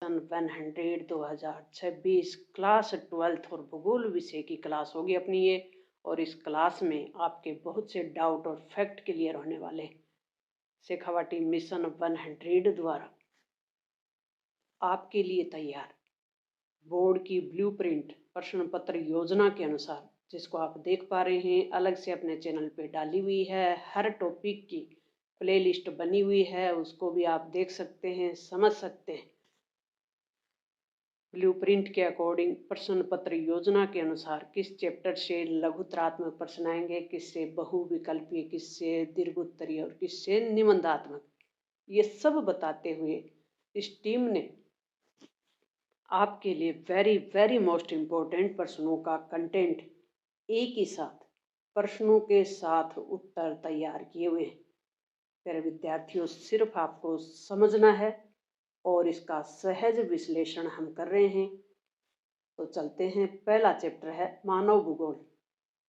Mission 100 2026 class 12th और भूगोल विषय की क्लास होगी अपनी ये। और इस क्लास में आपके बहुत से डाउट और फैक्ट क्लियर होने वाले। शेखावाटी मिशन 100 द्वारा आपके लिए तैयार बोर्ड की ब्लूप्रिंट प्रश्न पत्र योजना के अनुसार, जिसको आप देख पा रहे हैं, अलग से अपने चैनल पे डाली हुई है। हर टॉपिक की प्लेलिस्ट बनी हुई है, उसको भी आप देख सकते हैं, समझ सकते हैं। ब्लूप्रिंट के अकॉर्डिंग प्रश्न पत्र योजना के अनुसार किस चैप्टर से लघुतरात्मक प्रश्न आएंगे, किससे बहुविकल्पीय, किससे दीर्घोत्तरीय और किससे निबंधात्मक, ये सब बताते हुए इस टीम ने आपके लिए वेरी वेरी मोस्ट इम्पोर्टेंट प्रश्नों का कंटेंट एक ही साथ प्रश्नों के साथ उत्तर तैयार किए हुए हैं। मेरे विद्यार्थियों, सिर्फ आपको समझना है और इसका सहज विश्लेषण हम कर रहे हैं। तो चलते हैं। पहला चैप्टर है मानव भूगोल,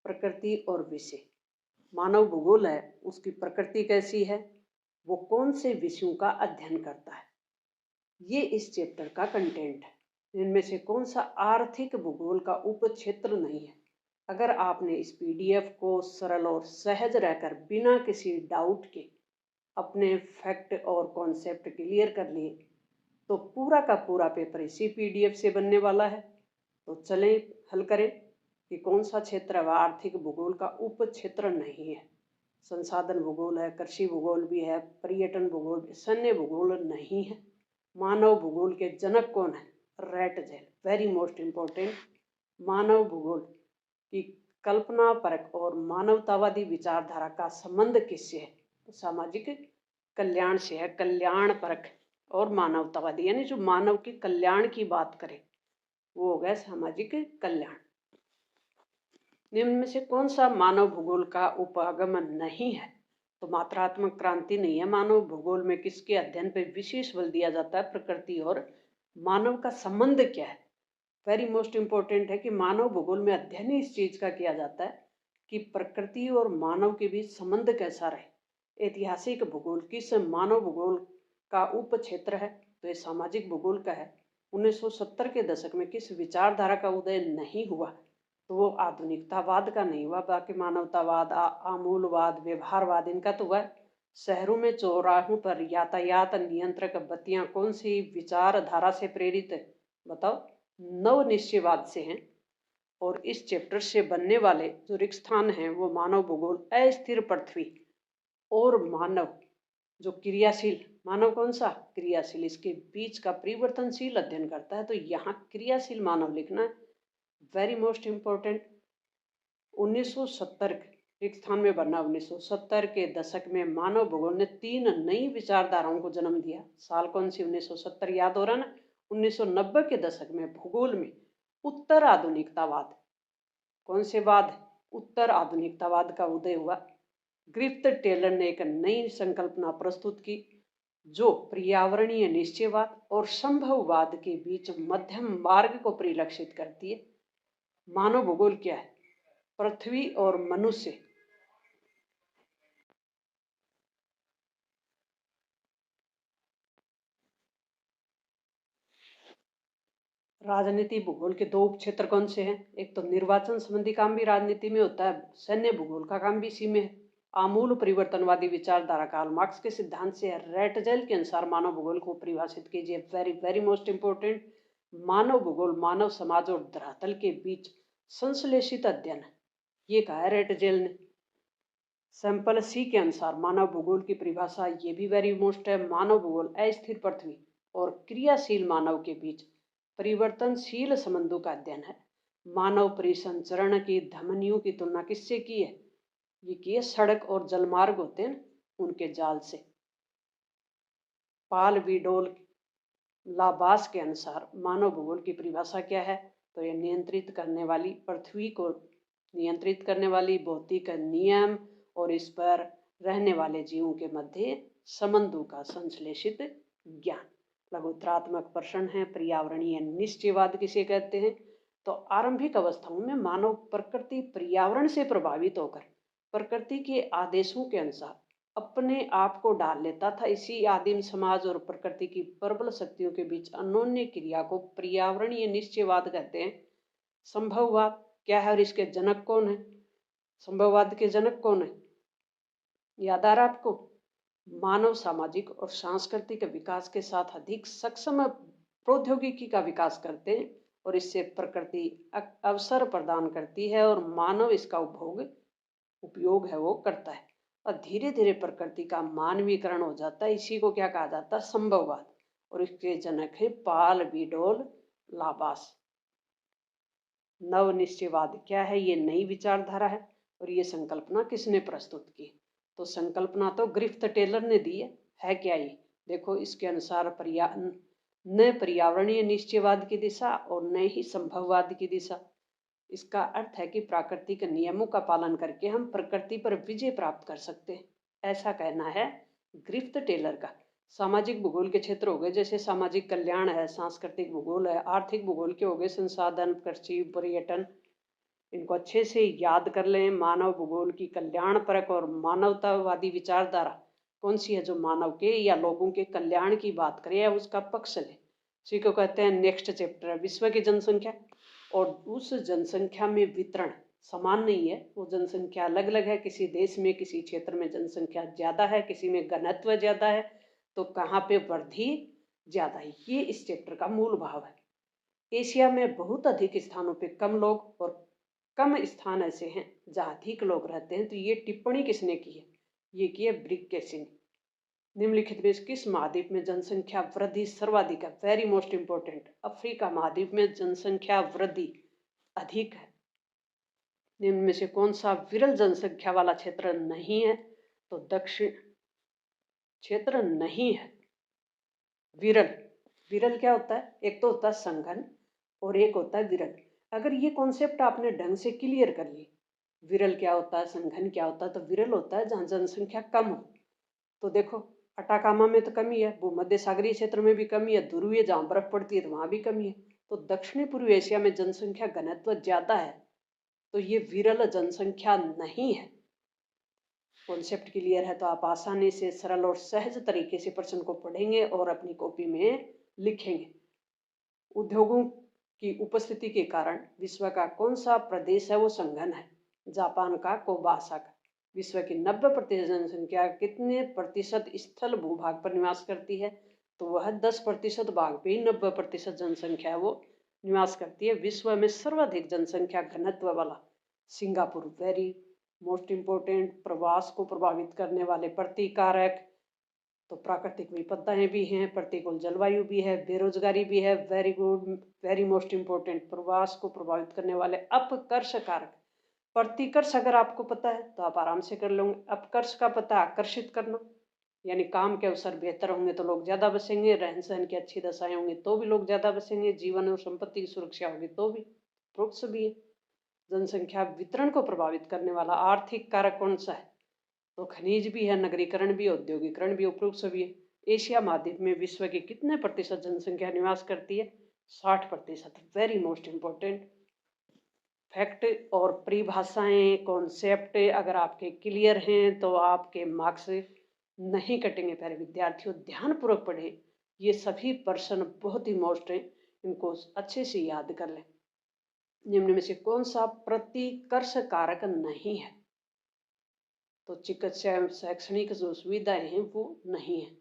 प्रकृति और विषय। मानव भूगोल है, उसकी प्रकृति कैसी है, वो कौन से विषयों का अध्ययन करता है, ये इस चैप्टर का कंटेंट है। इनमें से कौन सा आर्थिक भूगोल का उपक्षेत्र नहीं है। अगर आपने इस पीडीएफ को सरल और सहज रहकर बिना किसी डाउट के अपने फैक्ट और कॉन्सेप्ट क्लियर कर लिए, तो पूरा का पूरा पेपर इसी पीडीएफ से बनने वाला है। तो चलें हल करें कि कौन सा क्षेत्र है आर्थिक भूगोल का उपक्षेत्र नहीं है। संसाधन भूगोल है, कृषि भूगोल भी है, पर्यटन भूगोल, सैन्य भूगोल नहीं है। मानव भूगोल के जनक कौन है? रैटजेल, वेरी मोस्ट इम्पोर्टेंट। मानव भूगोल की कल्पना परक और मानवतावादी विचारधारा का संबंध किससे है? तो सामाजिक कल्याण से है। कल्याण परक और मानवतावादी, यानी जो मानव के कल्याण की बात करे वो हो गया सामाजिक कल्याण। निम्न में से कौन सा मानव भूगोल का उपागम नहीं है? तो मात्रात्मक क्रांति नहीं है। मानव भूगोल में किसके अध्ययन पर विशेष बल दिया जाता है? प्रकृति और मानव का संबंध क्या है? वेरी मोस्ट इम्पोर्टेंट है कि मानव भूगोल में अध्ययन इस चीज का किया जाता है कि प्रकृति और मानव के बीच संबंध कैसा रहे। ऐतिहासिक भूगोल किस मानव भूगोल का उप क्षेत्र है? तो ये सामाजिक भूगोल का है। 1970 के दशक में किस विचारधारा का उदय नहीं हुआ? तो वो आधुनिकतावाद का नहीं हुआ। बाकी मानवतावाद, आमूलवाद, व्यवहारवाद, इनका तो हुआ। शहरों में चौराहों पर यातायात नियंत्रक बत्तियां कौन सी विचारधारा से प्रेरित है? बताओ। नव निश्चयवाद से हैं। और इस चैप्टर से बनने वाले जो रिक्त स्थान हैं वो मानव भूगोल, अस्थिर पृथ्वी और मानव जो क्रियाशील, मानव कौन सा? क्रियाशील, इसके बीच का परिवर्तनशील अध्ययन करता है। तो यहाँ क्रियाशील मानव लिखना है, वेरी मोस्ट इम्पोर्टेंट। 1970 रिक्त स्थान में बना। 1970 के दशक में मानव भूगोल ने 3 नई विचारधाराओं को जन्म दिया। साल कौन सी? 1970 याद हो रहा ना। 1990 के दशक में भूगोल में उत्तर आधुनिकतावाद, कौन से वाद? उत्तर आधुनिकतावाद का उदय हुआ। ग्रिफ्थ टेलर ने एक नई संकल्पना प्रस्तुत की जो पर्यावरणीय निश्चयवाद और संभववाद के बीच मध्यम मार्ग को परिलक्षित करती है। मानव भूगोल क्या है? पृथ्वी और मनुष्य, राजनीति भूगोल के 2 उपक्षेत्र कौन से हैं? एक तो निर्वाचन संबंधी काम भी राजनीति में होता है, सैन्य भूगोल का काम भी इसी में है। आमूल परिवर्तनवादी विचारधारा कार्ल मार्क्स के सिद्धांत से है। रैटजेल के अनुसार मानव भूगोल को परिभाषित कीजिए, वेरी वेरी मोस्ट इम्पोर्टेंट। मानव भूगोल मानव समाज और धरातल के बीच संश्लेषित अध्ययन है, ये कहा है रैटजेल ने। सैंपल सी के अनुसार मानव भूगोल की परिभाषा ये भी वेरी मोस्ट है। मानव भूगोल अस्थिर पृथ्वी और क्रियाशील मानव के बीच परिवर्तनशील संबंधों का अध्ययन है। मानव परिसंचरण की धमनियों की तुलना किससे की है? ये की है सड़क और जलमार्ग होते हैं उनके जाल से। पाल विडोल लाबास के अनुसार मानव भूगोल की परिभाषा क्या है? तो ये नियंत्रित करने वाली, पृथ्वी को नियंत्रित करने वाली भौतिक नियम और इस पर रहने वाले जीवों के मध्य संबंधों का संश्लेषित ज्ञान। लघुतरात्मक प्रश्न है, पर्यावरणीय निश्चयवाद किसे कहते हैं? तो आरंभिक अवस्थाओं में मानव प्रकृति पर्यावरण से प्रभावित होकर प्रकृति के आदेशों के अनुसार अपने आप को डाल लेता था। इसी आदिम समाज और प्रकृति की प्रबल शक्तियों के बीच अनोन्य क्रिया को पर्यावरणीय निश्चयवाद कहते हैं। संभववाद क्या है और इसके जनक कौन है? संभववाद के जनक कौन है? याद आ रहा आपको? मानव सामाजिक और सांस्कृतिक विकास के साथ अधिक सक्षम प्रौद्योगिकी का विकास करते हैं और इससे प्रकृति अवसर प्रदान करती है और मानव इसका उपयोग है वो करता है और धीरे धीरे प्रकृति का मानवीकरण हो जाता है। इसी को क्या कहा जाता है? संभववाद। और इसके जनक है पाल बीडोल लाबास। नवनिश्चयवाद क्या है? ये नई विचारधारा है और ये संकल्पना किसने प्रस्तुत की? तो संकल्पना तो ग्रिफ्थ टेलर ने दी है क्या ये? देखो, इसके अनुसार न पर्यावरणीय निश्चयवाद की दिशा और न ही संभववाद की दिशा। इसका अर्थ है कि प्राकृतिक नियमों का पालन करके हम प्रकृति पर विजय प्राप्त कर सकते हैं, ऐसा कहना है ग्रिफ्थ टेलर का। सामाजिक भूगोल के क्षेत्र हो गए, जैसे सामाजिक कल्याण है, सांस्कृतिक भूगोल है, आर्थिक भूगोल के हो गए, संसाधन, कृषि, पर्यटन। इनको अच्छे से याद कर लें। मानव भूगोल की कल्याण परक और मानवतावादी विचारधारा कौन सी है? जो मानव के या लोगों के कल्याण की बात करे या उसका पक्ष ले। इसी को कहते हैं नेक्स्ट चैप्टर है विश्व की जनसंख्या। और उस जनसंख्या में वितरण समान नहीं है, वो जनसंख्या अलग अलग है। किसी देश में किसी क्षेत्र में जनसंख्या ज्यादा है, किसी में घनत्व ज्यादा है, तो कहाँ पे वृद्धि ज्यादा है। ये इस चैप्टर का मूल भाव है। एशिया में बहुत अधिक स्थानों पे कम लोग और कम स्थान ऐसे हैं जहाँ अधिक लोग रहते हैं। तो ये टिप्पणी किसने की है? ये की है ब्रिक केसी ने। निम्नलिखित में किस महाद्वीप में जनसंख्या वृद्धि सर्वाधिक है? वेरी मोस्ट इंपोर्टेंट, अफ्रीका महाद्वीप में जनसंख्या वृद्धि अधिक है। निम्न में से कौन सा विरल जनसंख्या वाला क्षेत्र नहीं है? तो दक्षिण क्षेत्र नहीं है। विरल, विरल क्या होता है? एक तो होता है संघन और एक होता है विरल। अगर ये कॉन्सेप्ट आपने ढंग से क्लियर कर ली, विरल क्या होता है, संघन क्या होता है, तो विरल होता है जहाँ जनसंख्या कम हो। तो देखो, अटाकामा में तो कमी है, भूमध्य सागरीय क्षेत्र में भी कमी है, ध्रुवीय जहाँ बर्फ पड़ती है तो वहाँ भी कमी है। तो दक्षिणी पूर्वी एशिया में जनसंख्या घनत्व ज्यादा है, तो ये विरल जनसंख्या नहीं है। कॉन्सेप्ट क्लियर है तो आप आसानी से सरल और सहज तरीके से प्रश्न को पढ़ेंगे और अपनी कॉपी में लिखेंगे। उद्योगों की उपस्थिति के कारण विश्व का कौन सा प्रदेश है? वो संघन है। जापान का कोबासा का। विश्व की 90% जनसंख्या कितने प्रतिशत स्थल भूभाग पर निवास करती है? तो वह 10% भाग पे ही 90% जनसंख्या है वो निवास करती है। विश्व में सर्वाधिक जनसंख्या घनत्व वाला सिंगापुर। Very most important. प्रवास को प्रभावित करने वाले प्रतिकारक तो प्राकृतिक विपदाएं भी हैं, प्रतिकूल जलवायु भी है, बेरोजगारी भी है। Very good, very most important. प्रवास को प्रभावित करने वाले अपकर्ष कारक। प्रतिकर्ष अगर आपको पता है तो आप आराम से कर लोगे। अपकर्ष का पता आकर्षित करना, यानी काम के अवसर बेहतर होंगे तो लोग ज्यादा बसेंगे, रहन सहन की अच्छी दशाएं होंगी तो भी लोग ज्यादा बसेंगे, जीवन और संपत्ति की सुरक्षा होगी तो भी। प्रोक्ष भी है। जनसंख्या वितरण को प्रभावित करने वाला आर्थिक कारक कौन सा है? तो खनिज भी है, नगरीकरण भी, औद्योगिकरण भी, उपरोक्त सभी है। एशिया महाद्वीप में विश्व की कितने प्रतिशत जनसंख्या निवास करती है? 60%। Very most important fact. और परिभाषाएं, कॉन्सेप्ट अगर आपके क्लियर हैं तो आपके मार्क्स नहीं कटेंगे। प्यारे विद्यार्थियों, ध्यानपूर्वक पढ़े। ये सभी प्रश्न बहुत ही मोस्ट हैं, इनको अच्छे से याद कर लें। निम्न में से कौन सा प्रतिकर्ष कारक नहीं है? तो चिकित्सा एवं शैक्षणिक जो सुविधाएं हैं वो नहीं है।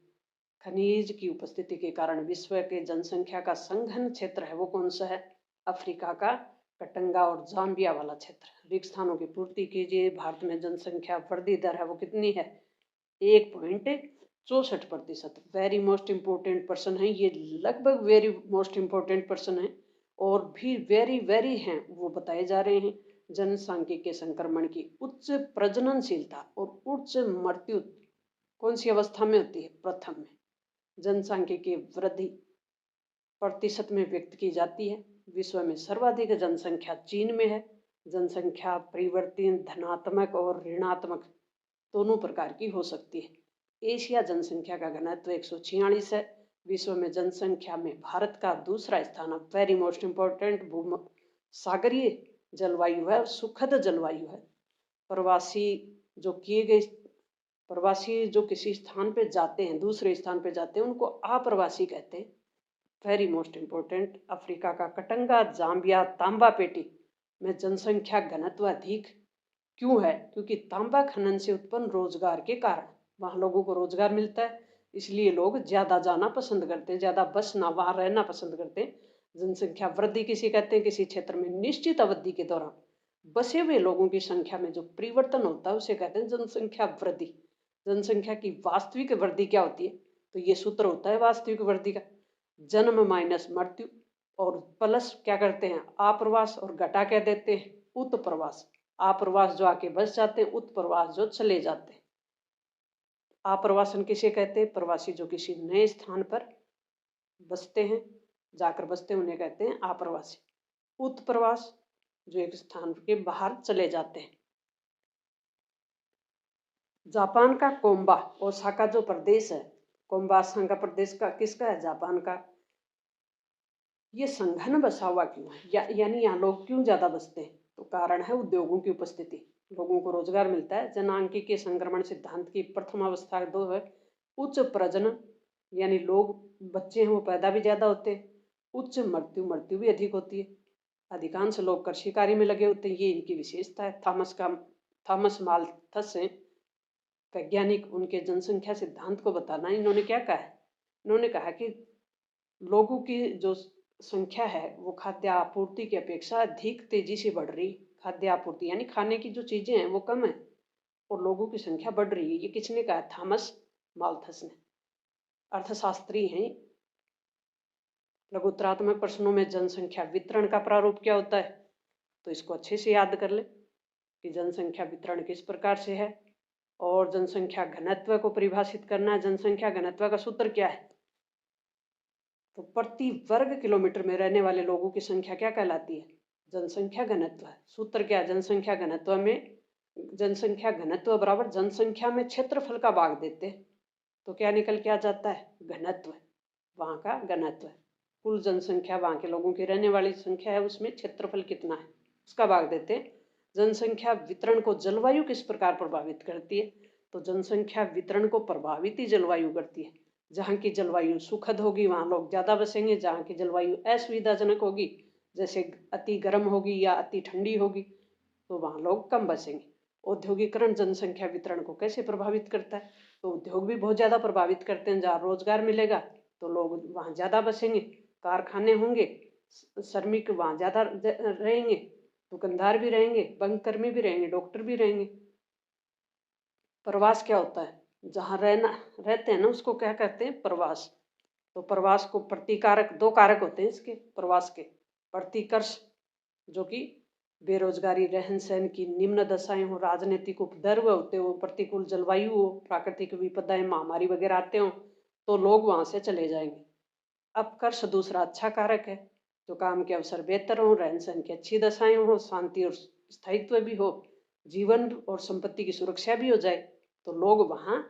खनिज की उपस्थिति के कारण विश्व के जनसंख्या का संघन क्षेत्र है वो कौन सा है? अफ्रीका का कटंगा और जाम्बिया वाला क्षेत्र। रिक्त स्थानों की पूर्ति कीजिए। भारत में जनसंख्या वृद्धि दर है वो कितनी है? 1.64%। वेरी मोस्ट इंपोर्टेंट पर्सन है ये, लगभग वेरी मोस्ट इंपोर्टेंट पर्सन है और भी वेरी वेरी हैं वो बताए जा रहे हैं। जनसांख्यिकीय संक्रमण की उच्च प्रजननशीलता और उच्च मृत्यु कौन सी अवस्था में होती है? प्रथम में। जनसांख्यिकीय वृद्धि प्रतिशत में व्यक्त की जाती है। विश्व में सर्वाधिक जनसंख्या चीन में है। जनसंख्या परिवर्तन धनात्मक और ऋणात्मक दोनों प्रकार की हो सकती है। एशिया जनसंख्या का घनत्व 146 है। विश्व में जनसंख्या में भारत का दूसरा स्थान है। वेरी मोस्ट इंपोर्टेंट सागरीय जलवायु है, सुखद जलवायु है। प्रवासी जो किए गए प्रवासी जो किसी स्थान पे जाते हैं, दूसरे स्थान पे जाते हैं, उनको अप्रवासी कहते हैं। वेरी मोस्ट इम्पोर्टेंट, अफ्रीका का कटंगा, जाम्बिया, तांबा पेटी में जनसंख्या घनत्व अधिक क्यों है? क्योंकि तांबा खनन से उत्पन्न रोजगार के कारण वहाँ लोगों को रोजगार मिलता है, इसलिए लोग ज्यादा जाना पसंद करते हैं, ज्यादा बसना, वहाँ रहना पसंद करते हैं। जनसंख्या वृद्धि किसी कहते हैं? किसी क्षेत्र में निश्चित अवधि के दौरान बसे हुए लोगों की संख्या में जो परिवर्तन होता है उसे कहते हैं जनसंख्या वृद्धि। जनसंख्या की वास्तविक वृद्धि क्या होती है? तो ये सूत्र होता है वास्तविक वृद्धि का, जन्म माइनस मृत्यु और प्लस क्या करते हैं? आप्रवास, और घटा क्या देते हैं? उत्प्रवास। आप्रवास जो आके बस जाते हैं, उत्प्रवास जो चले जाते हैं। आप्रवासन किसे कहते हैं? प्रवासी जो किसी नए स्थान पर बसते हैं, जाकर बसते हैं, उन्हें कहते हैं आप्रवासी। उत्प्रवास जो एक स्थान के बाहर चले जाते हैं। जापान का कोम्बा ओसाका जो प्रदेश है, कोम्बा ओसाका प्रदेश का किसका है? जापान का। ये संघन बसा हुआ क्यों है? यानी यहाँ लोग क्यों ज्यादा बसते हैं? तो कारण है उद्योगों की उपस्थिति, लोगों को रोजगार मिलता है। जनांगीय संक्रमण सिद्धांत की प्रथम अवस्था 2 है उच्च प्रजनन, यानी लोग बच्चे हैं वो पैदा भी ज्यादा होते हैं। उच्च मृत्यु, मृत्यु भी अधिक होती है। अधिकांश लोग कृषि कार्य में लगे होते हैं, ये इनकी विशेषता है। थॉमस माल्थस हैं वैज्ञानिक, उनके जनसंख्या सिद्धांत को बताना। इन्होंने क्या कहा है? इन्होंने कहा कि लोगों की जो संख्या है वो खाद्य आपूर्ति की अपेक्षा अधिक तेजी से बढ़ रही। खाद्य आपूर्ति यानी खाने की जो चीजें हैं वो कम है और लोगों की संख्या बढ़ रही है। ये किसने कहा? थॉमस माल्थस ने, अर्थशास्त्री हैं। लघुतरात्मक प्रश्नों में जनसंख्या वितरण का प्रारूप क्या होता है? तो इसको अच्छे से याद कर ले कि जनसंख्या वितरण किस प्रकार से है। और जनसंख्या घनत्व को परिभाषित करना है। जनसंख्या घनत्व का सूत्र क्या है? तो प्रति वर्ग किलोमीटर में रहने वाले लोगों की संख्या क्या कहलाती है? जनसंख्या घनत्व। सूत्र क्या है जनसंख्या घनत्व में? जनसंख्या घनत्व बराबर जनसंख्या में क्षेत्रफल का भाग देते हैं तो क्या निकल के आ जाता है? घनत्व। वहाँ का घनत्व, कुल जनसंख्या वहाँ के लोगों की रहने वाली संख्या है, उसमें क्षेत्रफल कितना है उसका भाग देते हैं। जनसंख्या वितरण को जलवायु किस प्रकार प्रभावित करती है? तो जनसंख्या वितरण को प्रभावित ही जलवायु करती है। जहाँ की जलवायु सुखद होगी वहाँ लोग ज्यादा बसेंगे, जहाँ की जलवायु असुविधाजनक होगी, जैसे अति गर्म होगी या अति ठंडी होगी, तो वहाँ लोग कम बसेंगे। औद्योगिकरण जनसंख्या वितरण को कैसे प्रभावित करता है? तो उद्योग भी बहुत ज्यादा प्रभावित करते हैं। जहाँ रोजगार मिलेगा तो लोग वहाँ ज्यादा बसेंगे, कारखाने होंगे, श्रमिक वहाँ ज्यादा रहेंगे, दुकानदार भी रहेंगे, बैंककर्मी भी रहेंगे, डॉक्टर भी रहेंगे। प्रवास क्या होता है? जहाँ रहते हैं ना उसको क्या कहते हैं? प्रवास। तो प्रवास को प्रतिकारक, 2 कारक होते हैं इसके प्रवास के। प्रतिकर्ष जो कि बेरोजगारी, रहन सहन की निम्न दशाएं हो, राजनीतिक उपद्रव होते हो, प्रतिकूल जलवायु हो, प्राकृतिक विपदाएं, महामारी वगैरह आते हो तो लोग वहां से चले जाएंगे। अपकर्ष दूसरा अच्छा कारक है, जो काम के अवसर बेहतर हो, रहन सहन की अच्छी दशाएं हो, शांति और स्थायित्व भी हो, जीवन और संपत्ति की सुरक्षा भी हो जाए तो लोग वहां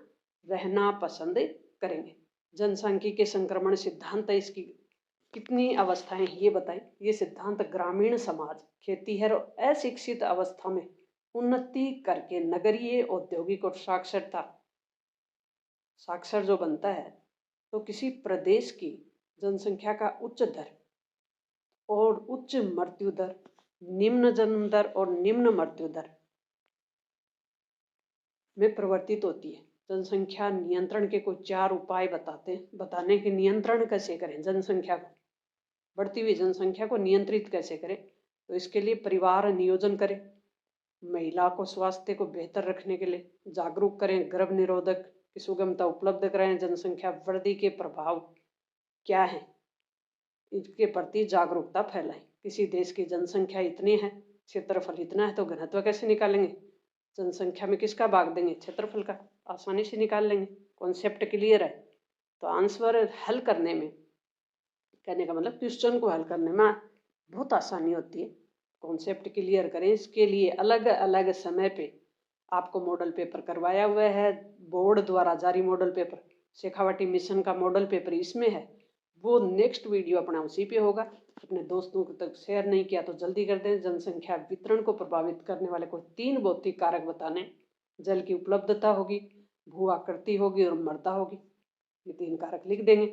रहना पसंद करेंगे। जनसांख्यिकीय संक्रमण सिद्धांत है, इसकी कितनी अवस्थाएं ये बताएं। ये सिद्धांत ग्रामीण समाज, खेतीहर और अशिक्षित अवस्था में उन्नति करके नगरीय, औद्योगिक और साक्षर जो बनता है तो किसी प्रदेश की जनसंख्या का उच्च दर और उच्च मृत्यु दर, निम्न जन्म दर और निम्न मृत्यु दर में परिवर्तित होती है। जनसंख्या नियंत्रण के कुछ 4 उपाय बताने के नियंत्रण कैसे करें, जनसंख्या को, बढ़ती हुई जनसंख्या को नियंत्रित कैसे करें। तो इसके लिए परिवार नियोजन करें, महिला को स्वास्थ्य को बेहतर रखने के लिए जागरूक करें, गर्भ निरोधक की सुगमता उपलब्ध कराएं, जनसंख्या वृद्धि के प्रभाव क्या है इसके प्रति जागरूकता फैलाएं। किसी देश की जनसंख्या इतनी है, क्षेत्रफल इतना है तो घनत्व कैसे निकालेंगे? जनसंख्या में किसका भाग देंगे? क्षेत्रफल का, आसानी से निकाल लेंगे। कॉन्सेप्ट क्लियर है तो आंसर हल करने में, कहने का मतलब क्वेश्चन को हल करने में बहुत आसानी होती है। कॉन्सेप्ट क्लियर करें, इसके लिए अलग अलग समय पे आपको मॉडल पेपर करवाया हुआ है, बोर्ड द्वारा जारी मॉडल पेपर, शेखावटी मिशन का मॉडल पेपर इसमें है। वो नेक्स्ट वीडियो अपना उसी पे होगा। अपने दोस्तों को तक शेयर नहीं किया तो जल्दी कर दें। जनसंख्या वितरण को प्रभावित करने वाले कोई 3 भौतिक कारक बताने। जल की उपलब्धता होगी, भू आकृति होगी और मृदा होगी। ये 3 कारक लिख देंगे।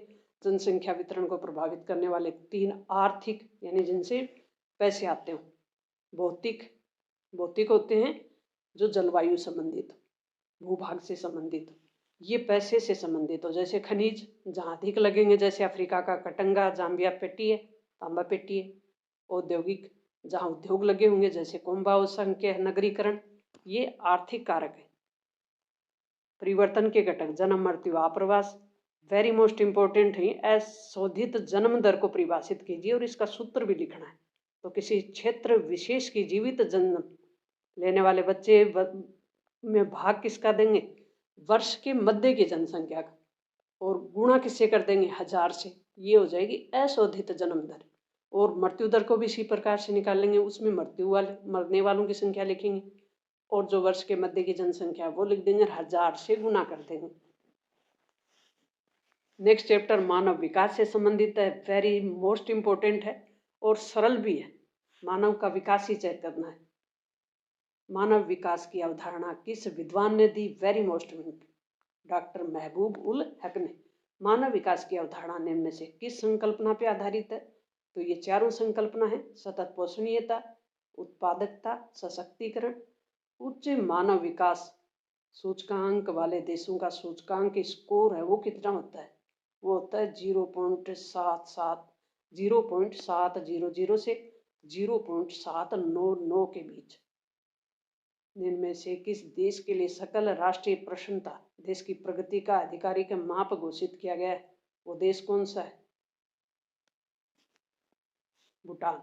जनसंख्या वितरण को प्रभावित करने वाले 3 आर्थिक यानी जिनसे पैसे आते हो। भौतिक होते हैं जो जलवायु संबंधित, भूभाग से संबंधित, ये पैसे से संबंधित हो। जैसे खनिज जहाँ अधिक लगेंगे, जैसे अफ्रीका का कटंगा, जाम्बिया पेटी है, तांबा पेटी है। औद्योगिक जहाँ उद्योग लगे होंगे, जैसे कोम्बा, संख्य, नगरीकरण, ये आर्थिक कारक है। परिवर्तन के घटक जन्म, मृत्यु, आप्रवास, वेरी मोस्ट इंपॉर्टेंट है। अशोधित जन्म दर को परिभाषित कीजिए और इसका सूत्र भी लिखना है। तो किसी क्षेत्र विशेष की जीवित जन्म लेने वाले बच्चे में भाग किसका देंगे? वर्ष के मध्य की जनसंख्या का, और गुणा किससे कर देंगे? 1000 से। ये हो जाएगी अशोधित जन्म दर। और मृत्यु दर को भी इसी प्रकार से निकाल लेंगे, उसमें मरने वालों की संख्या लिखेंगे और जो वर्ष के मध्य की जनसंख्या वो लिख देंगे, 1000 से गुना कर देंगे। नेक्स्ट चैप्टर मानव विकास से संबंधित है, वेरी मोस्ट इंपॉर्टेंट है और सरल भी है। मानव का विकास ही चेक करना है। मानव विकास की अवधारणा किस विद्वान ने दी? वेरी मोस्ट इंपॉर्टेंट, डॉक्टर महबूब उल हक ने। मानव विकास की अवधारणा निम्न में से किस संकल्पना पर आधारित है? तो ये चारों संकल्पना है: सतत पोषणीयता, उत्पादकता, सशक्तिकरण। उच्च मानव विकास सूचकांक वाले देशों का सूचकांक स्कोर है वो कितना होता है? वो होता है 0.700 से 0.799 के बीच। इनमें से किस देश के लिए सकल राष्ट्रीय प्रसन्नता, देश की प्रगति का आधिकारिक माप घोषित किया गया है? वो देश कौन सा है? भूटान।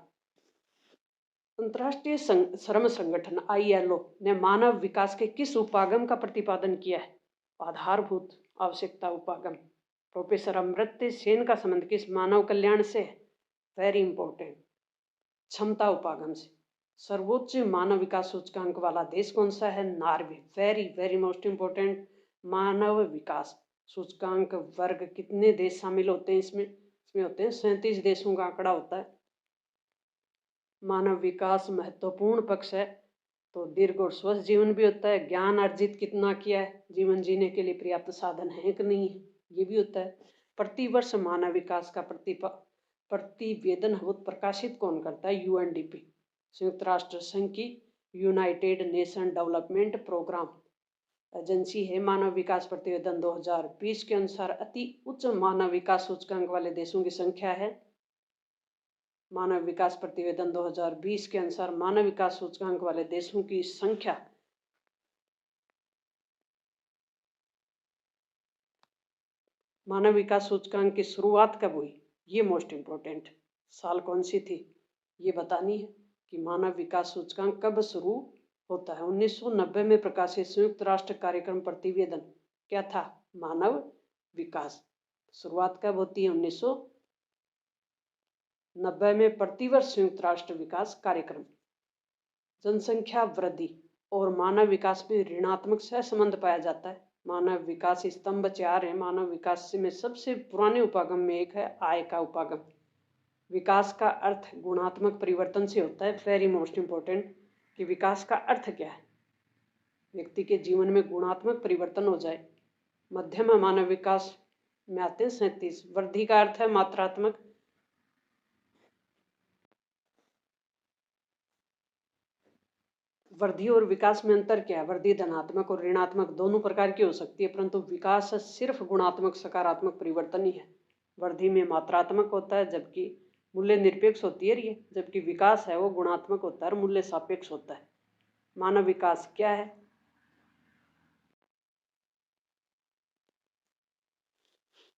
अंतर्राष्ट्रीय श्रम संगठन ILO ने मानव विकास के किस उपागम का प्रतिपादन किया है? आधारभूत आवश्यकता उपागम। प्रोफेसर अमर्त्य सेन का संबंध किस मानव कल्याण से है? वेरी इंपॉर्टेंट, क्षमता उपागम से। सर्वोच्च मानव विकास सूचकांक वाला देश कौन सा है? Norway. Very very most important, मानव विकास सूचकांक वर्ग कितने देश शामिल होते हैं इसमें? इसमें होते हैं 37 देशों का आंकड़ा होता है। मानव विकास महत्वपूर्ण पक्ष है तो दीर्घ और स्वस्थ जीवन भी होता है। ज्ञान अर्जित कितना किया है, जीवन जीने के लिए पर्याप्त साधन है कि नहीं है, ये भी होता है। प्रतिवर्ष मानव विकास का प्रतिवेदन प्रकाशित कौन करता है? UNDP, संयुक्त राष्ट्र संघ की United Nation development programme agency है। मानव विकास प्रतिवेदन 2020 के अनुसार अति उच्च मानव विकास सूचकांक वाले देशों की संख्या है। मानव विकास प्रतिवेदन 2020 के अनुसार मानव विकास सूचकांक वाले देशों की संख्या मानव विकास सूचकांक की शुरुआत कब हुई? ये मोस्ट इंपॉर्टेंट, साल कौन सी थी ये बतानी है कि मानव विकास सूचकांक कब शुरू होता है। 1990 में प्रकाशित संयुक्त राष्ट्र कार्यक्रम प्रतिवेदन क्या था? मानव विकास। शुरुआत कब होती है? 1990 में प्रतिवर्ष संयुक्त राष्ट्र विकास कार्यक्रम। जनसंख्या वृद्धि और मानव विकास में ऋणात्मक सहसंबंध पाया जाता है। मानव विकास स्तंभ 4 है। मानव विकास में सबसे पुराने उपागम में एक है आय का उपागम। विकास का अर्थ गुणात्मक परिवर्तन से होता है। वेरी मोस्ट इंपॉर्टेंट कि विकास का अर्थ क्या है? व्यक्ति के जीवन में गुणात्मक परिवर्तन हो जाए। मध्यम मानव विकास में आते हैं 37। वृद्धि का अर्थ है मात्रात्मक। वृद्धि और विकास में अंतर क्या है? वृद्धि धनात्मक और ऋणात्मक दोनों प्रकार की हो सकती है, परंतु विकास सिर्फ गुणात्मक सकारात्मक परिवर्तन ही है। वृद्धि में मात्रात्मक होता है जबकि मूल्य निरपेक्ष होती है, जबकि विकास है वो गुणात्मक होता है और मूल्य सापेक्ष होता है। मानव विकास क्या है?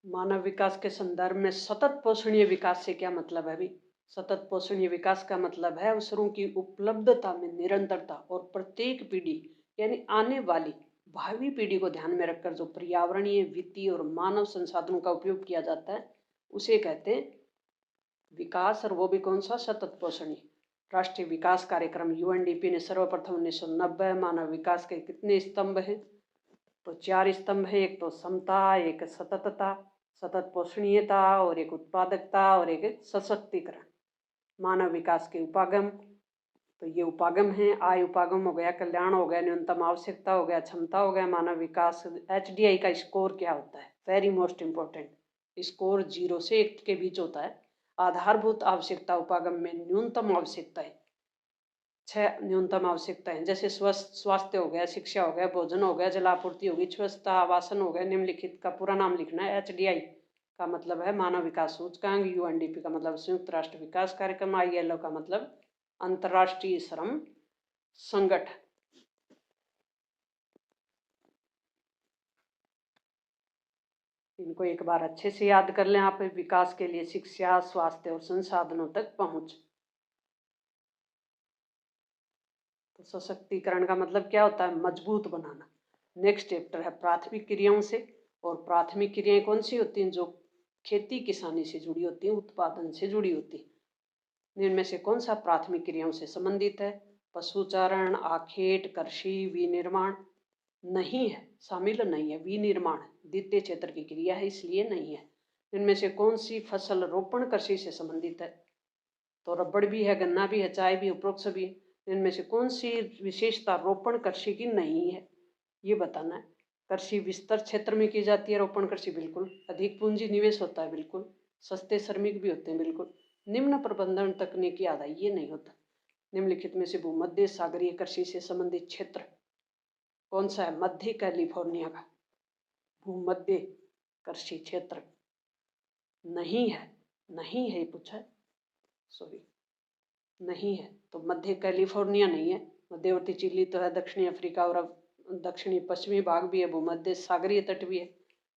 मानव विकास के संदर्भ में सतत पोषणीय विकास से क्या मतलब है? अभी सतत पोषणीय विकास का मतलब है अवसरों की उपलब्धता में निरंतरता और प्रत्येक पीढ़ी यानी आने वाली भावी पीढ़ी को ध्यान में रखकर जो पर्यावरणीय, वित्तीय और मानव संसाधनों का उपयोग किया जाता है उसे कहते हैं विकास। और वो भी कौन सा? सतत पोषणीय। राष्ट्रीय विकास कार्यक्रम UNDP ने सर्वप्रथम 1990। मानव विकास के कितने स्तंभ हैं? तो 4 स्तंभ है। एक तो समता, एक सततता, सतत पोषणीयता और एक उत्पादकता और एक सशक्तिकरण। मानव विकास के उपागम तो ये उपागम है। आय उपागम हो गया, कल्याण हो गया, न्यूनतम आवश्यकता हो गया, क्षमता हो गया, मानव विकास। HDI का स्कोर क्या होता है? वेरी मोस्ट इम्पोर्टेंट, स्कोर 0 से 1 के बीच होता है। आधारभूत आवश्यकता उपागम में न्यूनतम आवश्यकता है, 6 न्यूनतम आवश्यकताएं, जैसे स्वास्थ्य हो गया, शिक्षा हो गया, भोजन हो गया, जलापूर्ति होगी, स्वच्छता, आवासन हो गया। निम्नलिखित का पूरा नाम लिखना है। HDI का मतलब है मानव विकास सूचकांक, UNDP का मतलब संयुक्त राष्ट्र विकास कार्यक्रम, ILO का मतलब अंतर्राष्ट्रीय श्रम संगठन। इनको एक बार अच्छे से याद कर लें आप। विकास के लिए शिक्षा, स्वास्थ्य और संसाधनों तक पहुंच। तो सशक्तिकरण का मतलब क्या होता है? मजबूत बनाना। नेक्स्ट चैप्टर है प्राथमिक क्रियाओं से। और प्राथमिक क्रियाएं कौन सी होती हैं? जो खेती किसानी से जुड़ी होती हैं, उत्पादन से जुड़ी होती हैं। इनमें से कौन सा प्राथमिक क्रियाओं से संबंधित है? पशुचारण, आखेट, कृषि, विनिर्माण नहीं है, शामिल नहीं है। विनिर्माण द्वितीय क्षेत्र की क्रिया है, इसलिए नहीं है। इनमें से कौन सी फसल रोपण कृषि से संबंधित है? तो रबड़ भी है, गन्ना भी है, चाय भी, उपरोक्त सभी। इनमें से कौन सी विशेषता रोपण कृषि की नहीं है, ये बताना है। कृषि विस्तर क्षेत्र में की जाती है रोपण कृषि, बिल्कुल। अधिक पूंजी निवेश होता है, बिल्कुल। सस्ते श्रमिक भी होते हैं, बिल्कुल। निम्न प्रबंधन तकनीकी आधार, ये नहीं होता। निम्नलिखित में से भूमध्य सागरीय कृषि से संबंधित क्षेत्र कौन सा है? मध्य कैलिफोर्निया का भूमध्य कृषि क्षेत्र नहीं है। नहीं है, पूछा है, सॉरी, नहीं है। तो मध्य कैलिफोर्निया नहीं है। मध्यवर्ती चिली तो है, दक्षिणी अफ्रीका और दक्षिणी पश्चिमी भाग भी है, भूमध्य सागरीय तट भी है।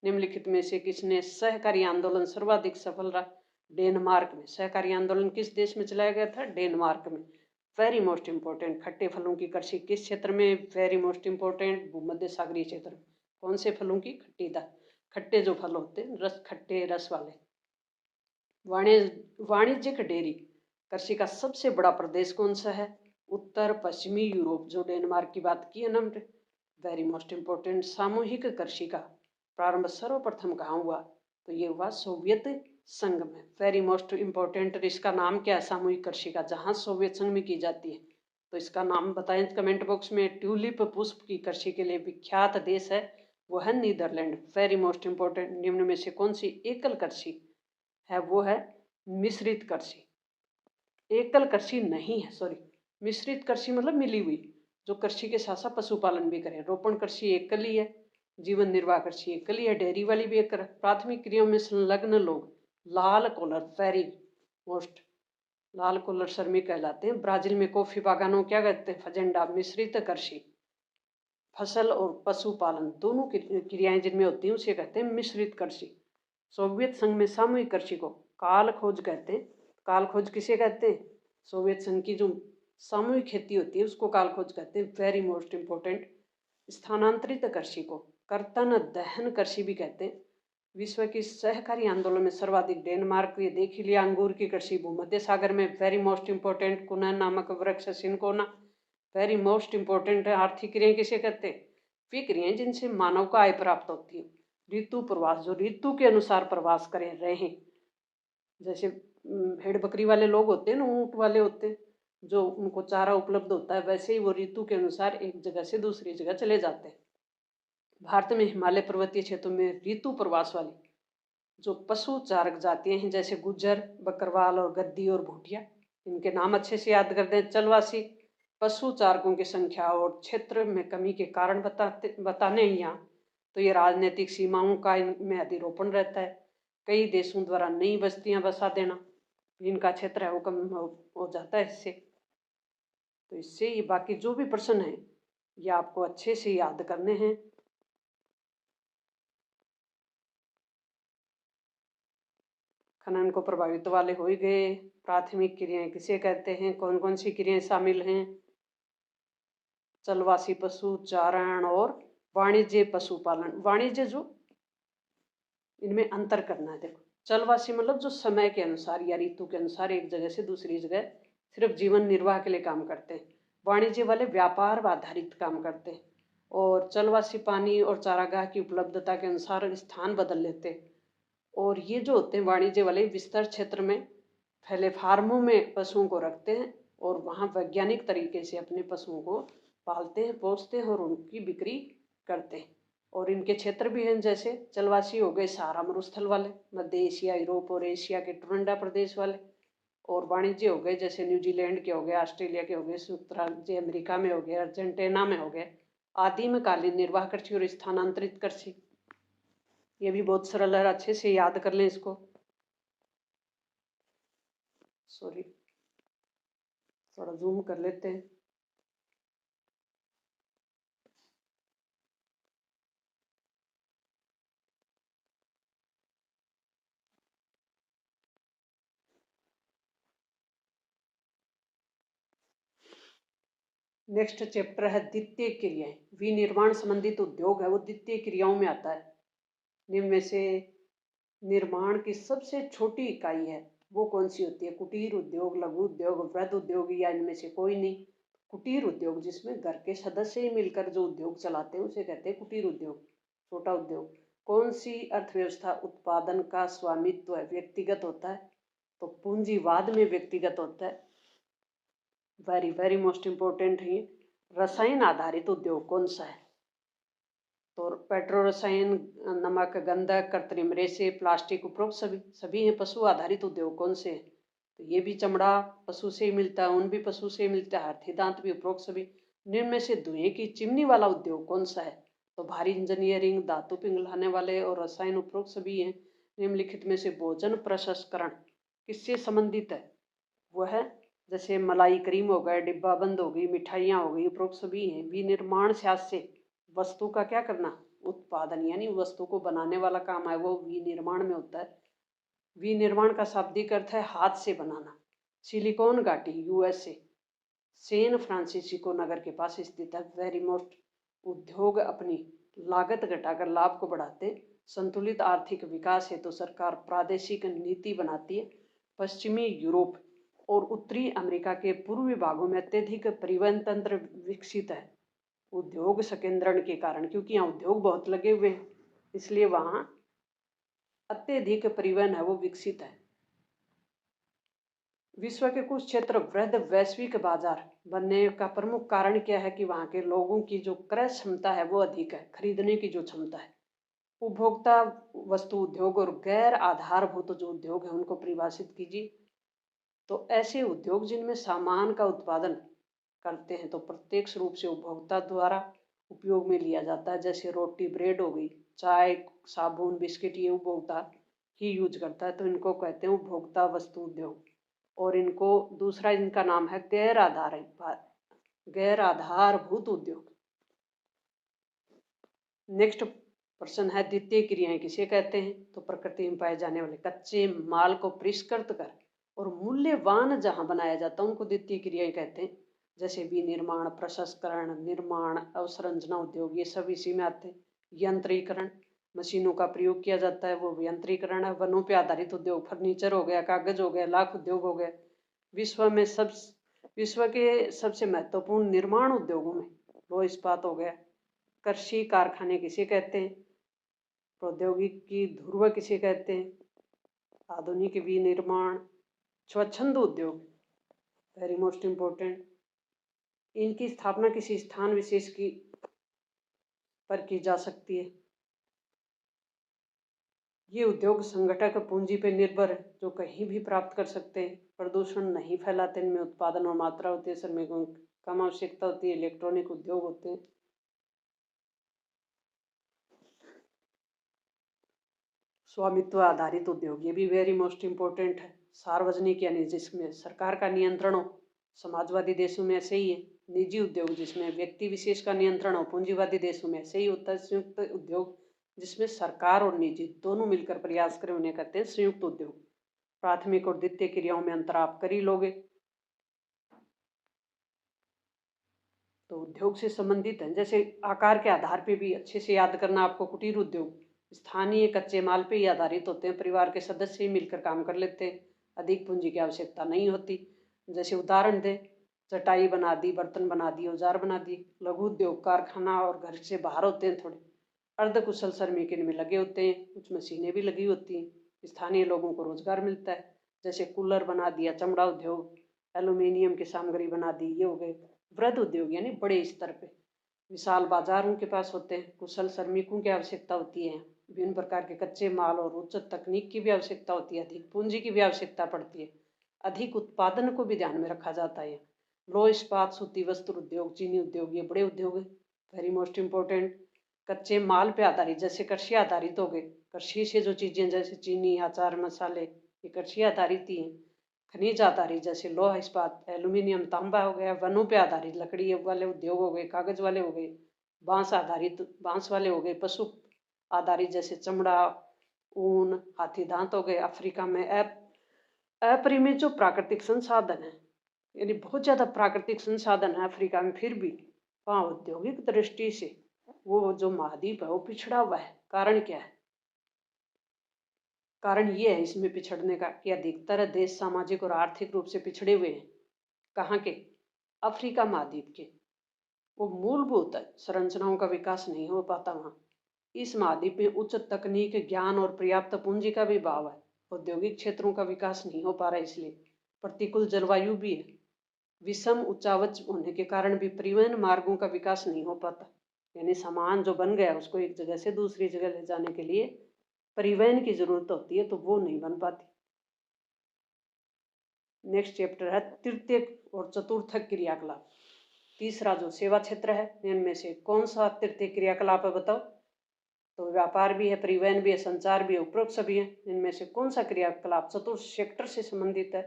निम्नलिखित में से किसने सहकारी आंदोलन सर्वाधिक सफल रहा? डेनमार्क में। सहकारी आंदोलन किस देश में चलाया गया था? डेनमार्क में। वेरी मोस्ट इंपॉर्टेंट, खट्टे फलों की कृषि किस क्षेत्र में? वेरी मोस्ट इंपॉर्टेंट, भूमध्य सागरीय क्षेत्र में। कौन से फलों की? खट्टीदार, खट्टे जो फल होते हैं, रस, खट्टे रस वाले। वाणिज्यिक डेयरी कृषि का सबसे बड़ा प्रदेश कौन सा है? उत्तर पश्चिमी यूरोप, जो डेनमार्क की बात की है ना हमने। वेरी मोस्ट इंपॉर्टेंट, सामूहिक कृषि का प्रारंभ सर्वप्रथम कहाँ हुआ? तो ये हुआ सोवियत संघ में। वेरी मोस्ट इंपॉर्टेंट, इसका नाम क्या है सामूहिक कृषि का, जहाँ सोवियत संघ में की जाती है? तो इसका नाम बताएं कमेंट बॉक्स में। ट्यूलिप पुष्प की कृषि के लिए विख्यात देश है, वो है नीदरलैंड। वेरी मोस्ट इंपॉर्टेंट, निम्न में से कौन सी एकल कृषि है? वो है मिश्रित कृषि। एकल कृषि नहीं है, सॉरी, मिश्रित कृषि मतलब मिली हुई, जो कृषि के साथ साथ पशुपालन भी करे। रोपण कृषि एकल ही है, जीवन निर्वाह कृषि एकल ही है, डेयरी वाली भी एक। प्राथमिक क्रियाओं में संलग्न लोग लाल कॉलर, वेरी मोस्ट, लाल कॉलर श्रमिक कहलाते हैं। ब्राजील में कॉफी बागानों क्या कहते हैं? फजेंडा। मिश्रित कृषि फसल और पशुपालन दोनों क्रियाएं जिनमें होती हैं उसे कहते हैं मिश्रित कृषि। सोवियत संघ में सामूहिक कृषि को काल खोज कहते हैं। काल खोज किसे कहते हैं? सोवियत संघ की जो सामूहिक खेती होती है उसको काल खोज कहते हैं। वेरी मोस्ट इंपॉर्टेंट, स्थानांतरित कृषि को कर्तन दहन कृषि भी कहते हैं। विश्व की सहकारी आंदोलन में सर्वाधिक डेनमार्क, ये देख ही लिया। अंगूर की कृषि भूमध्य सागर में। वेरी मोस्ट इंपॉर्टेंट, कुनैन नामक वृक्ष, सिनकोना। वेरी मोस्ट इंपॉर्टेंट है। आर्थिक क्रियाएं किसे कहते हैं? वे क्रियाएं जिनसे मानव को आय प्राप्त होती है। ऋतु प्रवास, जो ऋतु के अनुसार प्रवास करें रहे, जैसे भेड़ बकरी वाले लोग होते हैं ना, ऊंट वाले होते हैं, जो उनको चारा उपलब्ध होता है, वैसे ही वो ऋतु के अनुसार एक जगह से दूसरी जगह चले जाते हैं। भारत में हिमालय पर्वतीय क्षेत्रों में ऋतु प्रवास वाली जो पशु चारक जातियां हैं, जैसे गुज्जर, बकरवाल और गद्दी और भूटिया, इनके नाम अच्छे से याद कर दें। चलवासी पशु चारकों की संख्या और क्षेत्र में कमी के कारण बताने हैं यहाँ। तो ये राजनीतिक सीमाओं का इनमें अधिरोपण रहता है। कई देशों द्वारा नई बस्तियां बसा देना, इनका क्षेत्र है वो कम हो जाता है इससे। तो इससे ये बाकी जो भी प्रश्न है ये आपको अच्छे से याद करने हैं। खनन को प्रभावित वाले हो ही गए। प्राथमिक क्रियाएं किसे कहते हैं? कौन कौन सी क्रियाएं शामिल हैं? चलवासी पशु चारण और वाणिज्य पशुपालन। वाणिज्य जो, इनमें अंतर करना है। देखो, चलवासी मतलब जो समय के अनुसार या ऋतु के अनुसार एक जगह से दूसरी जगह सिर्फ जीवन निर्वाह के लिए काम करते हैं। वाणिज्य वाले व्यापार आधारित काम करते हैं। और चलवासी पानी और चारागाह की उपलब्धता के अनुसार स्थान बदल लेते हैं। और ये जो होते हैं वाणिज्य वाले, विस्तार क्षेत्र में फैले फार्मों में पशुओं को रखते हैं और वहाँ वैज्ञानिक तरीके से अपने पशुओं को पालते हैं, पोसते हैं और उनकी बिक्री करते हैं। और इनके क्षेत्र भी हैं, जैसे चलवासी हो गए सहारा मरुस्थल वाले, मध्य एशिया, यूरोप और एशिया के टुरंडा प्रदेश वाले, और वाणिज्य हो गए जैसे न्यूजीलैंड के हो गए, ऑस्ट्रेलिया के हो गए, संयुक्त राज्य अमेरिका में हो गए, अर्जेंटीना में हो गए, आदिमकालीन निर्वाह कृषि और स्थानांतरित कृषि। ये भी बहुत सरल है, अच्छे से याद कर लें इसको। सॉरी, थोड़ा जूम कर लेते हैं। नेक्स्ट चैप्टर है द्वितीय क्रियाएं। विनिर्माण संबंधित उद्योग है वो द्वितीय क्रियाओं में आता है। निम्न में से निर्माण की सबसे छोटी इकाई है वो कौन सी होती है? कुटीर उद्योग, लघु उद्योग, वृहद उद्योग, या इनमें से कोई नहीं? कुटीर उद्योग, जिसमें घर के सदस्य ही मिलकर जो उद्योग चलाते हैं उसे कहते हैं कुटीर उद्योग, छोटा उद्योग। कौन सी अर्थव्यवस्था उत्पादन का स्वामित्व है व्यक्तिगत होता है? तो पूंजीवाद में व्यक्तिगत होता है। वेरी वेरी मोस्ट इम्पोर्टेंट है। रसायन आधारित उद्योग कौन सा है? तो पेट्रो रसायन, नमक, गंधक, कृत्रिम रेशे, प्लास्टिक, उपरोक्त सभी हैं। पशु आधारित उद्योग कौन से हैं? तो ये भी चमड़ा पशु से ही मिलता है, ऊन भी पशु से ही मिलता है, हाथी दांत भी, उपरोक्त सभी। निम्न में से धुएं की चिमनी वाला उद्योग कौन सा है? तो भारी इंजीनियरिंग, धातु पिघलाने वाले और रसायन, उपरोक्त सभी हैं। निम्नलिखित में से भोजन प्रसंस्करण किससे संबंधित है? वह जैसे मलाई क्रीम हो गए, डिब्बा बंद हो गई, मिठाइयाँ हो गई, उपरोक्त सभी हैं। विनिर्माण से वस्तु का क्या करना? उत्पादन, यानी वस्तु को बनाने वाला काम है वो विनिर्माण में होता है। विनिर्माण का शाब्दिक अर्थ है हाथ से बनाना। सिलिकॉन घाटी यूएसए, सैन फ्रांसिस्को नगर के पास स्थित है। Very most. उद्योग अपनी लागत घटाकर लाभ को बढ़ाते। संतुलित आर्थिक विकास है तो सरकार प्रादेशिक नीति बनाती है। पश्चिमी यूरोप और उत्तरी अमेरिका के पूर्वी भागों में अत्यधिक परिवहन तंत्र विकसित है उद्योग संकेंद्रण के कारण, क्योंकि यहाँ उद्योग बहुत लगे हुए हैं इसलिए वहाँ अत्यधिक परिवहन है वो विकसित है। विश्व के कुछ क्षेत्र वृहद वैश्विक बाजार बनने का प्रमुख कारण क्या है? कि वहाँ के लोगों की जो क्रय क्षमता है वो अधिक है, खरीदने की जो क्षमता है। उपभोक्ता वस्तु उद्योग और गैर आधारभूत जो उद्योग है उनको परिभाषित कीजिए। तो ऐसे उद्योग जिनमें सामान का उत्पादन करते हैं तो प्रत्यक्ष रूप से उपभोक्ता द्वारा उपयोग में लिया जाता है, जैसे रोटी, ब्रेड हो गई, चाय, साबुन, बिस्किट, ये उपभोक्ता ही यूज करता है, तो इनको कहते हैं उपभोक्ता वस्तु उद्योग। और इनको दूसरा इनका नाम है गैर आधारभूत उद्योग। नेक्स्ट प्रश्न है द्वितीय क्रियाएं किसे कहते हैं? तो प्रकृति में पाए जाने वाले कच्चे माल को परिष्कृत कर और मूल्यवान जहां बनाया जाता है उनको द्वितीय क्रियाएं कहते हैं। जैसे विनिर्माण, प्रसंस्करण, निर्माण, अवसंरचना उद्योग, ये सब इसी में आते हैं। यंत्रीकरण, मशीनों का प्रयोग किया जाता है वो यंत्रीकरण है। वनों पे आधारित उद्योग, फर्नीचर हो गया, कागज हो गया, लाख उद्योग हो गया। विश्व के सबसे महत्वपूर्ण निर्माण उद्योगों में लोह इस्पात हो गया। कृषि कारखाने किसे कहते हैं? प्रौद्योगिकी ध्रुव किसे कहते हैं? आधुनिक विनिर्माण, स्वच्छंद उद्योग, वेरी मोस्ट इम्पोर्टेंट। इनकी स्थापना किसी स्थान विशेष की पर की जा सकती है। ये उद्योग संगठक पूंजी पर निर्भर है जो कहीं भी प्राप्त कर सकते हैं, प्रदूषण नहीं फैलाते, इनमें उत्पादन और मात्रा होती है, श्रमिकों की कम आवश्यकता होती है, इलेक्ट्रॉनिक उद्योग होते हैं। स्वामित्व आधारित उद्योग, ये भी वेरी मोस्ट इम्पोर्टेंट है। सार्वजनिक यानी जिसमें सरकार का नियंत्रण हो, समाजवादी देशों में ऐसे ही है। निजी उद्योग जिसमें व्यक्ति विशेष का नियंत्रण हो, पूंजीवादी देशों में ऐसे ही होता है। संयुक्त उद्योग जिसमें सरकार और निजी दोनों मिलकर प्रयास करें उन्हें कहते हैं संयुक्त उद्योग। प्राथमिक और द्वितीय क्रियाओं में अंतर आप कर ही लोगे। तो उद्योग से संबंधित है, जैसे आकार के आधार पे भी अच्छे से याद करना आपको। कुटीर उद्योग स्थानीय कच्चे माल पे ही आधारित होते हैं, परिवार के सदस्य ही मिलकर काम कर लेते हैं, अधिक पूंजी की आवश्यकता नहीं होती। जैसे उदाहरण दें, चटाई बना दी, बर्तन बना दिए, औजार बना दिए। लघु उद्योग कारखाना और घर से बाहर होते हैं, थोड़े अर्धकुशल श्रमिक इनमें लगे होते हैं, कुछ मशीनें भी लगी होती हैं, स्थानीय लोगों को रोजगार मिलता है। जैसे कूलर बना दिया, चमड़ा उद्योग, एल्यूमिनियम की सामग्री बना दी, ये हो गए वृहद उद्योग यानी बड़े स्तर पे। विशाल बाजार उनके पास होते हैं, कुशल श्रमिकों की आवश्यकता होती है, विभिन्न प्रकार के कच्चे माल और उच्च तकनीक की भी आवश्यकता होती है, अधिक पूंजी की भी आवश्यकता पड़ती है, अधिक उत्पादन को भी ध्यान में रखा जाता है। लो इस्पात, सूती वस्त्र उद्योग, चीनी उद्योग, ये बड़े उद्योग हैं। वेरी मोस्ट इम्पोर्टेंट, कच्चे माल पे आधारित, जैसे कृषि आधारित हो गए, कृषि से जो चीजें जैसे चीनी, अचार, मसाले, ये कृषि आधारित ही हैं। खनिज आधारित जैसे लोहा इस्पात, एल्यूमिनियम, तांबा हो गया। वनों पे आधारित लकड़ी वाले उद्योग हो गए, कागज वाले हो गए, बांस आधारित बांस वाले हो गए, पशु आधारित जैसे चमड़ा, ऊन, हाथी दांत हो गए। अफ्रीका में अपरिमित जो प्राकृतिक संसाधन है, यानी बहुत ज्यादा प्राकृतिक संसाधन है अफ्रीका में, फिर भी वहाँ औद्योगिक दृष्टि से वो जो महाद्वीप है वो पिछड़ा हुआ है। कारण क्या है? कारण ये है इसमें पिछड़ने का कि अधिकतर देश सामाजिक और आर्थिक रूप से पिछड़े हुए हैं। कहाँ के? अफ्रीका महाद्वीप के। वो मूलभूत संरचनाओं का विकास नहीं हो पाता वहाँ। इस महाद्वीप में उच्च तकनीक, ज्ञान और पर्याप्त पूंजी का भी अभाव है। औद्योगिक क्षेत्रों का विकास नहीं हो पा रहा है, इसलिए प्रतिकूल जलवायु भी है। विषम उच्चावच होने के कारण भी परिवहन मार्गों का विकास नहीं हो पाता, यानी सामान जो बन गया उसको एक जगह से दूसरी जगह ले जाने के लिए परिवहन की जरूरत होती है, तो वो नहीं बन पाती। नेक्स्ट चैप्टर है तृतीय और चतुर्थ क्रियाकलाप। तीसरा जो सेवा क्षेत्र है, इनमें से कौन सा तृतीय क्रियाकलाप है बताओ? तो व्यापार भी है, परिवहन भी है, संचार भी है, उपरोक्त सभी है। इनमें से कौन सा क्रियाकलाप चतुर्थ सेक्टर से संबंधित है?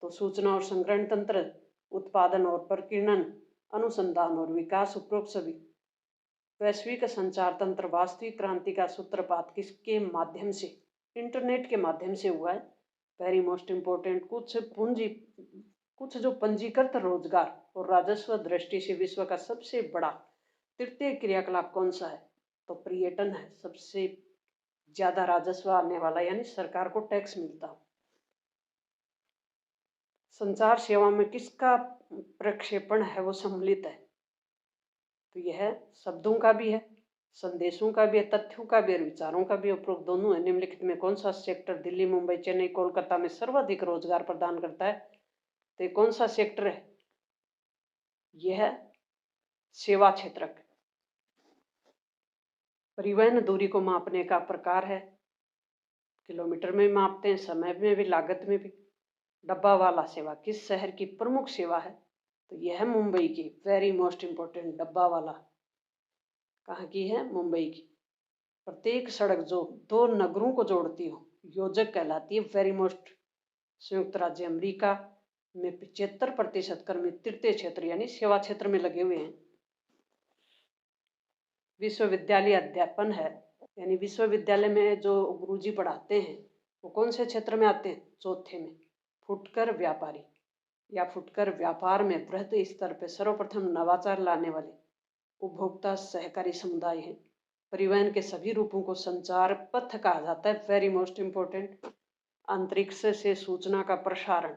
तो सूचना और संग्रहण तंत्र, उत्पादन और प्रकीर्णन, अनुसंधान और विकास, उपरोक्त सभी। वैश्विक संचार तंत्र, वास्तविक क्रांति का सूत्रपात किसके माध्यम से? इंटरनेट के माध्यम से हुआ है। वेरी मोस्ट इम्पोर्टेंट, कुछ जो पंजीकृत रोजगार और राजस्व दृष्टि से विश्व का सबसे बड़ा तृतीय क्रियाकलाप कौन सा है? तो पर्यटन है, सबसे ज्यादा राजस्व आने वाला, यानी सरकार को टैक्स मिलता हो। संचार सेवा में किसका प्रक्षेपण है वो सम्मिलित है? तो यह शब्दों का भी है, संदेशों का भी है, तथ्यों का भी और विचारों का भी उपरोक्त दोनों है। निम्नलिखित में कौन सा सेक्टर दिल्ली, मुंबई, चेन्नई, कोलकाता में सर्वाधिक रोजगार प्रदान करता है? तो ये कौन सा सेक्टर है? यह सेवा क्षेत्र। परिवहन दूरी को मापने का प्रकार है, किलोमीटर में मापते हैं, समय में भी, लागत में भी। डब्बा वाला सेवा किस शहर की प्रमुख सेवा है? तो यह है मुंबई की। वेरी मोस्ट इम्पोर्टेंट, डब्बा वाला कहाँ की है? मुंबई की। प्रत्येक सड़क जो दो नगरों को जोड़ती हो योजक कहलाती है। वेरी मोस्ट, संयुक्त राज्य अमेरिका में 75% कर्मी तृतीय क्षेत्र यानी सेवा क्षेत्र में लगे हुए हैं। विश्वविद्यालय अध्यापन है, यानी विश्वविद्यालय में जो गुरुजी पढ़ाते हैं वो कौन से क्षेत्र में आते हैं? चौथे में। फुटकर व्यापारी या फुटकर व्यापार में बृहद स्तर पर सर्वप्रथम नवाचार लाने वाले उपभोक्ता सहकारी समुदाय है। परिवहन के सभी रूपों को संचार पथ कहा जाता है। वेरी मोस्ट इम्पोर्टेंट, अंतरिक्ष से सूचना का प्रसारण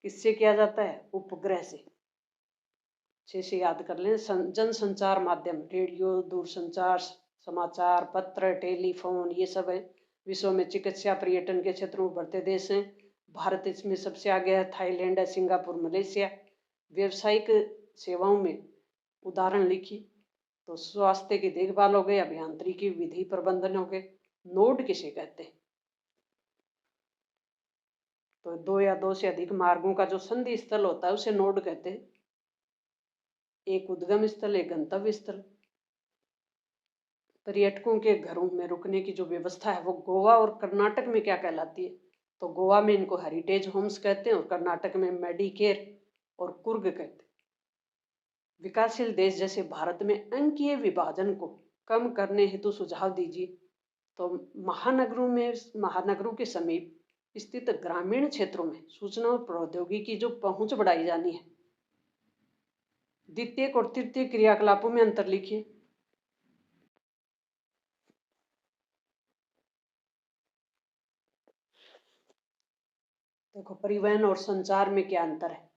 किससे किया जाता है? उपग्रह से। अच्छे से याद कर लें। जनसंचार माध्यम, रेडियो, दूरसंचार, समाचार पत्र, टेलीफोन, ये सब है। विश्व में चिकित्सा पर्यटन के क्षेत्र में बढ़ते देश हैं। भारत इसमें सबसे आगे है, थाईलैंड है, सिंगापुर, मलेशिया। व्यावसायिक सेवाओं में उदाहरण लिखिए तो स्वास्थ्य की देखभाल हो गई, अभियांत्रिकी, विधि प्रबंधन हो गए। नोड किसे कहते हैं? तो दो या दो से अधिक मार्गों का जो संधि स्थल होता है उसे नोड कहते हैं। एक उद्गम स्थल, एक गंतव्य स्थल। पर्यटकों के घरों में रुकने की जो व्यवस्था है वो गोवा और कर्नाटक में क्या कहलाती है? तो गोवा में इनको हेरिटेज होम्स कहते हैं और कर्नाटक में मेडिकेयर और कुर्ग कहते हैं। विकासशील देश जैसे भारत में अंकीय विभाजन को कम करने हेतु सुझाव दीजिए। तो महानगरों के समीप स्थित ग्रामीण क्षेत्रों में सूचना और प्रौद्योगिकी की जो पहुंच बढ़ाई जानी है। द्वितीय और तृतीय क्रियाकलापों में अंतर लिखिए। देखो, परिवहन और संचार में क्या अंतर है?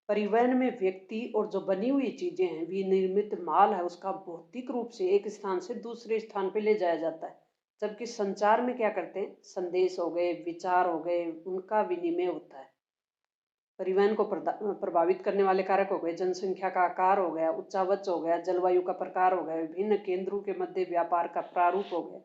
परिवहन में व्यक्ति और जो बनी हुई चीजें हैं, विनिर्मित माल है, उसका भौतिक रूप से एक स्थान से दूसरे स्थान पे ले जाया जाता है। जबकि संचार में क्या करते हैं? संदेश हो गए, विचार हो गए, उनका विनिमय होता है। परिवहन को प्रभावित करने वाले कारक हो गए, जनसंख्या का आकार हो गया, उच्चावच हो गया, जलवायु का प्रकार हो गया, विभिन्न केंद्रों के मध्य व्यापार का प्रारूप हो गया।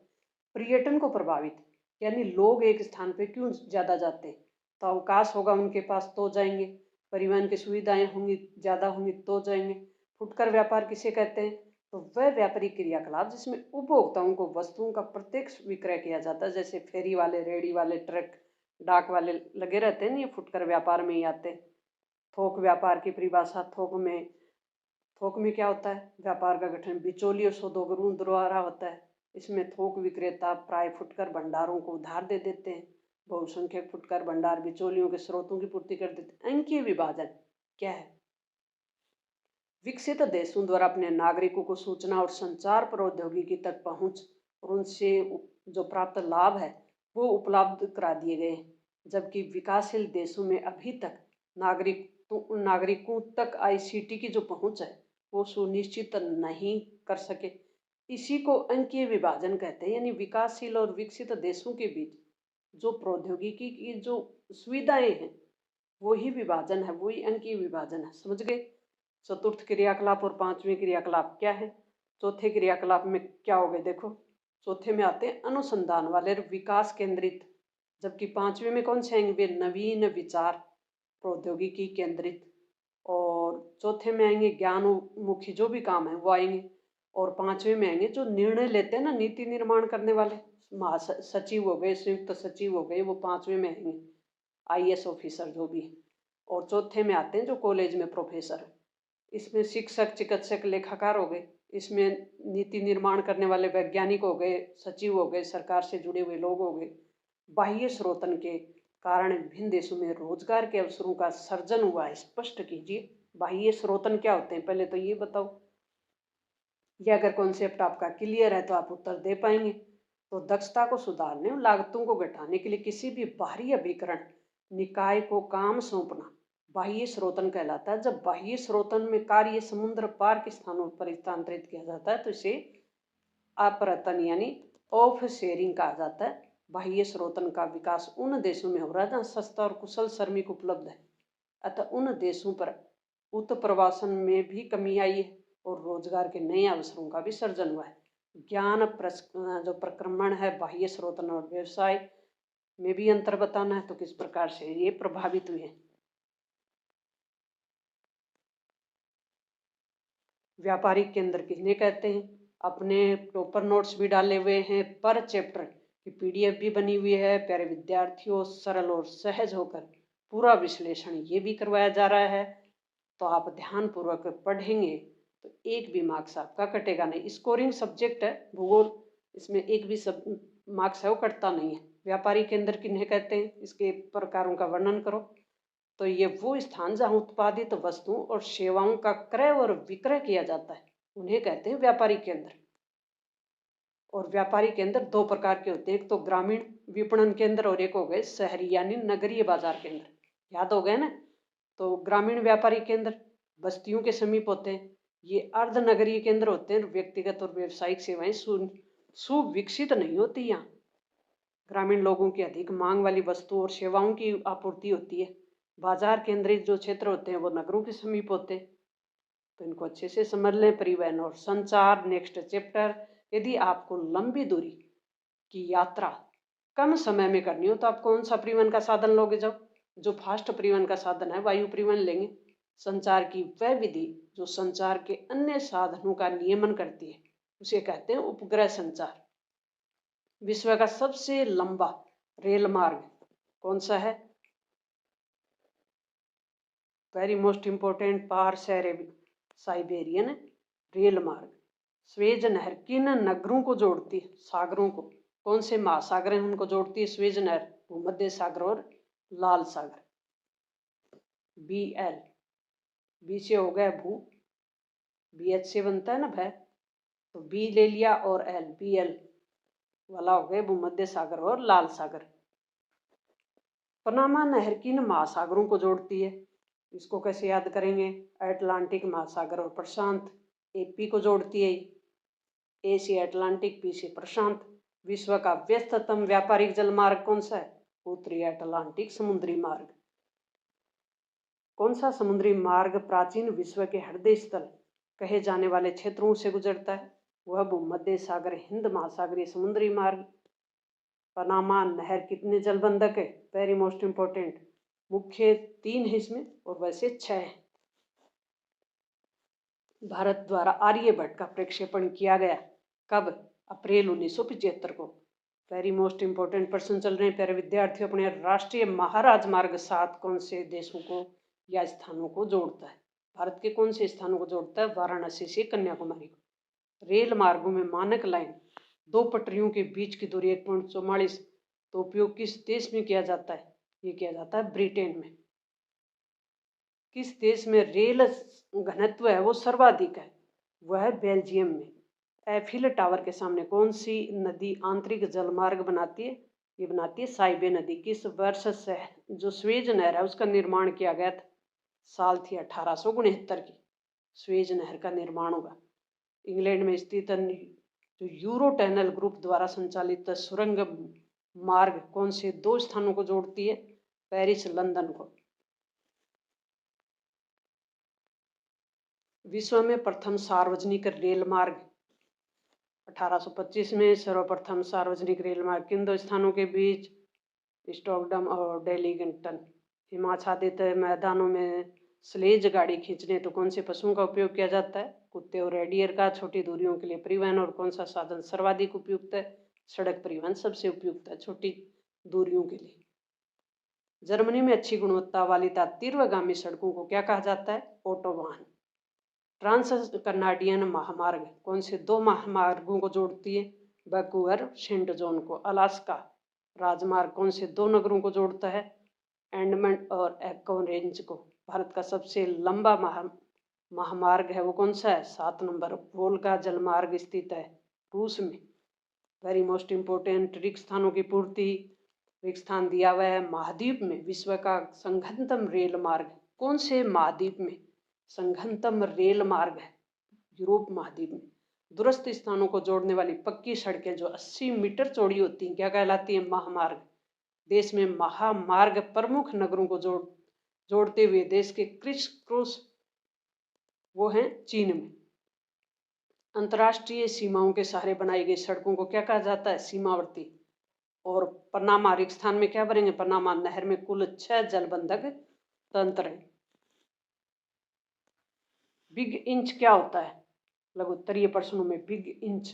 पर्यटन को प्रभावित, यानी लोग एक स्थान पे क्यों ज़्यादा जाते हैं, तो अवकाश होगा उनके पास तो जाएंगे, परिवहन की सुविधाएं होंगी ज़्यादा होंगी तो जाएंगे। फुटकर व्यापार किसे कहते हैं, तो वह व्यापारिक क्रियाकलाप जिसमें उपभोक्ताओं को वस्तुओं का प्रत्यक्ष विक्रय किया जाता है, जैसे फेरी वाले, रेहड़ी वाले, ट्रक, डाक वाले लगे रहते हैं ना, ये फुटकर व्यापार में ही आते हैं। थोक व्यापार की परिभाषा, थोक में क्या होता है, व्यापार का गठन बिचौलियों सौदागरों द्वारा होता है। इसमें थोक विक्रेता प्राय फुटकर भंडारों को उधार दे देते हैं, बहुसंख्यक फुटकर भंडार बिचौलियों के स्रोतों की पूर्ति कर देते हैं। अंकीय विभाजन क्या है, विकसित देशों द्वारा अपने नागरिकों को सूचना और संचार प्रौद्योगिकी तक पहुंच और उनसे जो प्राप्त लाभ है वो उपलब्ध करा दिए गए, जबकि विकासशील देशों में अभी तक नागरिकों तक आईसीटी की जो पहुंच है वो सुनिश्चित नहीं कर सके। इसी को अंकीय विभाजन कहते हैं, यानी विकासशील और विकसित देशों के बीच जो प्रौद्योगिकी की जो सुविधाएं हैं वही विभाजन है, वही अंकीय विभाजन है। समझ गए। चतुर्थ क्रियाकलाप और पांचवें क्रियाकलाप क्या है। चौथे क्रियाकलाप में क्या हो गए, देखो चौथे में आते हैं अनुसंधान वाले विकास केंद्रित, जबकि पांचवें में कौन से आएंगे, वे नवीन विचार प्रौद्योगिकी केंद्रित, और चौथे में आएंगे ज्ञान मुखी जो भी काम है वो आएंगे, और पांचवें में आएंगे जो निर्णय लेते हैं ना, नीति निर्माण करने वाले महासचिव हो गए, संयुक्त सचिव हो गए, वो पांचवें में आएंगे, आईएएस ऑफिसर जो भी। और चौथे में आते हैं जो कॉलेज में प्रोफेसर, इसमें शिक्षक, चिकित्सक, लेखाकार हो गए, इसमें नीति निर्माण करने वाले वैज्ञानिक हो गए, सचिव हो गए, सरकार से जुड़े हुए लोग हो गए। बाह्य स्रोतन के कारण विभिन्न देशों में रोजगार के अवसरों का सर्जन हुआ है। स्पष्ट कीजिए बाह्य स्रोतन क्या होते हैं, पहले तो ये बताओ। ये अगर कॉन्सेप्ट आपका क्लियर है तो आप उत्तर दे पाएंगे। तो दक्षता को सुधारने और लागतों को घटाने के लिए किसी भी बाहरी अभिकरण निकाय को काम सौंपना बाह्य स्रोतन कहलाता है। जब बाह्य स्रोतन में कार्य समुद्र पार के स्थानों पर स्थानांतरित किया जाता है तो इसे अपरतन यानी ऑफ शेयरिंग कहा जाता है। बाह्य स्रोतन का विकास उन देशों में हो रहा है जहाँ सस्ता और कुशल श्रमिक उपलब्ध है, अतः उन देशों पर उत्प्रवासन में भी कमी आई है और रोजगार के नए अवसरों का भी सर्जन हुआ है। ज्ञान जो प्रक्रमण है बाह्य स्रोतन और व्यवसाय में भी अंतर बताना है, तो किस प्रकार से ये प्रभावित हुए हैं। व्यापारिक केंद्र किसने कहते हैं, अपने टॉपर नोट्स भी डाले हुए हैं, पर चैप्टर की पीडीएफ भी बनी हुई है, प्यारे विद्यार्थियों सरल और सहज होकर पूरा विश्लेषण ये भी करवाया जा रहा है। तो आप ध्यानपूर्वक पढ़ेंगे तो एक भी मार्क्स आपका कटेगा नहीं। स्कोरिंग सब्जेक्ट है भूगोल, इसमें एक भी सब मार्क्स है वो कटता नहीं है। व्यापारिक केंद्र किन्हें कहते हैं, इसके प्रकारों का वर्णन करो। तो ये वो स्थान जहाँ उत्पादित वस्तुओं और सेवाओं का क्रय और विक्रय किया जाता है उन्हें कहते हैं व्यापारिक केंद्र। और व्यापारिक केंद्र दो प्रकार के होते हैं, एक तो ग्रामीण विपणन केंद्र और एक हो गए शहरी यानी नगरीय बाजार केंद्र। याद हो गए ना। तो ग्रामीण व्यापारिक केंद्र बस्तियों के समीप होते हैं, ये अर्ध नगरीय केंद्र होते हैं, व्यक्तिगत और व्यावसायिक सेवाएं सुविकसित नहीं होती। यहाँ ग्रामीण लोगों की अधिक मांग वाली वस्तुओं और सेवाओं की आपूर्ति होती है। बाजार केंद्रित जो क्षेत्र होते हैं वो नगरों के समीप होते हैं। तो इनको अच्छे से समझ लें। परिवहन और संचार नेक्स्ट चैप्टर। यदि आपको लंबी दूरी की यात्रा कम समय में करनी हो तो आप कौन सा परिवहन का साधन लोगे, जो फास्ट परिवहन का साधन है वायु परिवहन लेंगे। संचार की वह विधि जो संचार के अन्य साधनों का नियमन करती है उसे कहते हैं उपग्रह संचार। विश्व का सबसे लंबा रेल मार्ग कौन सा है, वेरी मोस्ट इंपोर्टेंट, पार साइबेरियन रेल मार्ग। स्वेज नहर किन नगरों को जोड़ती है, सागरों को, कौन से महासागर हैं उनको जोड़ती है स्वेज नहर, भूमध्य सागर और लाल सागर। BL, बी से हो गया भू, BH से बनता है ना भय, तो B ले लिया और L, BL वाला हो गया भूमध्य सागर और लाल सागर। पनामा नहर किन महासागरों को जोड़ती है, इसको कैसे याद करेंगे, अटलांटिक महासागर और प्रशांत। AP को जोड़ती है, A से अटलांटिक, P से प्रशांत। विश्व का व्यस्ततम व्यापारिक जल मार्ग कौन सा है, उत्तरी अटलांटिक समुद्री मार्ग। कौन सा समुद्री मार्ग प्राचीन विश्व के हृदय स्थल कहे जाने वाले क्षेत्रों से गुजरता है? वह भूमध्य सागर हिंद महासागरीय समुद्री मार्ग। पनामा नहर कितने जलबंधक है? वेरी मोस्ट इंपॉर्टेंट, मुख्य 3 है इसमें और वैसे 6 हैं। भारत द्वारा आर्यभट्ट का प्रक्षेपण किया गया कब? अप्रैल 1975 को। वेरी मोस्ट इंपॉर्टेंट प्रश्न चल रहे हैं प्यारे विद्यार्थियों। अपने राष्ट्रीय महाराजमार्ग 7 कौन से देशों को या स्थानों को जोड़ता है? भारत के कौन से स्थानों को जोड़ता है? वाराणसी से कन्याकुमारी को। रेल मार्गों में मानक लाइन 2 पटरियों के बीच की दूरी 1.44, तो उपयोग किस देश में किया जाता है? ये किया जाता है ब्रिटेन में। किस देश में रेल घनत्व है वो सर्वाधिक है? वह है बेल्जियम में। एफिल टावर के सामने कौन सी नदी आंतरिक जलमार्ग बनाती है? ये बनाती है साइबे नदी। किस वर्ष से जो स्वेज नहर है उसका निर्माण किया गया था? साल थी 1869 की। स्वेज नहर का निर्माण होगा। इंग्लैंड में स्थित जो यूरो टनल ग्रुप द्वारा संचालित सुरंग मार्ग कौन से 2 स्थानों को जोड़ती है? पेरिस लंदन को। विश्व में प्रथम सार्वजनिक रेल मार्ग 1825 में सर्वप्रथम सार्वजनिक रेल मार्ग किन 2 स्थानों के बीच? स्टॉकडम और डेलिगंटन। हिमाच्छादित मैदानों में स्लेज गाड़ी खींचने तो कौन से पशुओं का उपयोग किया जाता है? कुत्ते और रेडियर का। छोटी दूरियों के लिए परिवहन और कौन सा साधन सर्वाधिक उपयुक्त है? सड़क परिवहन सबसे उपयुक्त है छोटी दूरियों के लिए। जर्मनी में अच्छी गुणवत्ता वाली तीव्रगामी सड़कों को क्या कहा जाता है? ऑटोबान। ट्रांस कनाडियन महामार्ग कौन से 2 महामार्गों को जोड़ती है? वैंकूवर सेंट जॉन को। अलास्का राजमार्ग कौन से 2 नगरों को जोड़ता है? एंडमंड और एकोरेंज को। भारत का सबसे लंबा महामार्ग है वो कौन सा है? 7 नंबर वोल्गा जलमार्ग स्थित है रूस में। वेरी मोस्ट इंपोर्टेंट, रिक्त स्थानों की पूर्ति। रिक्त स्थान दिया हुआ है महाद्वीप में विश्व का संघनतम रेल मार्ग कौन से महाद्वीप में संघनतम रेल मार्ग है? यूरोप महाद्वीप में। दूरस्थ स्थानों को जोड़ने वाली पक्की सड़कें जो 80 मीटर चौड़ी होती हैं क्या कहलाती हैं? महामार्ग। देश में महामार्ग प्रमुख नगरों को जोड़ते हुए देश के क्रिस क्रॉस वो हैं चीन में। अंतर्राष्ट्रीय सीमाओं के सहारे बनाई गई सड़कों को क्या कहा जाता है? सीमावर्ती। और पनामा रिक्त स्थान में क्या बनेंगे? पनामा नहर में कुल 6 जलबंधक तंत्र हैं। बिग इंच क्या होता है? लघुत्तरीय प्रश्नों में बिग इंच,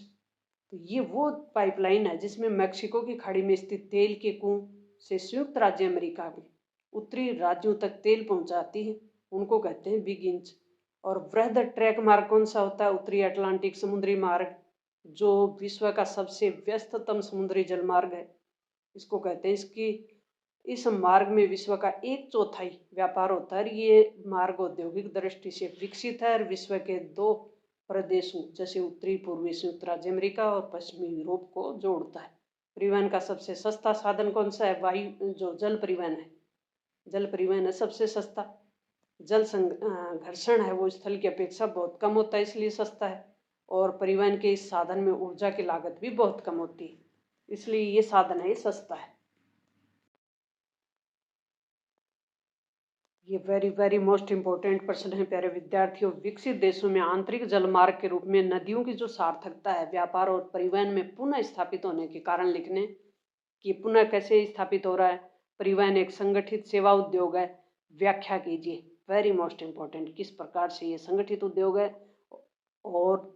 तो ये वो पाइपलाइन है जिसमें मैक्सिको की खाड़ी में स्थित तेल के कुओं से संयुक्त राज्य अमेरिका में उत्तरी राज्यों तक तेल पहुंचाती है, उनको कहते हैं बिग इंच। और वृहद ट्रैक मार्ग कौन सा होता है? उत्तरी अटलांटिक समुद्री मार्ग जो विश्व का सबसे व्यस्ततम समुद्री जलमार्ग है, इसको कहते हैं। इस मार्ग में विश्व का 1/4 व्यापार होता है। ये मार्ग औद्योगिक दृष्टि से विकसित है और विश्व के 2 प्रदेशों जैसे उत्तरी पूर्वी संयुक्त राज्य अमेरिका और पश्चिमी यूरोप को जोड़ता है। परिवहन का सबसे सस्ता साधन कौन सा है? वायु जो जल परिवहन है। जल परिवहन है सबसे सस्ता। जल घर्षण है वो स्थल की अपेक्षा बहुत कम होता है इसलिए सस्ता है। और परिवहन के इस साधन में ऊर्जा की लागत भी बहुत कम होती है, इसलिए ये साधन है, ये सस्ता है। ये वेरी मोस्ट इंपॉर्टेंट प्रश्न है प्यारे विद्यार्थियों। विकसित देशों में आंतरिक जलमार्ग के रूप में नदियों की जो सार्थकता है व्यापार और परिवहन में पुनः स्थापित होने के कारण लिखने कि पुनः कैसे स्थापित हो रहा है। परिवहन एक संगठित सेवा उद्योग है, व्याख्या कीजिए। वेरी मोस्ट इंपॉर्टेंट, किस प्रकार से ये संगठित उद्योग है और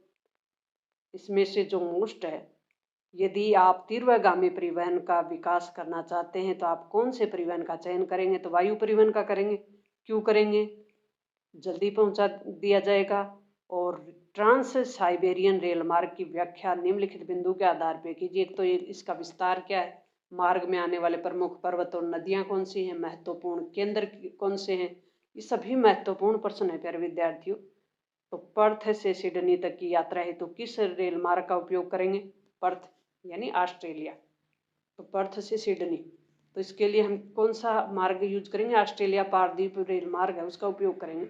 इसमें से जो मोस्ट है, यदि आप तीव्रगामी परिवहन का विकास करना चाहते हैं तो आप कौन से परिवहन का चयन करेंगे? तो वायु परिवहन का करेंगे। क्यों करेंगे? जल्दी पहुंचा दिया जाएगा। और ट्रांस साइबेरियन रेल मार्ग की व्याख्या निम्नलिखित बिंदु के आधार पर कीजिए। तो ये इसका विस्तार क्या है? मार्ग में आने वाले प्रमुख पर्वत और नदियां कौन सी हैं? महत्वपूर्ण केंद्र कौन से हैं? ये सभी महत्वपूर्ण प्रश्न है प्यारे विद्यार्थियों। तो पर्थ से सिडनी तक की यात्रा है तो किस रेल मार्ग का उपयोग करेंगे? पर्थ यानी ऑस्ट्रेलिया। तो पर्थ से सिडनी, तो इसके लिए हम कौन सा मार्ग यूज करेंगे? ऑस्ट्रेलिया पारदीप रेल मार्ग है उसका उपयोग करेंगे।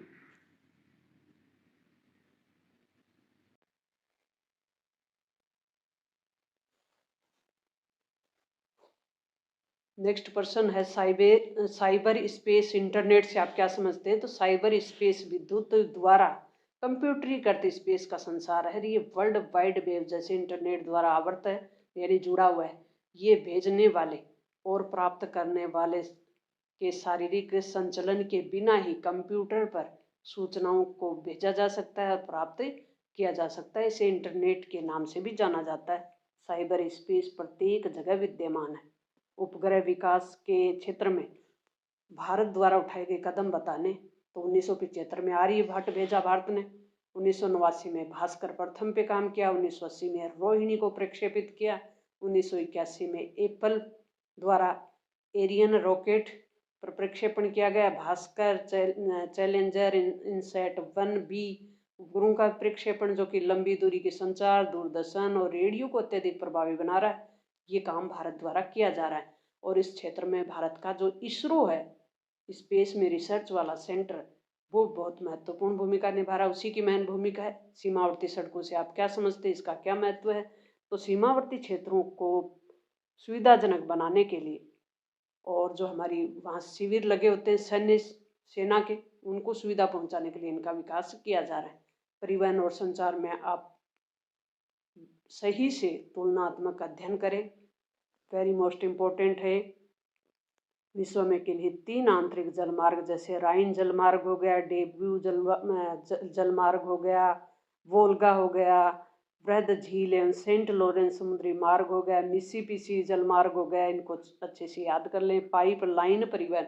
नेक्स्ट प्रश्न है साइबर स्पेस इंटरनेट से आप क्या समझते हैं? तो साइबर स्पेस विद्युत द्वारा कंप्यूटरीकृत स्पेस का संसार है। ये वर्ल्ड वाइड वेब जैसे इंटरनेट द्वारा आवर्त है यानी जुड़ा हुआ है। ये भेजने वाले और प्राप्त करने वाले के शारीरिक संचलन के बिना ही कंप्यूटर पर सूचनाओं को भेजा जा सकता है और प्राप्त किया जा सकता है। इसे इंटरनेट के नाम से भी जाना जाता है। साइबर स्पेस प्रत्येक जगह विद्यमान है। उपग्रह विकास के क्षेत्र में भारत द्वारा उठाए गए कदम बताने तो 1975 में आर्यभट्ट भेजा भारत ने, 1989 में भास्कर प्रथम पे काम किया, 1980 में रोहिणी को प्रक्षेपित किया, 1981 में एप्पल द्वारा एरियन रॉकेट पर प्रक्षेपण किया गया। भास्कर चैलेंजर इनसैट 1B उपग्रहों का प्रक्षेपण जो कि लंबी दूरी के संचार, दूरदर्शन और रेडियो को अत्यधिक प्रभावी बना रहा है। ये काम भारत द्वारा किया जा रहा है और इस क्षेत्र में भारत का जो इसरो है, स्पेस में रिसर्च वाला सेंटर, वो बहुत महत्वपूर्ण भूमिका निभा रहा है। उसी की महत्वपूर्ण भूमिका है। सीमावर्ती सड़कों से आप क्या समझते हैं, इसका क्या महत्व है? तो सीमावर्ती क्षेत्रों को सुविधाजनक बनाने के लिए और जो हमारी वहाँ शिविर लगे होते हैं सैन्य सेना के, उनको सुविधा पहुँचाने के लिए इनका विकास किया जा रहा है। परिवहन और संचार में आप सही से तुलनात्मक अध्ययन करें। वेरी मोस्ट इम्पोर्टेंट है। विश्व में किन्हीं 3 आंतरिक जलमार्ग जैसे राइन जलमार्ग हो गया, डेब्यू जलमार्ग हो गया, वोल्गा हो गया, वृहद झील एवं सेंट लॉरेंस समुद्री मार्ग हो गया, मिसिसिपी जलमार्ग हो गया। इनको अच्छे से याद कर लें। पाइप लाइन परिवहन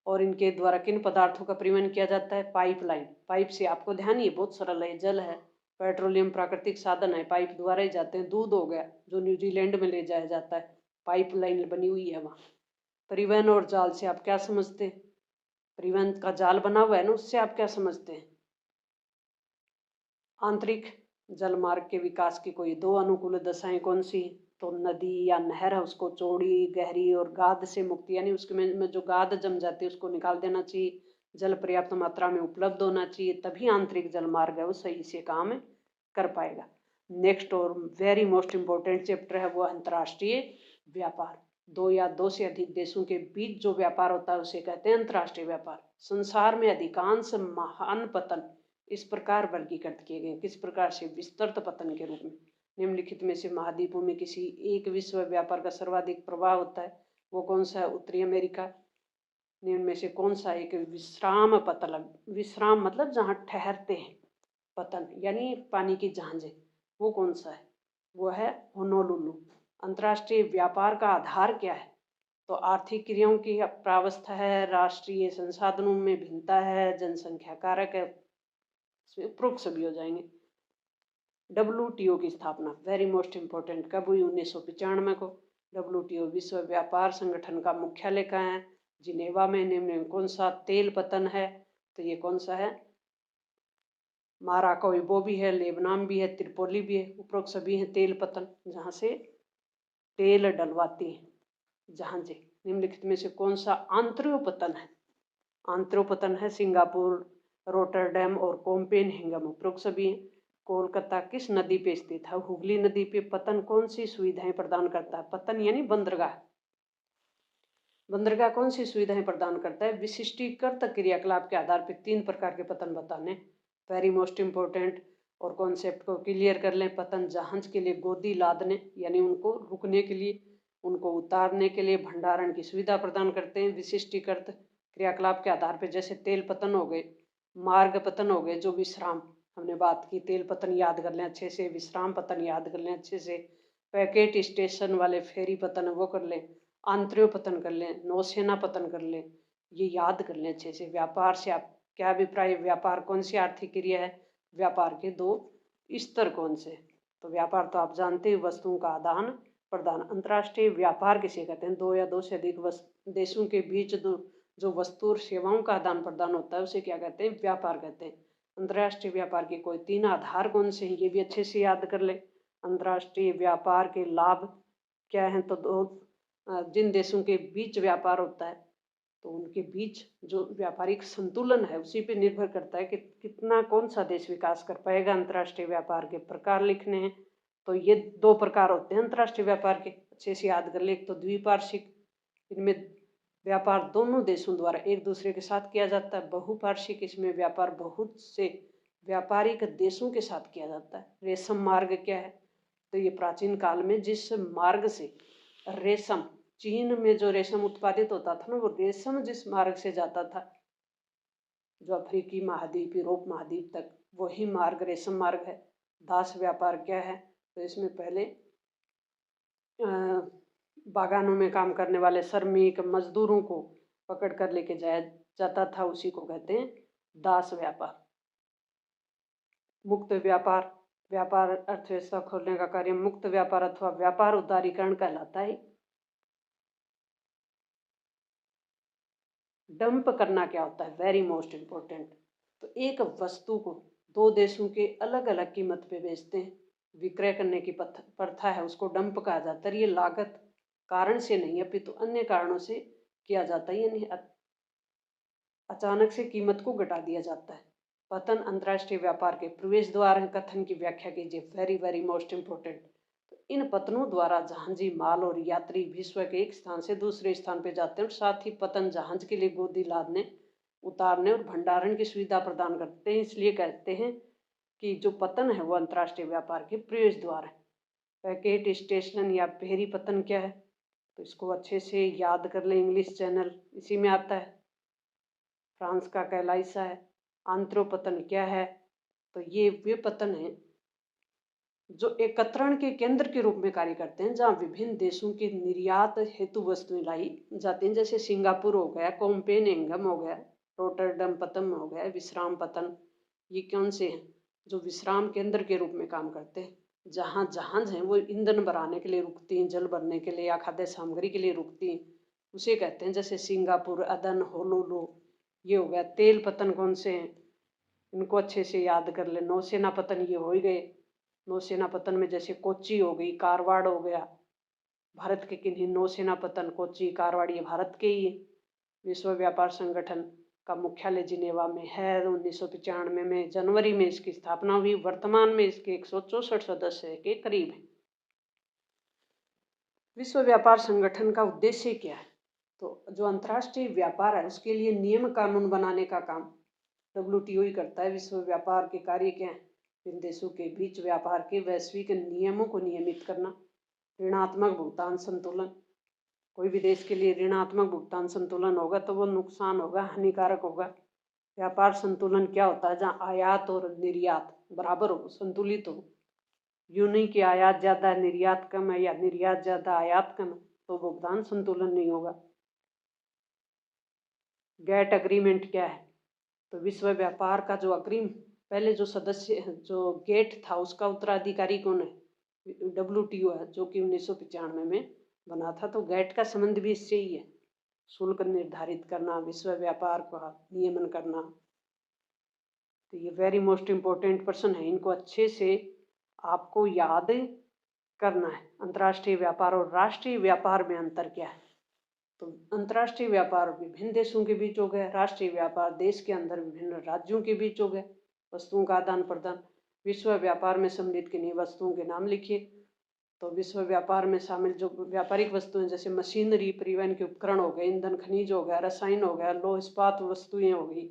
और इनके द्वारा किन पदार्थों का परिवहन किया जाता है? Pipe line. पाइप से आपको ध्यान, ये बहुत सरल है, जल है, पेट्रोलियम प्राकृतिक साधन है, पाइप द्वारा ही जाते हैं। दूध हो गया जो न्यूजीलैंड में ले जाया जाता है, पाइप लाइन बनी हुई है वहाँ। परिवहन और जाल से आप क्या समझते हैं? परिवहन का जाल बना हुआ है ना, उससे आप क्या समझते हैं? आंतरिक जलमार्ग के विकास की कोई 2 अनुकूल दशाएं कौन सी? तो नदी या नहर है उसको चौड़ी, गहरी और गाद से मुक्ति, यानी उसके में जो गाद जम जाती है उसको निकाल देना चाहिए। जल पर्याप्त मात्रा में उपलब्ध होना चाहिए, तभी आंतरिक जलमार्ग है वो सही से काम कर पाएगा। नेक्स्ट और वेरी मोस्ट इम्पोर्टेंट चैप्टर है वो अंतर्राष्ट्रीय व्यापार। 2 या 2 से अधिक देशों के बीच जो व्यापार होता है उसे कहते हैं अंतर्राष्ट्रीय व्यापार। संसार में अधिकांश महान पतन इस प्रकार वर्गीकृत किए गए। किस प्रकार से? विस्तृत पतन के रूप में। निम्नलिखित में से महाद्वीपों में किसी एक विश्व व्यापार का सर्वाधिक प्रभाव होता है, वो कौन सा है? उत्तरी अमेरिका। निम्न में से कौन सा एक विश्राम पतन, विश्राम मतलब जहाँ ठहरते हैं, पतन यानी पानी की जहाजें, वो कौन सा है? वो है होनोलुलु। अंतर्राष्ट्रीय व्यापार का आधार क्या है? तो आर्थिक क्रियाओं की प्रावस्था है, राष्ट्रीय संसाधनों में भिन्नता है, जनसंख्या कारक है, उपरोक्त सभी हो जाएंगे। WTO की स्थापना वेरी मोस्ट इम्पोर्टेंट कब हुई? 1995 को। WTO विश्व व्यापार संगठन का मुख्यालय कहाँ है? जिनेवा में। निम्न में कौन सा तेल पतन है? तो ये कौन सा है? माराकोइबो भी है, लेबनान भी है, त्रिपोली भी है। उपरोक्त सभी हैं तेल पतन, जहाँ से तेल डलवाती हैं जहाजें। निम्नलिखित में से कौन सा आंत्रोपतन है? आंत्रोपतन है सिंगापुर, रोटरडैम और कोपेनहेगन। उपरोक्त सभी हैं। कोलकाता किस नदी पे स्थित है? हुगली नदी पे। पतन कौन सी सुविधाएं प्रदान करता है? पतन यानी बंदरगाह। बंदरगाह कौन सी सुविधाएं प्रदान करता है? विशिष्टीकृत क्रियाकलाप के आधार पर 3 प्रकार के पतन बताने। वेरी मोस्ट इम्पोर्टेंट और कॉन्सेप्ट को क्लियर कर लें। पतन जहाज के लिए गोदी लादने यानी उनको रुकने के लिए, उनको उतारने के लिए भंडारण की सुविधा प्रदान करते हैं। विशिष्टीकृत क्रियाकलाप के आधार पर जैसे तेल पतन हो गए, मार्ग पतन हो गए, जो विश्राम हमने बात की। तेल पतन याद कर लें अच्छे से, विश्राम पतन याद कर लें अच्छे से, पैकेट स्टेशन वाले फेरी पतन वो कर लें, आंतरिक पतन कर लें, नौसेना पतन कर लें, ये याद कर लें अच्छे से। व्यापार से आप क्या अभिप्राय? व्यापार कौन सी आर्थिक क्रिया है? व्यापार के 2 स्तर कौन से? तो व्यापार तो आप जानते हैं, वस्तुओं का आदान प्रदान। अंतर्राष्ट्रीय व्यापार किसे कहते हैं? 2 या 2 से अधिक देशों के बीच जो वस्तु और सेवाओं का आदान प्रदान होता है उसे क्या कहते हैं? व्यापार कहते हैं। अंतर्राष्ट्रीय व्यापार के कोई 3 आधार कौन से हैं? ये भी अच्छे से याद कर ले। अंतर्राष्ट्रीय व्यापार के लाभ क्या हैं? तो जिन देशों के बीच व्यापार होता है तो उनके बीच जो व्यापारिक संतुलन है उसी पे निर्भर करता है कि कितना कौन सा देश विकास कर पाएगा। अंतर्राष्ट्रीय व्यापार के प्रकार लिखने हैं तो ये 2 प्रकार होते हैं अंतर्राष्ट्रीय व्यापार के, अच्छे से याद कर ले। एक तो द्विपार्श्विक इनमें व्यापार दोनों देशों द्वारा एक दूसरे के साथ किया जाता है। बहुपार्श्विक, इसमें व्यापार बहुत से व्यापारिक देशों के साथ किया जाता है। रेशम मार्ग क्या है? तो ये प्राचीन काल में जिस मार्ग से रेशम, चीन में जो रेशम उत्पादित होता था ना, वो रेशम जिस मार्ग से जाता था, जो अफ्रीकी महाद्वीप, यूरोप महाद्वीप तक, वही मार्ग रेशम मार्ग है। दास व्यापार क्या है? तो इसमें पहले बागानों में काम करने वाले श्रमिक मजदूरों को पकड़ कर लेके जाया जाता था, उसी को कहते हैं दास व्यापार। मुक्त व्यापार, व्यापार अर्थव्यवस्था खोलने का कार्य मुक्त व्यापार अथवा व्यापार उदारीकरण कहलाता है। डंप करना क्या होता है? Very most important. तो एक वस्तु को दो देशों के अलग अलग कीमत पे बेचते हैं, विक्रय करने की प्रथा है, उसको डंप कहा जाता है। ये लागत कारण से नहीं अपितु अन्य कारणों से किया जाता है, यानी अचानक से कीमत को घटा दिया जाता है। पतन अंतर्राष्ट्रीय व्यापार के प्रवेश द्वार कथन की व्याख्या कीजिए। Very very most important. तो इन पतनों द्वारा जहाजी माल और यात्री विश्व के एक स्थान से दूसरे स्थान पर जाते हैं, और साथ ही पतन जहाज के लिए गोदी लादने, उतारने और भंडारण की सुविधा प्रदान करते हैं। इसलिए कहते हैं कि जो पतन है वो अंतर्राष्ट्रीय व्यापार के प्रवेश द्वार है। पैकेट स्टेशन या फेरी पतन क्या है? तो इसको अच्छे से याद कर ले, इंग्लिश चैनल इसी में आता है। फ्रांस का कहलाइसा है। आंत्रोपतन क्या है? तो ये वे पतन है जो एकत्रण के केंद्र के रूप में कार्य करते हैं, जहाँ विभिन्न देशों के निर्यात हेतु वस्तुएं लाई जाती हैं। जैसे सिंगापुर हो गया, कोपेनहेगन हो गया, रोटरडम पतन हो गया, विश्राम पतन। ये कौन से हैं? जो विश्राम केंद्र के रूप में काम करते हैं, जहाँ जहाज हैं वो ईंधन भराने के लिए रुकती हैं, जल भरने के लिए या खाद्य सामग्री के लिए रुकती हैं, उसे कहते हैं। जैसे सिंगापुर, अदन, होनोलू। ये हो गया। तेल पतन कौन से हैं? इनको अच्छे से याद कर ले। नौसेना पतन ये हो ही गए। नौसेना पतन में जैसे कोच्चि हो गई, कारवाड़ हो गया। भारत के किन्हीं नौसेना पतन कोच्चि, कारवाड़ ये भारत के ही है। विश्व व्यापार संगठन का मुख्यालय जिनेवा में है। 1995 में जनवरी में इसकी स्थापना हुई। वर्तमान में इसके 164 सदस्य के करीब है। विश्व व्यापार संगठन का उद्देश्य क्या है? तो जो अंतर्राष्ट्रीय व्यापार है उसके लिए नियम कानून बनाने का काम WTO ही करता है। विश्व व्यापार के कार्य क्या है? इन देशों के बीच व्यापार के वैश्विक नियमों को नियमित करना। ऋणात्मक भुगतान संतुलन, कोई भी देश के लिए ऋणात्मक भुगतान संतुलन होगा तो वो नुकसान होगा, हानिकारक होगा। व्यापार संतुलन क्या होता है? जहाँ आयात और निर्यात बराबर हो, संतुलित हो। यूं नहीं कि आयात ज्यादा निर्यात कम है, या निर्यात ज्यादा आयात कम है, तो भुगतान संतुलन नहीं होगा। गेट एग्रीमेंट क्या है? तो विश्व व्यापार का जो अग्रिम पहले जो सदस्य जो गेट था उसका उत्तराधिकारी कौन है? WTO है, जो कि 1995 में बना था। तो गेट का संबंध भी इससे ही है। शुल्क निर्धारित करना, विश्व व्यापार का नियमन करना। तो ये वेरी मोस्ट इम्पोर्टेंट पर्सन है, इनको अच्छे से आपको याद करना है। अंतर्राष्ट्रीय व्यापार और राष्ट्रीय व्यापार में अंतर क्या है? तो अंतर्राष्ट्रीय व्यापार विभिन्न देशों के बीच हो गया। राष्ट्रीय व्यापार देश के अंदर विभिन्न राज्यों के बीच हो गया। वस्तुओं का आदान प्रदान। विश्व व्यापार में सम्मिलित किन्हीं वस्तुओं के नाम लिखिए। तो विश्व व्यापार में शामिल जो व्यापारिक वस्तुएं जैसे मशीनरी, परिवहन के उपकरण हो गए, ईंधन, खनिज हो गया, रसायन हो गया, लौह इस्पात वस्तुएं हो गई,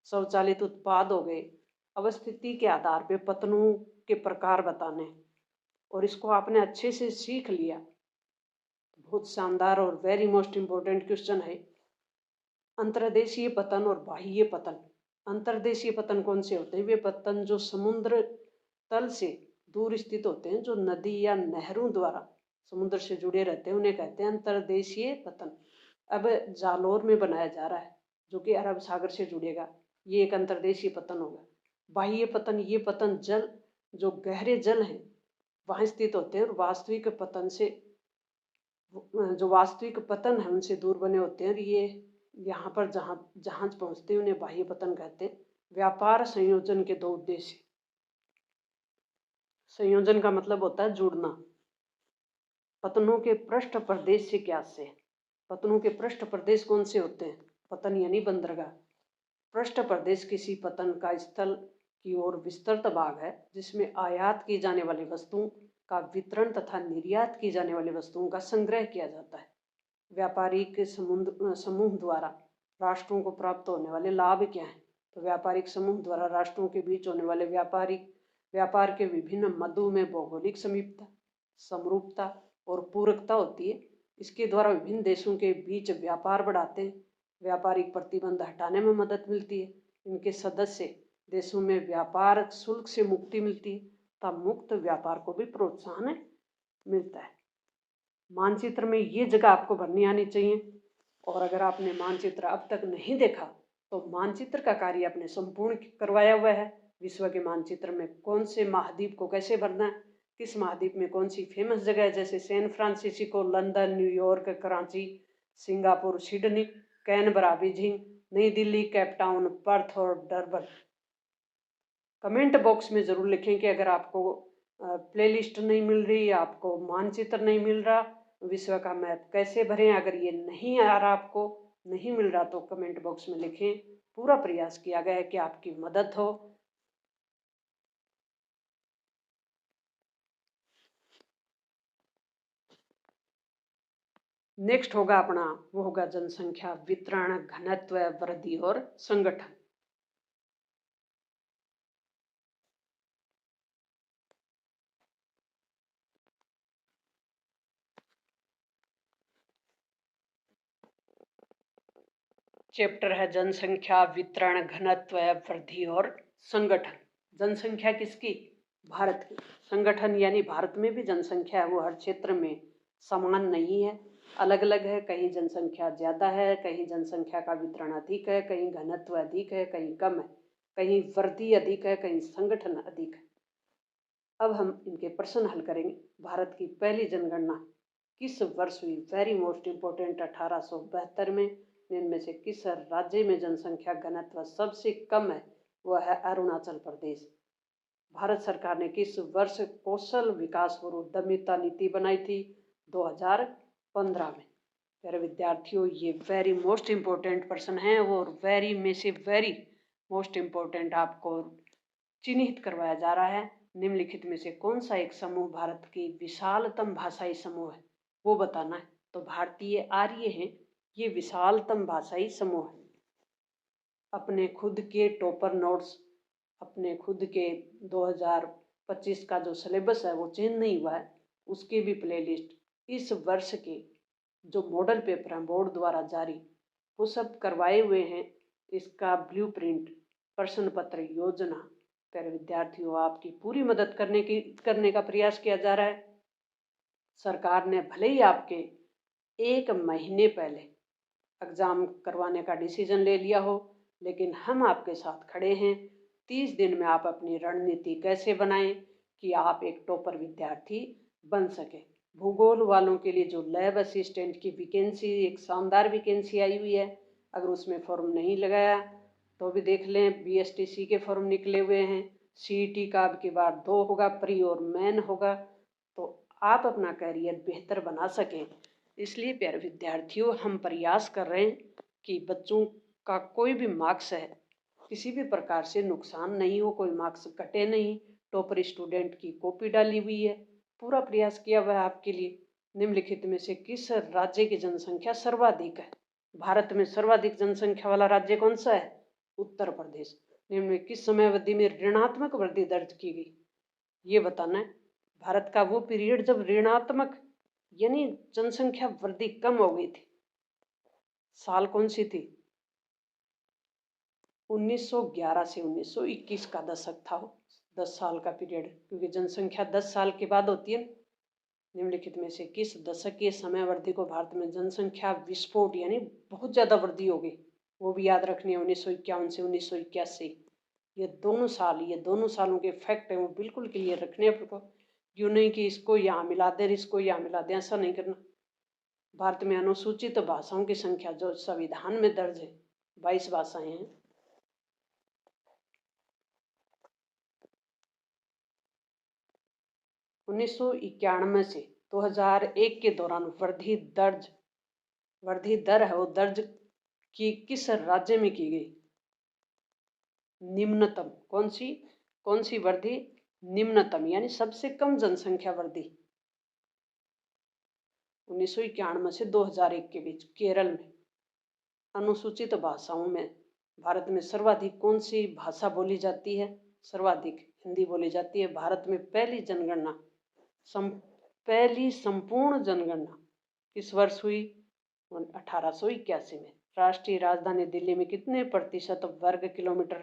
स्वचालित उत्पाद हो गए। अवस्थिति के आधार पर पतनों के प्रकार बताने, और इसको आपने अच्छे से सीख लिया। बहुत शानदार और वेरी मोस्ट इम्पोर्टेंट क्वेश्चन है। अंतर्देशीय पतन और बाह्य पतन। अंतर्देशीय पतन कौन से होते हैं? वे पतन जो समुद्र तल से दूर स्थित होते हैं, जो नदी या नहरों द्वारा समुद्र से जुड़े रहते हैं, उन्हें कहते हैं अंतर्देशीय पतन। अब जालोर में बनाया जा रहा है जो कि अरब सागर से जुड़ेगा, ये एक अंतर्देशीय पतन होगा। बाह्य पतन, ये पतन जल जो गहरे जल हैं वहाँ स्थित होते हैं, और वास्तविक पतन से जो वास्तविक पतन है उनसे दूर बने होते हैं। और ये यहाँ पर जहाँ जहाज पहुँचते हैं उन्हें बाह्य पतन कहते हैं। व्यापार संयोजन के दो उद्देश्य। संयोजन का मतलब होता है जुड़ना। पतनों के पृष्ठ प्रदेश से क्या से? पतनों के पृष्ठ प्रदेश कौन से होते हैं? पतन यानी बंदरगाह। पृष्ठ प्रदेश किसी पतन का स्थल की ओर विस्तृत भाग है जिसमें आयात की जाने वाली वस्तुओं का वितरण तथा निर्यात की जाने वाली वस्तुओं का संग्रह किया जाता है। व्यापारिक समूह द्वारा राष्ट्रों को प्राप्त होने वाले लाभ क्या हैं? तो व्यापारिक समूह द्वारा राष्ट्रों के बीच होने वाले व्यापार के विभिन्न मदों में भौगोलिक समीपता, समरूपता और पूरकता होती है। इसके द्वारा विभिन्न देशों के बीच व्यापार बढ़ाते हैं, व्यापारिक प्रतिबंध हटाने में मदद मिलती है। इनके सदस्य देशों में व्यापार शुल्क से मुक्ति मिलती है तथा मुक्त व्यापार को भी प्रोत्साहन मिलता है। मानचित्र में ये जगह आपको भरनी आनी चाहिए, और अगर आपने मानचित्र अब तक नहीं देखा तो मानचित्र का कार्य आपने संपूर्ण करवाया हुआ है। विश्व के मानचित्र में कौन से महाद्वीप को कैसे भरना है, किस महाद्वीप में कौन सी फेमस जगह है, जैसे San Francisco, London, New York, Karachi, Singapore, Sydney, Canberra, Beijing, New Delhi, Cape Town, Perth और डरबन। कमेंट बॉक्स में ज़रूर लिखें कि अगर आपको प्लेलिस्ट नहीं मिल रही, आपको मानचित्र नहीं मिल रहा, विश्व का मैप कैसे भरें। अगर ये नहीं आ रहा, आपको नहीं मिल रहा, तो कमेंट बॉक्स में लिखें। पूरा प्रयास किया गया है कि आपकी मदद हो। नेक्स्ट होगा अपना, वो होगा जनसंख्या वितरण, घनत्व, वृद्धि और संगठन। चैप्टर है जनसंख्या वितरण, घनत्व, वृद्धि और संगठन। जनसंख्या किसकी? भारत की। संगठन यानी भारत में भी जनसंख्या है, वो हर क्षेत्र में समान नहीं है, अलग अलग है। कहीं जनसंख्या ज़्यादा है, कहीं जनसंख्या का वितरण अधिक है, कहीं घनत्व अधिक है, कहीं कम है, कहीं वृद्धि अधिक है, कहीं संगठन अधिक है। अब हम इनके प्रश्न हल करेंगे। भारत की पहली जनगणना किस वर्ष हुई? वेरी मोस्ट इम्पोर्टेंट, 1872 में। इनमें से किस राज्य में जनसंख्या घनत्व सबसे कम है? वह है अरुणाचल प्रदेश। भारत सरकार ने किस वर्ष कौशल विकास और उद्यमिता नीति बनाई थी? 2015 में। प्यारे विद्यार्थियों, ये वेरी मोस्ट इम्पोर्टेंट प्रश्न है और वेरी में से वेरी मोस्ट इम्पोर्टेंट आपको चिन्हित करवाया जा रहा है। निम्नलिखित में से कौन सा एक समूह भारत की विशालतम भाषाई समूह है, वो बताना है। तो भारतीय आर्य हैं, ये विशालतम भाषाई समूह है। अपने खुद के टॉपर नोट्स, अपने खुद के 2025 का जो सिलेबस है वो चेंज नहीं हुआ है, उसके भी प्लेलिस्ट इस वर्ष के जो मॉडल पेपर हैं बोर्ड द्वारा जारी, वो सब करवाए हुए हैं। इसका ब्लूप्रिंट, प्रश्न पत्र, योजना, प्यारे विद्यार्थियों, आपकी पूरी मदद करने का प्रयास किया जा रहा है। सरकार ने भले ही आपके 1 महीने पहले एग्ज़ाम करवाने का डिसीजन ले लिया हो, लेकिन हम आपके साथ खड़े हैं। 30 दिन में आप अपनी रणनीति कैसे बनाएं कि आप एक टॉपर विद्यार्थी बन सके। भूगोल वालों के लिए जो लैब असिस्टेंट की वैकेंसी, एक शानदार वैकेंसी आई हुई है, अगर उसमें फॉर्म नहीं लगाया तो भी देख लें। बीएसटीसी के फॉर्म निकले हुए हैं। सीईटी का अब की बार 2 होगा, प्री और मेन होगा, तो आप अपना करियर बेहतर बना सकें। इसलिए प्यारे विद्यार्थियों, हम प्रयास कर रहे हैं कि बच्चों का कोई भी मार्क्स है किसी भी प्रकार से नुकसान नहीं हो, कोई मार्क्स कटे नहीं। टॉपर स्टूडेंट की कॉपी डाली हुई है, पूरा प्रयास किया हुआ है आपके लिए। निम्नलिखित में से किस राज्य की जनसंख्या सर्वाधिक है? भारत में सर्वाधिक जनसंख्या वाला राज्य कौन सा है? उत्तर प्रदेश। निम्न में किस समय अवधि में ऋणात्मक वृद्धि दर्ज की गई? ये बताना है। भारत का वो पीरियड जब ऋणात्मक यानी जनसंख्या वृद्धि कम हो गई थी, साल कौन सी थी? 1911 से 1921 का दशक था वो, 10 साल का पीरियड, क्योंकि जनसंख्या 10 साल के बाद होती है। निम्नलिखित में से किस दशक के समयावधि को भारत में जनसंख्या विस्फोट यानी बहुत ज़्यादा वृद्धि हो गई? वो भी याद रखनी है, 1951 से 1981। ये दोनों सालों के फैक्ट हैं, वो बिल्कुल क्लियर रखने हैं आपको। यूँ नहीं कि इसको यहाँ मिला दें, इसको यहाँ मिला दें, ऐसा नहीं करना। भारत में अनुसूचित भाषाओं की संख्या जो संविधान में दर्ज है, 22 भाषाएं हैं। उन्नीस से 2001 के दौरान वृद्धि दर है वो दर्ज की किस राज्य में की गई? निम्नतम। कौन सी वृद्धि? निम्नतम यानी सबसे कम जनसंख्या वृद्धि। 1991 से 2001 के बीच केरल में अनुसूचित भाषाओं में भारत में सर्वाधिक कौन सी भाषा बोली जाती है? सर्वाधिक हिंदी बोली जाती है। भारत में पहली संपूर्ण जनगणना किस वर्ष हुई? 1881 में। राष्ट्रीय राजधानी दिल्ली में कितने प्रतिशत वर्ग किलोमीटर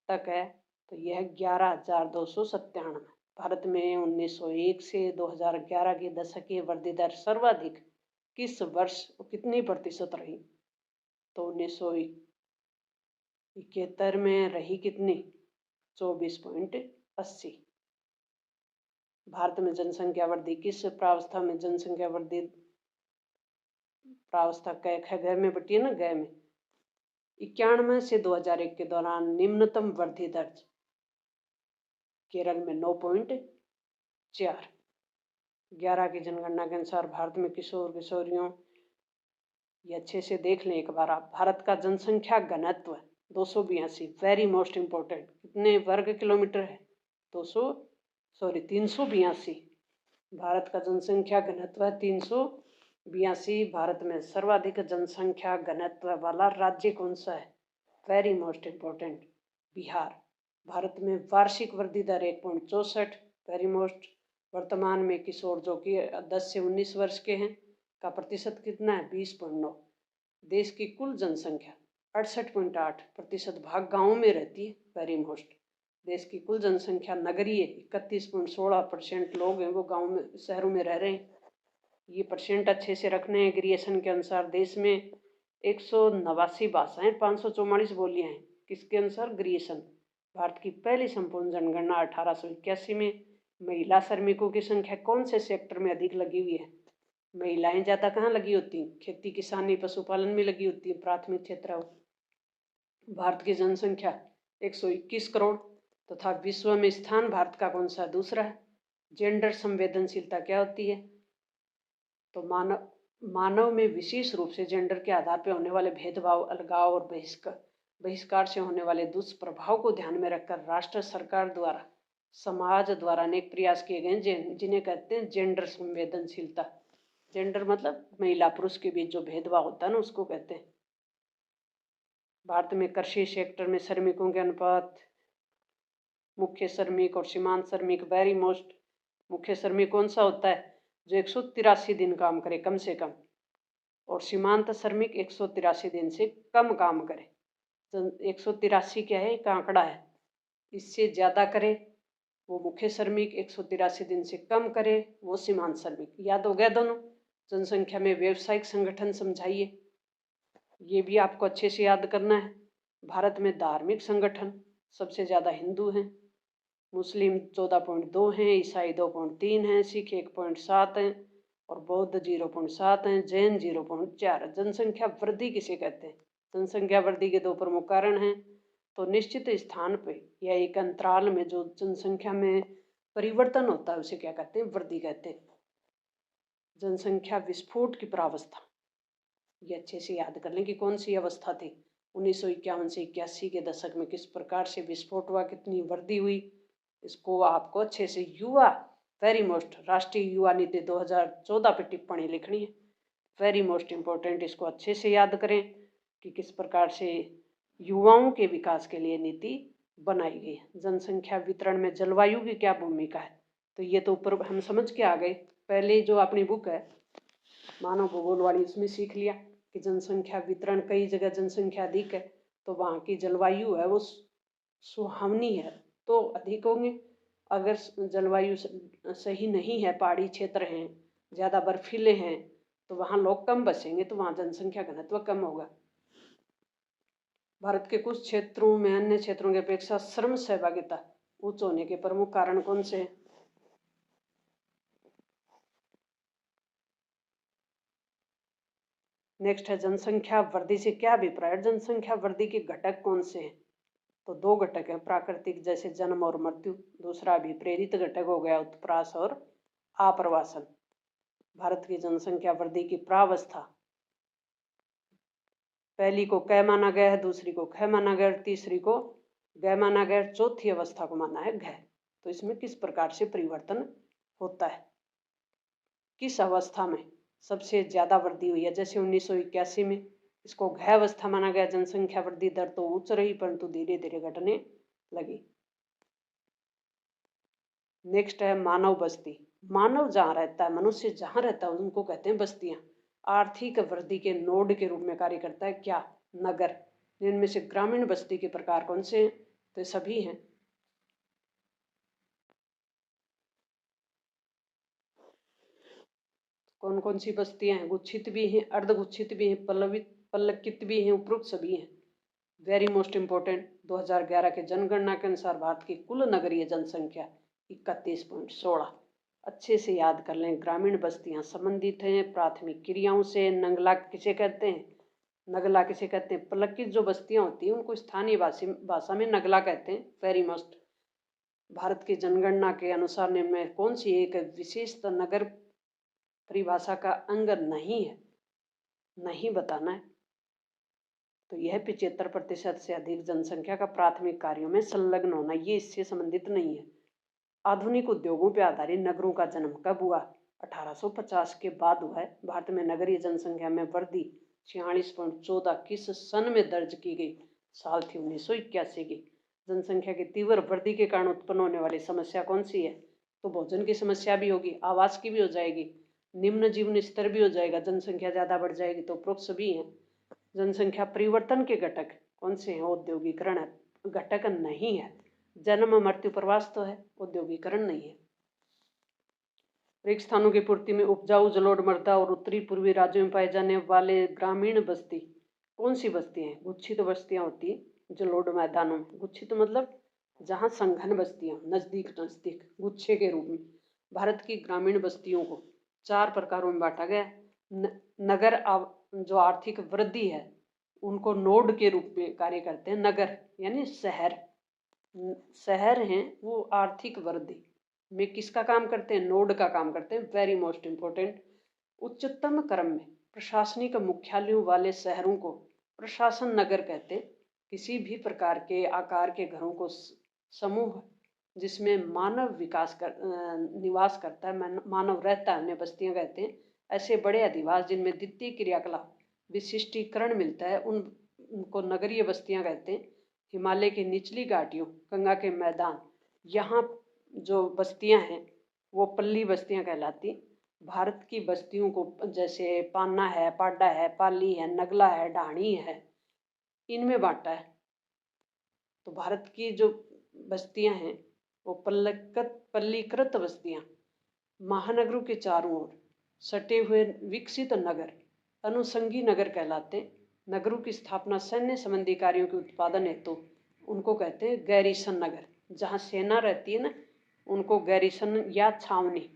तक है? तो यह 11,297। भारत में 1901 से 2011 की दशकीय वृद्धि दर सर्वाधिक किस वर्ष कितनी प्रतिशत रही? तो 1971 में रही कितनी? 24.80। भारत में जनसंख्या वृद्धि किस प्रावस्था में जनसंख्या वृद्धि प्रावस्था ग में बटी है ना, ग में। 91 से 2001 के दौरान निम्नतम वृद्धि दर केरल में 9.4। 11 की जनगणना के अनुसार भारत में किशोर किशोरियों, ये अच्छे से देख लें एक बार आप। भारत का जनसंख्या घनत्व 282, वेरी मोस्ट इम्पोर्टेंट, कितने वर्ग किलोमीटर है? 382। भारत का जनसंख्या घनत्व है 382। भारत में सर्वाधिक जनसंख्या घनत्व वाला राज्य कौन सा है? Very most important, Bihar. Bharat में वार्षिक वृद्धि दर 1.64, वेरी मोस्ट। वर्तमान में किशोर जो कि 10 से 19 वर्ष के हैं का प्रतिशत कितना है? 20.9। देश की कुल जनसंख्या 68.8% भाग गाँव में रहती है, वेरी मोस्ट। देश की कुल जनसंख्या नगरीय 31.16% लोग हैं वो गाँव में शहरों में रह रहे हैं। ये परसेंट अच्छे से रखने हैं। ग्रिएशन के अनुसार देश में 189 भाषाएं 544 बोलियां हैं। किसके अनुसार? ग्रिएशन। भारत की पहली संपूर्ण जनगणना 1881 में। महिला श्रमिकों की संख्या कौन से सेक्टर में अधिक लगी हुई है? महिलाएं ज़्यादा कहाँ लगी होती हैं? खेती किसानी पशुपालन में लगी होती है, प्राथमिक क्षेत्र। भारत की जनसंख्या 121 करोड़ तथा विश्व में स्थान भारत का कौन सा? दूसरा है। जेंडर संवेदनशीलता क्या होती है? तो मानव में विशेष रूप से जेंडर के आधार पर होने वाले भेदभाव, अलगाव और बहिष्कार से होने वाले दुष्प्रभाव को ध्यान में रखकर राष्ट्र सरकार द्वारा, समाज द्वारा अनेक प्रयास किए गए जिन्हें कहते हैं जेंडर संवेदनशीलता। जेंडर मतलब महिला पुरुष के बीच जो भेदभाव होता है ना, उसको कहते हैं। भारत में कृषि सेक्टर में श्रमिकों के अनुपात, मुख्य श्रमिक और सीमांत श्रमिक, वेरी मोस्ट। मुख्य श्रमिक कौन सा होता है? जो 183 दिन काम करे कम से कम, और सीमांत श्रमिक 183 दिन से कम काम करे। 183 क्या है? एक आंकड़ा है। इससे ज़्यादा करे वो मुख्य श्रमिक, 183 दिन से कम करे वो सीमांत श्रमिक। याद हो गया दोनों? जनसंख्या में व्यावसायिक संगठन समझाइए, ये भी आपको अच्छे से याद करना है। भारत में धार्मिक संगठन सबसे ज़्यादा हिंदू हैं, मुस्लिम 14.2 हैं, ईसाई 2.3 हैं, सिख 1.7 हैं और बौद्ध 0.7 हैं, जैन 0.4। जनसंख्या वृद्धि किसे कहते हैं? जनसंख्या वृद्धि के दो प्रमुख कारण हैं। तो निश्चित स्थान पे या एक अंतराल में जो जनसंख्या में परिवर्तन होता है उसे क्या कहते हैं? वृद्धि कहते हैं। जनसंख्या विस्फोट की प्रावस्था, ये अच्छे से याद कर लें कि कौन सी अवस्था थी। 1951 से 81 के दशक में किस प्रकार से विस्फोट हुआ, कितनी वृद्धि हुई, इसको आपको अच्छे से युवा, वेरी मोस्ट, राष्ट्रीय युवा नीति 2014 पे टिप्पणी लिखनी है, वेरी मोस्ट इम्पोर्टेंट। इसको अच्छे से याद करें कि किस प्रकार से युवाओं के विकास के लिए नीति बनाई गई है। जनसंख्या वितरण में जलवायु की क्या भूमिका है? तो ये तो ऊपर हम समझ के आ गए, पहले जो अपनी बुक है मानव भूगोल वाली उसमें सीख लिया कि जनसंख्या वितरण, कई जगह जनसंख्या अधिक है तो वहाँ की जलवायु है वो सुहावनी है तो अधिक होंगे। अगर जलवायु सही नहीं है, पहाड़ी क्षेत्र हैं, ज़्यादा बर्फीले हैं, तो वहाँ लोग कम बसेंगे तो वहाँ जनसंख्या घनत्व कम होगा। भारत के कुछ क्षेत्रों में अन्य क्षेत्रों की अपेक्षा श्रम सहभागिता उच्च होने के प्रमुख कारण कौन से हैं? नेक्स्ट है जनसंख्या वृद्धि से क्या अभिप्राय है? जनसंख्या वृद्धि के घटक कौन से हैं? तो दो घटक हैं, प्राकृतिक जैसे जन्म और मृत्यु, दूसरा अभिप्रेरित घटक हो गया उत्प्रास और आप्रवासन। भारत की जनसंख्या वृद्धि की प्रावस्था, पहली को क माना गया है, दूसरी को ख माना गया, तीसरी को ग माना गया, चौथी अवस्था को माना है घ। तो इसमें किस प्रकार से परिवर्तन होता है? किस अवस्था में सबसे ज़्यादा वृद्धि हुई है? जैसे 1981 में इसको घ अवस्था माना गया, जनसंख्या वृद्धि दर तो उच्च रही परंतु धीरे धीरे घटने लगी। नेक्स्ट है मानव बस्ती। मानव जहाँ रहता है, मनुष्य जहाँ रहता है उनको कहते हैं बस्तियाँ। आर्थिक वृद्धि के नोड के रूप में कार्य करता है क्या? नगर। इनमें से ग्रामीण बस्ती के प्रकार कौन से हैं? तो सभी हैं। कौन कौन सी बस्तियां हैं? गुच्छित भी हैं, अर्धगुच्छित भी हैं, पल्लवित पल्लकित भी हैं, उपरोक्त सभी हैं। वेरी मोस्ट इंपॉर्टेंट, 2011 के जनगणना के अनुसार भारत की कुल नगरीय जनसंख्या 31.16। अच्छे से याद कर लें। ग्रामीण बस्तियां संबंधित हैं प्राथमिक क्रियाओं से। नंगला किसे कहते हैं? नगला किसे कहते हैं? पल्लकित जो बस्तियां होती हैं उनको स्थानीय भाषा में नगला कहते हैं। Very most. भारत की जनगणना के अनुसार निम्न कौन सी एक विशेष नगर परिभाषा का अंग नहीं है? नहीं बताना है। तो यह 75% से अधिक जनसंख्या का प्राथमिक कार्यों में संलग्न होना, ये इससे संबंधित नहीं है। आधुनिक उद्योगों पर आधारित नगरों का जन्म कब हुआ? 1850 के बाद हुआ है। भारत में नगरीय जनसंख्या में वृद्धि 46.14 किस सन में दर्ज की गई? साल थी 1981 की। जनसंख्या की तीव्र वृद्धि के कारण उत्पन्न होने वाली समस्या कौन सी है? तो भोजन की समस्या भी होगी, आवास की भी हो जाएगी, निम्न जीवन स्तर भी हो जाएगा। जनसंख्या ज्यादा बढ़ जाएगी तो उपरोक्त सभी हैं। जनसंख्या परिवर्तन के घटक कौन से हैं? औद्योगिकरण घटक नहीं है। जन्म मृत्यु प्रवास तो है, औद्योगिकरण नहीं है। रिक्त स्थानों की पूर्ति में उपजाऊ जलोढ़ मृदा और उत्तरी पूर्वी राज्यों में पाए जाने वाले ग्रामीण बस्ती कौन सी बस्तियां हैं? गुच्छित बस्तियां होती है जलोढ़ मैदानों में। गुच्छित मतलब जहाँ संघन बस्तियां नजदीक नजदीक गुच्छे के रूप में। भारत की ग्रामीण बस्तियों को 4 प्रकारों में बांटा गया। नगर जो आर्थिक वृद्धि है उनको नोड के रूप में कार्य करते हैं। नगर यानी शहर, शहर हैं वो आर्थिक वृद्धि में किसका काम करते हैं? नोड का काम करते हैं। Very most important. उच्चतम क्रम में प्रशासनिक मुख्यालयों वाले शहरों को प्रशासन नगर कहते हैं। किसी भी प्रकार के आकार के घरों को समूह जिसमें मानव निवास करता है, मानव रहता है, उन्हें बस्तियां कहते हैं। ऐसे बड़े अधिवास जिनमें द्वितीय क्रियाकलाप विशिष्टीकरण मिलता है उनको नगरीय बस्तियां कहते हैं। हिमालय की निचली घाटियों, गंगा के मैदान, यहाँ जो बस्तियां हैं वो पल्ली बस्तियां कहलाती। भारत की बस्तियों को जैसे पान्ना है, पाड्डा है, पाली है, नगला है, ढाणी है, इनमें बांटा है। तो भारत की जो बस्तियां हैं वो पल्लीकृत बस्तियां, महानगरों के चारों ओर सटे हुए विकसित नगर अनुसंगी नगर कहलाते। नगरों की स्थापना सैन्य संबंधी कार्यों के उत्पादन हेतु उनको कहते हैं गैरीसन नगर। जहाँ सेना रहती है ना उनको गैरीसन या छावनी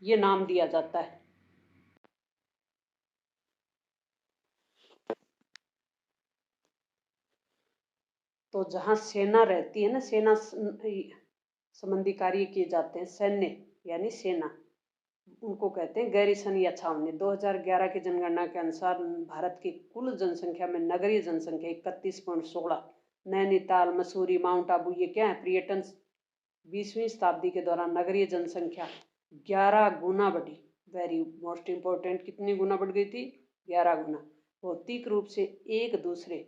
ये नाम दिया जाता है। तो जहाँ सेना रहती है ना, सेना संबंधी कार्य किए जाते हैं, सैन्य यानी सेना, उनको कहते हैं गैरीसन या छावनी। 2011 की जनगणना के अनुसार भारत की कुल जनसंख्या में नगरीय जनसंख्या 31.16। नैनीताल, मसूरी, माउंट आबू ये क्या है? पर्यटन। 20वीं शताब्दी के दौरान नगरीय जनसंख्या 11 गुना बढ़ी। वेरी मोस्ट इंपॉर्टेंट, कितनी गुना बढ़ गई थी? 11 गुना। भौतिक रूप से एक दूसरे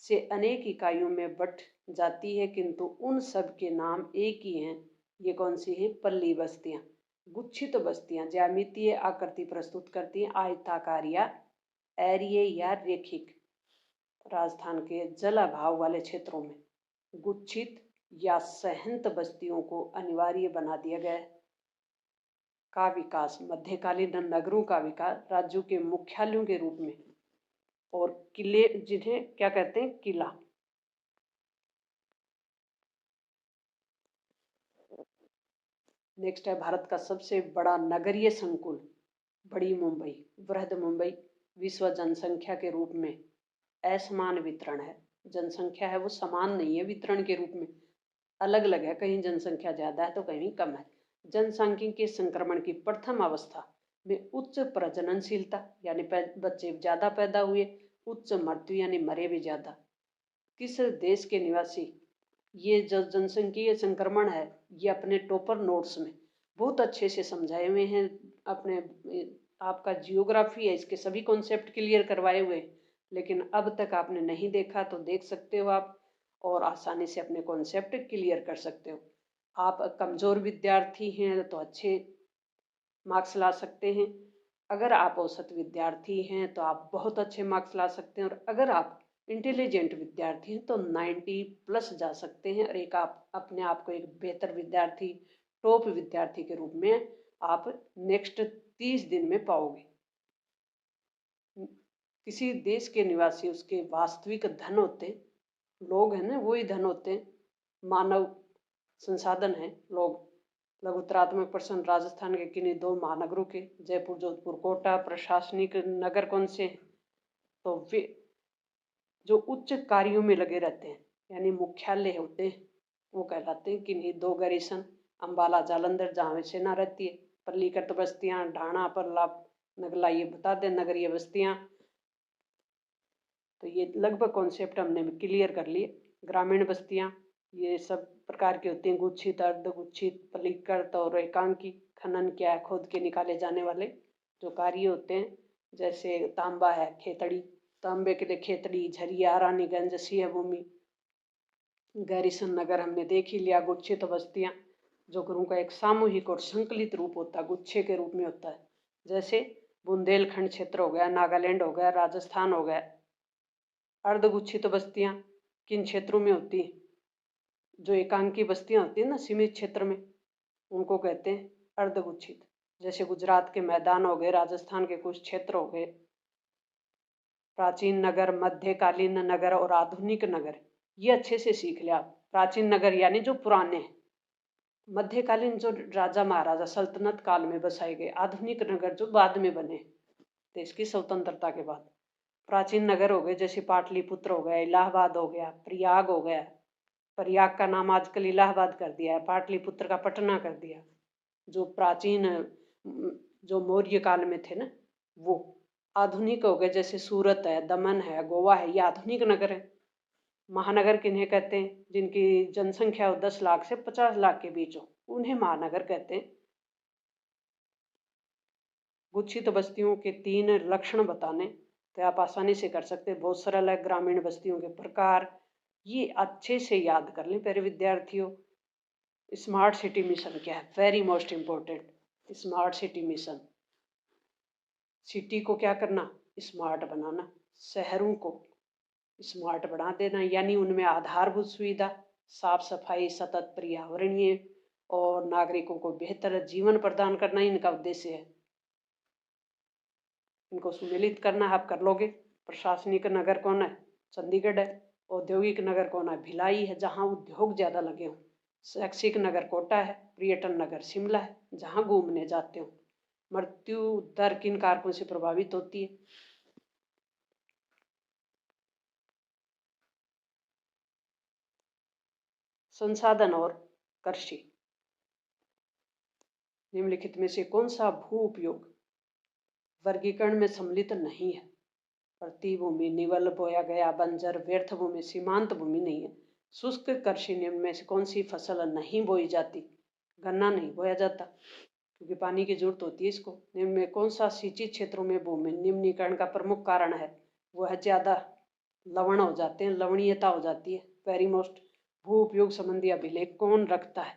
से अनेक इकाइयों में बट जाती है किंतु उन सब के नाम एक ही हैं। ये कौन सी हैं? पल्ली बस्तियां। गुच्छित बस्तियां ज्यामितीय आकृति प्रस्तुत करती हैं, आयताकार या एरिये या रेखिक। राजस्थान के जल अभाव वाले क्षेत्रों में गुच्छित या सहंत बस्तियों को अनिवार्य बना दिया गया है। का विकास, मध्यकालीन नगरों का विकास राज्यों के मुख्यालयों के रूप में, और किले जिन्हें क्या कहते हैं? किला। नेक्स्ट है भारत का सबसे बड़ा नगरीय संकुल बड़ी मुंबई, बृहद मुंबई। विश्व जनसंख्या के रूप में असमान वितरण है। जनसंख्या है वो समान नहीं है, वितरण के रूप में अलग अलग है। कहीं जनसंख्या ज्यादा है तो कहीं कम है। जनसांख्यिकीय संक्रमण की प्रथम अवस्था में उच्च प्रजननशीलता यानी बच्चे ज्यादा पैदा हुए, उच्च मृत्यु यानी मरे भी ज्यादा। किस देश के निवासी? ये जो जनसंख्यिकीय संक्रमण है ये अपने टॉपर नोट्स में बहुत अच्छे से समझाए हुए हैं। अपने आपका जियोग्राफी है इसके सभी कॉन्सेप्ट क्लियर करवाए हुए, लेकिन अब तक आपने नहीं देखा तो देख सकते हो आप, और आसानी से अपने कॉन्सेप्ट क्लियर कर सकते हो। आप कमज़ोर विद्यार्थी हैं तो अच्छे मार्क्स ला सकते हैं, अगर आप औसत विद्यार्थी हैं तो आप बहुत अच्छे मार्क्स ला सकते हैं, और अगर आप इंटेलिजेंट विद्यार्थी हैं तो 90+ जा सकते हैं, और एक आप अपने आप को एक बेहतर विद्यार्थी, टॉप विद्यार्थी के रूप में आप नेक्स्ट 30 दिन में पाओगे। किसी देश के निवासी उसके वास्तविक धन होते हैं, लोग हैं ना, वही धन होते हैं, मानव संसाधन है लोग। लघुतरात्मक प्रश्न राजस्थान के किन्हीं 2 महानगरों के, जयपुर, जोधपुर, कोटा प्रशासनिक नगर कौन से हैं? तो वे जो उच्च कार्यों में लगे रहते हैं, यानी मुख्यालय होते हैं, वो कहलाते हैं किन्हीं 2 गैरिसन, अम्बाला, जालंधर जहाँ सेना रहती है, पल्लीकत बस्तियाँ, ढाणा, परला, नगला, ये बता दें नगरीय बस्तियाँ। तो ये लगभग कॉन्सेप्ट हमने क्लियर कर लिए। ग्रामीण बस्तियाँ ये सब प्रकार की होती हैं, गुच्छित, अर्धगुच्छित, पल्लीकृत और एकांकी। खनन क्या है? खोद के निकाले जाने वाले जो कार्य होते हैं, जैसे तांबा है, खेतड़ी, तांबे के लिए खेतड़ी, झरिया, रानीगंज, सिंह भूमि। गैरिसन नगर हमने देख ही लिया। गुच्छित बस्तियाँ जो गुरुओं का एक सामूहिक और संकलित रूप होता है, गुच्छे के रूप में होता है, जैसे बुंदेलखंड क्षेत्र हो गया, नागालैंड हो गया, राजस्थान हो गया। अर्धगुच्छित बस्तियाँ किन क्षेत्रों में होती हैं? जो एकांकी बस्तियाँ होती हैं ना सीमित क्षेत्र में, उनको कहते हैं अर्धगुच्छित। जैसे गुजरात के मैदान हो गए, राजस्थान के कुछ क्षेत्र हो गए। प्राचीन नगर, मध्यकालीन नगर और आधुनिक नगर, ये अच्छे से सीख लिया आप। प्राचीन नगर यानी जो पुराने हैं, मध्यकालीन जो राजा महाराजा सल्तनत काल में बसाए गए, आधुनिक नगर जो बाद में बने देश की स्वतंत्रता के बाद। प्राचीन नगर हो गए जैसे पाटलिपुत्र हो गया, इलाहाबाद हो गया, प्रयाग हो गया। प्रयाग का नाम आजकल इलाहाबाद कर दिया है, पाटलिपुत्र का पटना कर दिया। जो प्राचीन जो मौर्य काल में थे ना, वो आधुनिक हो गए, जैसे सूरत है, दमन है, गोवा है, ये आधुनिक नगर है। महानगर किन्हें कहते हैं? जिनकी जनसंख्या 10 लाख से 50 लाख के बीच हो, उन्हें महानगर कहते हैं। गुच्छित बस्तियों के 3 लक्षण बताने तो आप आसानी से कर सकते हैं, बहुत सरल है। ग्रामीण बस्तियों के प्रकार, ये अच्छे से याद कर लें प्यारे विद्यार्थियों। स्मार्ट सिटी मिशन क्या है? Very most important, smart city mission. City को क्या करना? स्मार्ट बनाना, शहरों को स्मार्ट बना देना, यानी उनमें आधारभूत सुविधा, साफ सफाई, सतत पर्यावरणीय और नागरिकों को बेहतर जीवन प्रदान करना इनका उद्देश्य है। इनको सुमेलित करना आप कर लोगे। प्रशासनिक नगर कौन है? चंडीगढ़ है। औद्योगिक नगर कौन है? भिलाई है, जहाँ उद्योग ज़्यादा लगे हों। शैक्षिक नगर कोटा है। पर्यटन नगर शिमला है, जहाँ घूमने जाते हो। मृत्यु दर किन कारकों से प्रभावित होती है? संसाधन और कृषि। निम्नलिखित में से कौन सा भू उपयोग वर्गीकरण में सम्मिलित नहीं है? प्रतिभूमि, निवल, बोया गया, बंजर, व्यर्थ भूमि, सीमांत भूमि नहीं है। शुष्क कृषि निम्न में से कौन सी फसल नहीं बोई जाती? गन्ना नहीं बोया जाता क्योंकि पानी की जरूरत होती है इसको। निम्न में कौन सा सिंचित क्षेत्रों में भूमि निम्नीकरण का प्रमुख कारण है? वह ज़्यादा लवण हो जाते हैं, लवणीयता हो जाती है। Very most. भू उपयोग संबंधी अभिलेख कौन रखता है?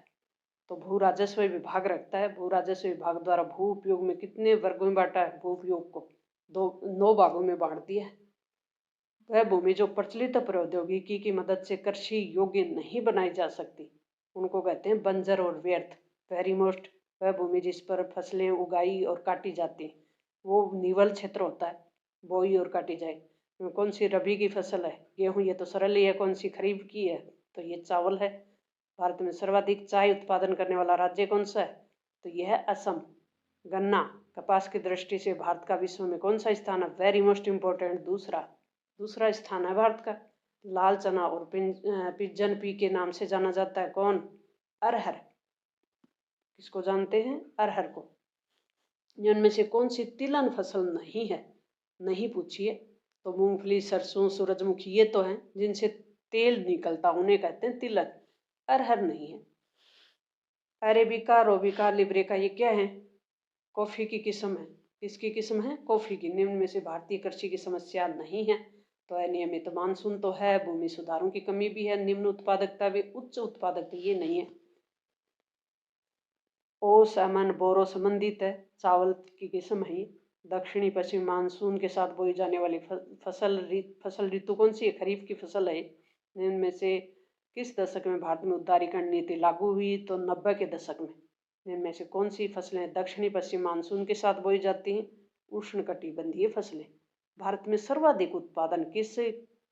तो भू राजस्व विभाग रखता है। भू राजस्व विभाग द्वारा भू उपयोग में कितने वर्गों में बांटा है? भू उपयोग को 9 भागों में बांट दिया है। वह भूमि जो प्रचलित प्रौद्योगिकी की मदद से कृषि योग्य नहीं बनाई जा सकती, उनको कहते हैं बंजर और व्यर्थ। Very most. वह भूमि जिस पर फसलें उगाई और काटी जाती हैं, वो निवल क्षेत्र होता है, बोई और काटी जाए। कौन सी रबी की फसल है? गेहूँ, ये तो सरल ही है। कौन सी खरीफ की है? तो ये चावल है। भारत में सर्वाधिक चाय उत्पादन करने वाला राज्य कौन सा है? तो यह है असम। गन्ना, कपास की दृष्टि से भारत का विश्व में कौन सा स्थान है? वेरी मोस्ट इम्पोर्टेंट, दूसरा स्थान है भारत का। लाल चना और पिजन पी के नाम से जाना जाता है कौन? अरहर। किसको जानते हैं? अरहर को। इनमें से कौन सी तिलहन फसल नहीं है? नहीं पूछिए तो मूंगफली, सरसों, सूरजमुखी, ये तो हैं जिनसे तेल निकलता, उन्हें कहते हैं तिलहन। अरहर नहीं है। अरेबिका, रोबिका, लिब्रेका, ये क्या है? कॉफ़ी की किस्म है। किसकी किस्म है? कॉफ़ी की। निम्न में से भारतीय कृषि की समस्या नहीं है। तो अनियमित मानसून तो है, भूमि सुधारों की कमी भी है, निम्न उत्पादकता भी, उच्च उत्पादकता ये नहीं है। ओस अमन बोरो संबंधित है, चावल की किस्म है। दक्षिणी पश्चिमी मानसून के साथ बोई जाने वाली फसल ऋतु कौन सी है? खरीफ की फसल है। इनमें से किस दशक में भारत में उदारीकरण नीति लागू हुई? तो 90 के दशक में। इनमें से कौन सी फसलें दक्षिणी पश्चिम मानसून के साथ बोई जाती हैं? उष्णकटिबंधीय फसलें। भारत में सर्वाधिक उत्पादन किस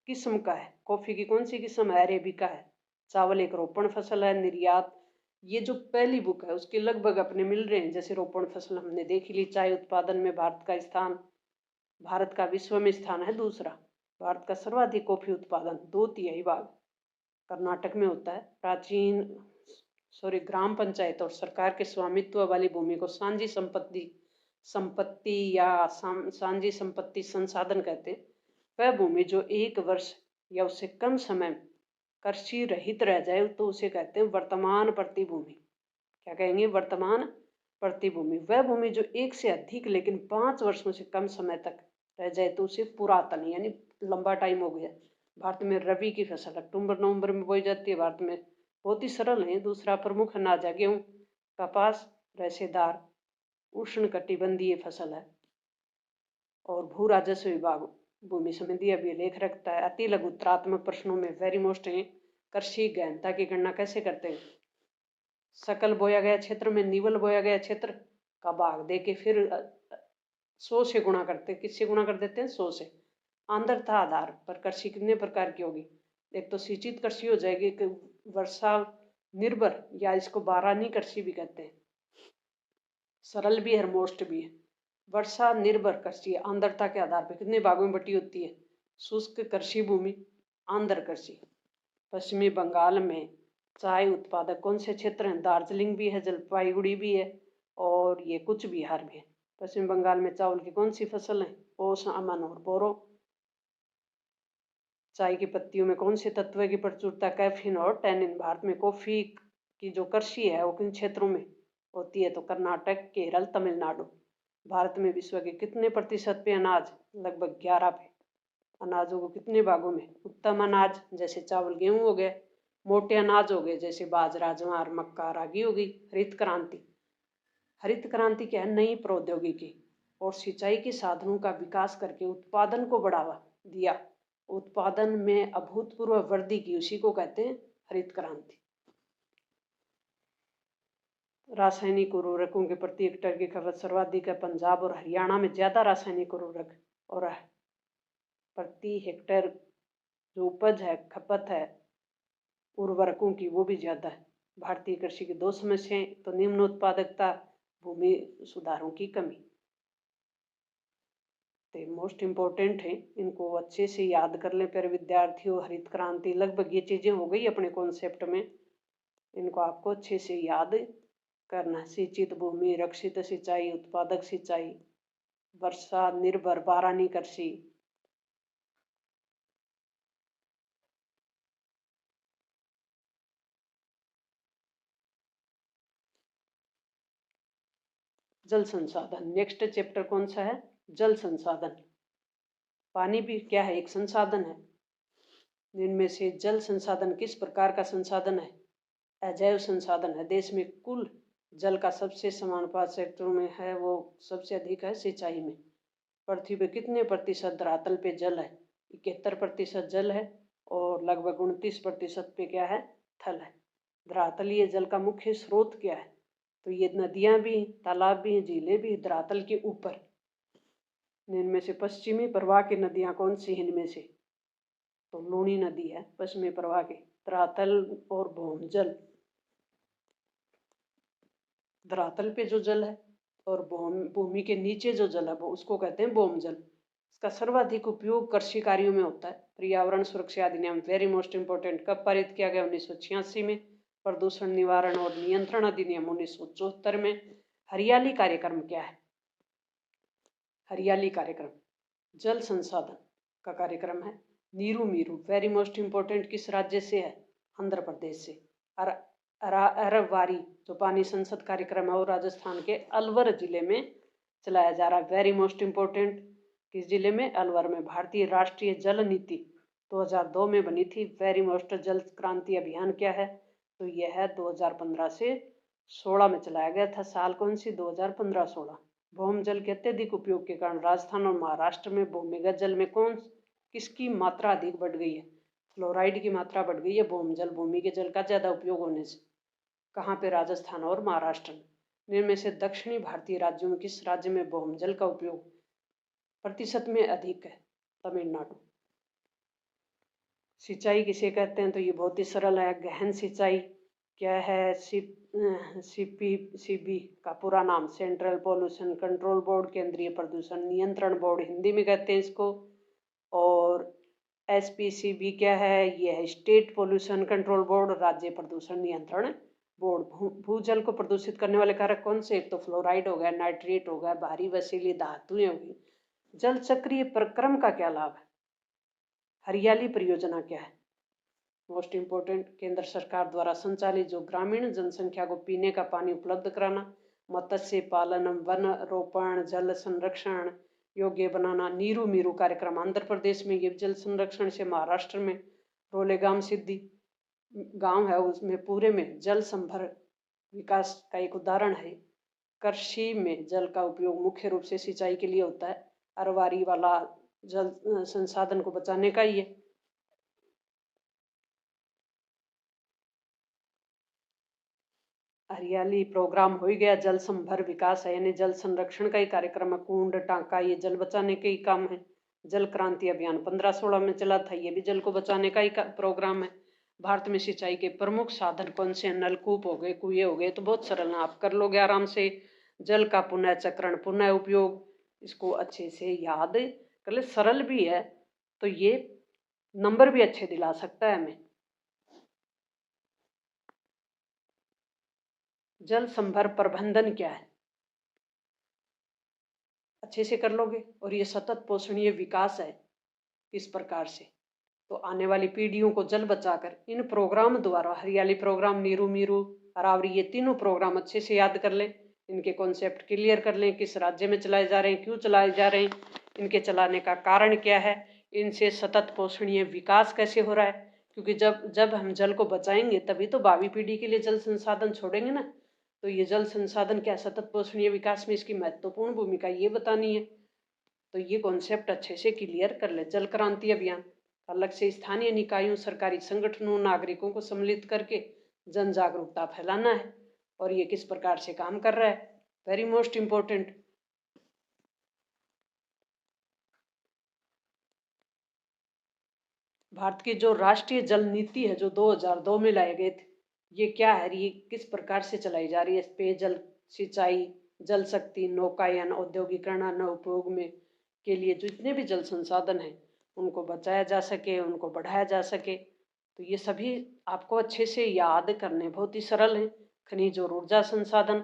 किस्म का है? कॉफी की कौन सी किस्म है? अरेबिका है। चावल एक रोपण फसल है। निर्यात, ये जो पहली बुक है उसके लगभग अपने मिल रहे हैं। जैसे रोपण फसल हमने देख ली। चाय उत्पादन में भारत का विश्व में स्थान है दूसरा। भारत का सर्वाधिक कॉफी उत्पादन 2/3 भाग कर्नाटक में होता है। ग्राम पंचायत और सरकार के स्वामित्व वाली भूमि को साझी संपत्ति या साझी संपत्ति संसाधन कहते हैं। वह भूमि जो एक वर्ष या उससे कम समय कृषि रहित रह जाए तो उसे कहते हैं वर्तमान प्रतिभूमि। क्या कहेंगे? वर्तमान प्रतिभूमि। वह भूमि जो एक से अधिक लेकिन 5 वर्षों से कम समय तक रह जाए तो उसे पुरातन, यानी लंबा टाइम हो गया। भारत में रबी की फसल अक्टूबर नवंबर में बोई जाती है। भारत में बहुत ही सरल है। दूसरा प्रमुख अनाज है गेहूँ। कपास रेशेदार उष्णकटिबंधीय फसल है। और भू राजस्व विभाग भूमि संबंधी अभिलेख रखता है। अति लघुत्रात्मक प्रश्नों में वेरी मोस्ट है, कृषि गहनता की गणना कैसे करते हैं? सकल बोया गया क्षेत्र में निवल बोया गया क्षेत्र का भाग दे के फिर 100 से गुणा करते हैं। किससे गुणा कर देते हैं? 100 से। आंद्रता आधार पर कृषि कितने प्रकार की होगी? एक तो सिंचित कृषि हो जाएगी, वर्षा निर्भर, या इसको बारानी कृषि भी कहते हैं। सरल भी है, मोस्ट भी है। वर्षा निर्भर कृषि आंद्रता के आधार पर कितने भागों में बटी होती है? शुष्क कृषि भूमि, आंध्र कृषि। पश्चिमी बंगाल में चाय उत्पादक कौन से क्षेत्र हैं? दार्जिलिंग भी है, जलपाईगुड़ी भी है और ये कुछ बिहार भी है। पश्चिम बंगाल में चावल की कौन सी फसल है? ओस अमन और बोरो। चाय की पत्तियों में कौन से तत्व की प्रचुरता? कैफीन और टैनिन। भारत में कॉफी की जो कृषि है वो किन क्षेत्रों में होती है? तो कर्नाटक, केरल, तमिलनाडु। भारत में विश्व के कितने प्रतिशत पे अनाज? लगभग 11 पे। अनाजों को कितने भागों में? उत्तम अनाज जैसे चावल गेहूं हो गए, मोटे अनाज हो गए जैसे बाजरा ज्वार मक्का रागी हो गई। हरित क्रांति। हरित क्रांति क्या है? नई प्रौद्योगिकी और सिंचाई के साधनों का विकास करके उत्पादन को बढ़ावा दिया, उत्पादन में अभूतपूर्व वृद्धि की, उसी को कहते हैं हरित क्रांति। रासायनिक उर्वरकों के प्रति हेक्टेयर की खपत सर्वाधिक है। पंजाब और हरियाणा में ज्यादा रासायनिक उर्वरक और प्रति हेक्टेयर जो उपज है, खपत है उर्वरकों की, वो भी ज्यादा है। भारतीय कृषि की 2 समस्याएं, तो निम्न उत्पादकता, भूमि सुधारों की कमी। तो मोस्ट इम्पोर्टेंट है, इनको अच्छे से याद कर लें। फिर विद्यार्थियों, हरित क्रांति, लगभग ये चीजें हो गई अपने कॉन्सेप्ट में। इनको आपको अच्छे से याद करना। सिंचित भूमि, रक्षित सिंचाई, उत्पादक सिंचाई, वर्षा निर्भर बारानी कृषि, जल संसाधन। नेक्स्ट चैप्टर कौन सा है? जल संसाधन। पानी भी क्या है? एक संसाधन है। इनमें से जल संसाधन किस प्रकार का संसाधन है? अजैव संसाधन है। देश में कुल जल का सबसे समानुपात सेक्टरों में है, वो सबसे अधिक है सिंचाई में। पृथ्वी पे कितने प्रतिशत धरातल पे जल है? 71% जल है और लगभग 29% पे क्या है? थल है। धरातलीय जल का मुख्य स्रोत क्या है? तो ये नदियां भी, तालाब भी, झीलें भी धरातल के ऊपर। इनमें से पश्चिमी प्रवाह की नदियां कौन सी हैं? इनमें से तो लूनी नदी है पश्चिमी प्रवाह की। धरातल और भौमजल, धरातल पे जो जल है और भूमि के नीचे जो जल है वो उसको कहते हैं भौमजल। इसका सर्वाधिक उपयोग कृषि कार्यों में होता है। पर्यावरण सुरक्षा अधिनियम वेरी मोस्ट इंपोर्टेंट कब पारित किया गया? 1986 में। प्रदूषण निवारण और नियंत्रण अधिनियम 1974 में। हरियाली कार्यक्रम क्या है? हरियाली कार्यक्रम जल संसाधन का कार्यक्रम है। नीरू मीरू वेरी मोस्ट इंपोर्टेंट किस राज्य से है? आंध्र प्रदेश से। और अरबवारी जो पानी संसद कार्यक्रम है वो राजस्थान के अलवर जिले में चलाया जा रहा है। वेरी मोस्ट इम्पोर्टेंट, किस जिले में? अलवर में। भारतीय राष्ट्रीय जल नीति 2002 में बनी थी। वेरी मोस्ट जल क्रांति अभियान क्या है? तो यह है 2015 से 16 में चलाया गया था। साल कौन सी? 2015-16। भूमि जल के अत्यधिक उपयोग के कारण राजस्थान और महाराष्ट्र में भूमिगत जल में किसकी मात्रा अधिक बढ़ गई है? फ्लोराइड की मात्रा बढ़ गई है भूमि के जल का ज्यादा उपयोग होने से। कहाँ पे? राजस्थान और महाराष्ट्र में। इनमें से दक्षिणी भारतीय राज्यों में किस राज्य में भूमि जल का उपयोग प्रतिशत में अधिक है? तमिलनाडु। सिंचाई किसे कहते हैं? तो ये बहुत ही सरल है। गहन सिंचाई क्या है? सीपीसीबी का पूरा नाम सेंट्रल पोल्यूशन कंट्रोल बोर्ड, केंद्रीय प्रदूषण नियंत्रण बोर्ड हिंदी में कहते हैं इसको। और एसपीसीबी क्या है? यह है स्टेट पोल्यूशन कंट्रोल बोर्ड, राज्य प्रदूषण नियंत्रण बोर्ड। भूजल को प्रदूषित करने वाले कारक कौन से? एक तो फ्लोराइड हो गया, नाइट्रेट हो गया, भारी वसीली धातुएं होगी। जल चक्रीय प्रक्रम का क्या लाभ है? हरियाली परियोजना क्या है? मोस्ट इम्पोर्टेंट, केंद्र सरकार द्वारा संचालित जो ग्रामीण जनसंख्या को पीने का पानी उपलब्ध कराना, मत्स्य पालन, वन रोपण, जल संरक्षण योग्य बनाना। नीरू मीरू कार्यक्रम आंध्र प्रदेश में, ये जल संरक्षण से। महाराष्ट्र में रोलेगाम सिद्धि गांव है, उसमें पूरे में जल संभर विकास का एक उदाहरण है। कृषि में जल का उपयोग मुख्य रूप से सिंचाई के लिए होता है। अरवारी वाला जल संसाधन को बचाने का ही है। हरियाली प्रोग्राम हो ही गया। जल संभर विकास है यानी जल संरक्षण का ही कार्यक्रम है। कुंड टांका ये जल बचाने के ही काम है। जल क्रांति अभियान 15-16 में चला था, ये भी जल को बचाने का ही प्रोग्राम है। भारत में सिंचाई के प्रमुख साधन कौन से? नलकूप हो गए, कुएं हो गए। तो बहुत सरल है, आप कर लोगे आराम से। जल का पुनः चक्रण, पुनः उपयोग, इसको अच्छे से याद कर ले। सरल भी है तो ये नंबर भी अच्छे दिला सकता है हमें। जल संभर प्रबंधन क्या है? अच्छे से कर लोगे। और ये सतत पोषणीय विकास है किस प्रकार से? तो आने वाली पीढ़ियों को जल बचाकर इन प्रोग्राम द्वारा, हरियाली प्रोग्राम, नीरू मीरू, अरावरी, ये तीनों प्रोग्राम अच्छे से याद कर लें। इनके कॉन्सेप्ट क्लियर कर लें, किस राज्य में चलाए जा रहे हैं, क्यों चलाए जा रहे हैं, इनके चलाने का कारण क्या है, इनसे सतत पोषणीय विकास कैसे हो रहा है। क्योंकि जब हम जल को बचाएंगे तभी तो भावी पीढ़ी के लिए जल संसाधन छोड़ेंगे ना। तो ये जल संसाधन क्या, सतत पोषणीय विकास में इसकी महत्वपूर्ण भूमिका ये बतानी है। तो ये कॉन्सेप्ट अच्छे से क्लियर कर ले। जल क्रांति अभियान अलग से स्थानीय निकायों, सरकारी संगठनों, नागरिकों को सम्मिलित करके जन जागरूकता फैलाना है। और ये किस प्रकार से काम कर रहा है? वेरी मोस्ट इम्पोर्टेंट, भारत की जो राष्ट्रीय जल नीति है जो 2002 में लाए गए थे, ये क्या है, ये किस प्रकार से चलाई जा रही है? पेयजल, सिंचाई, जल शक्ति, नौकायन, औद्योगिकरण, अन्य उपयोग में के लिए जितने भी जल संसाधन हैं उनको बचाया जा सके, उनको बढ़ाया जा सके। तो ये सभी आपको अच्छे से याद करने बहुत ही सरल हैं। खनिज और ऊर्जा संसाधन,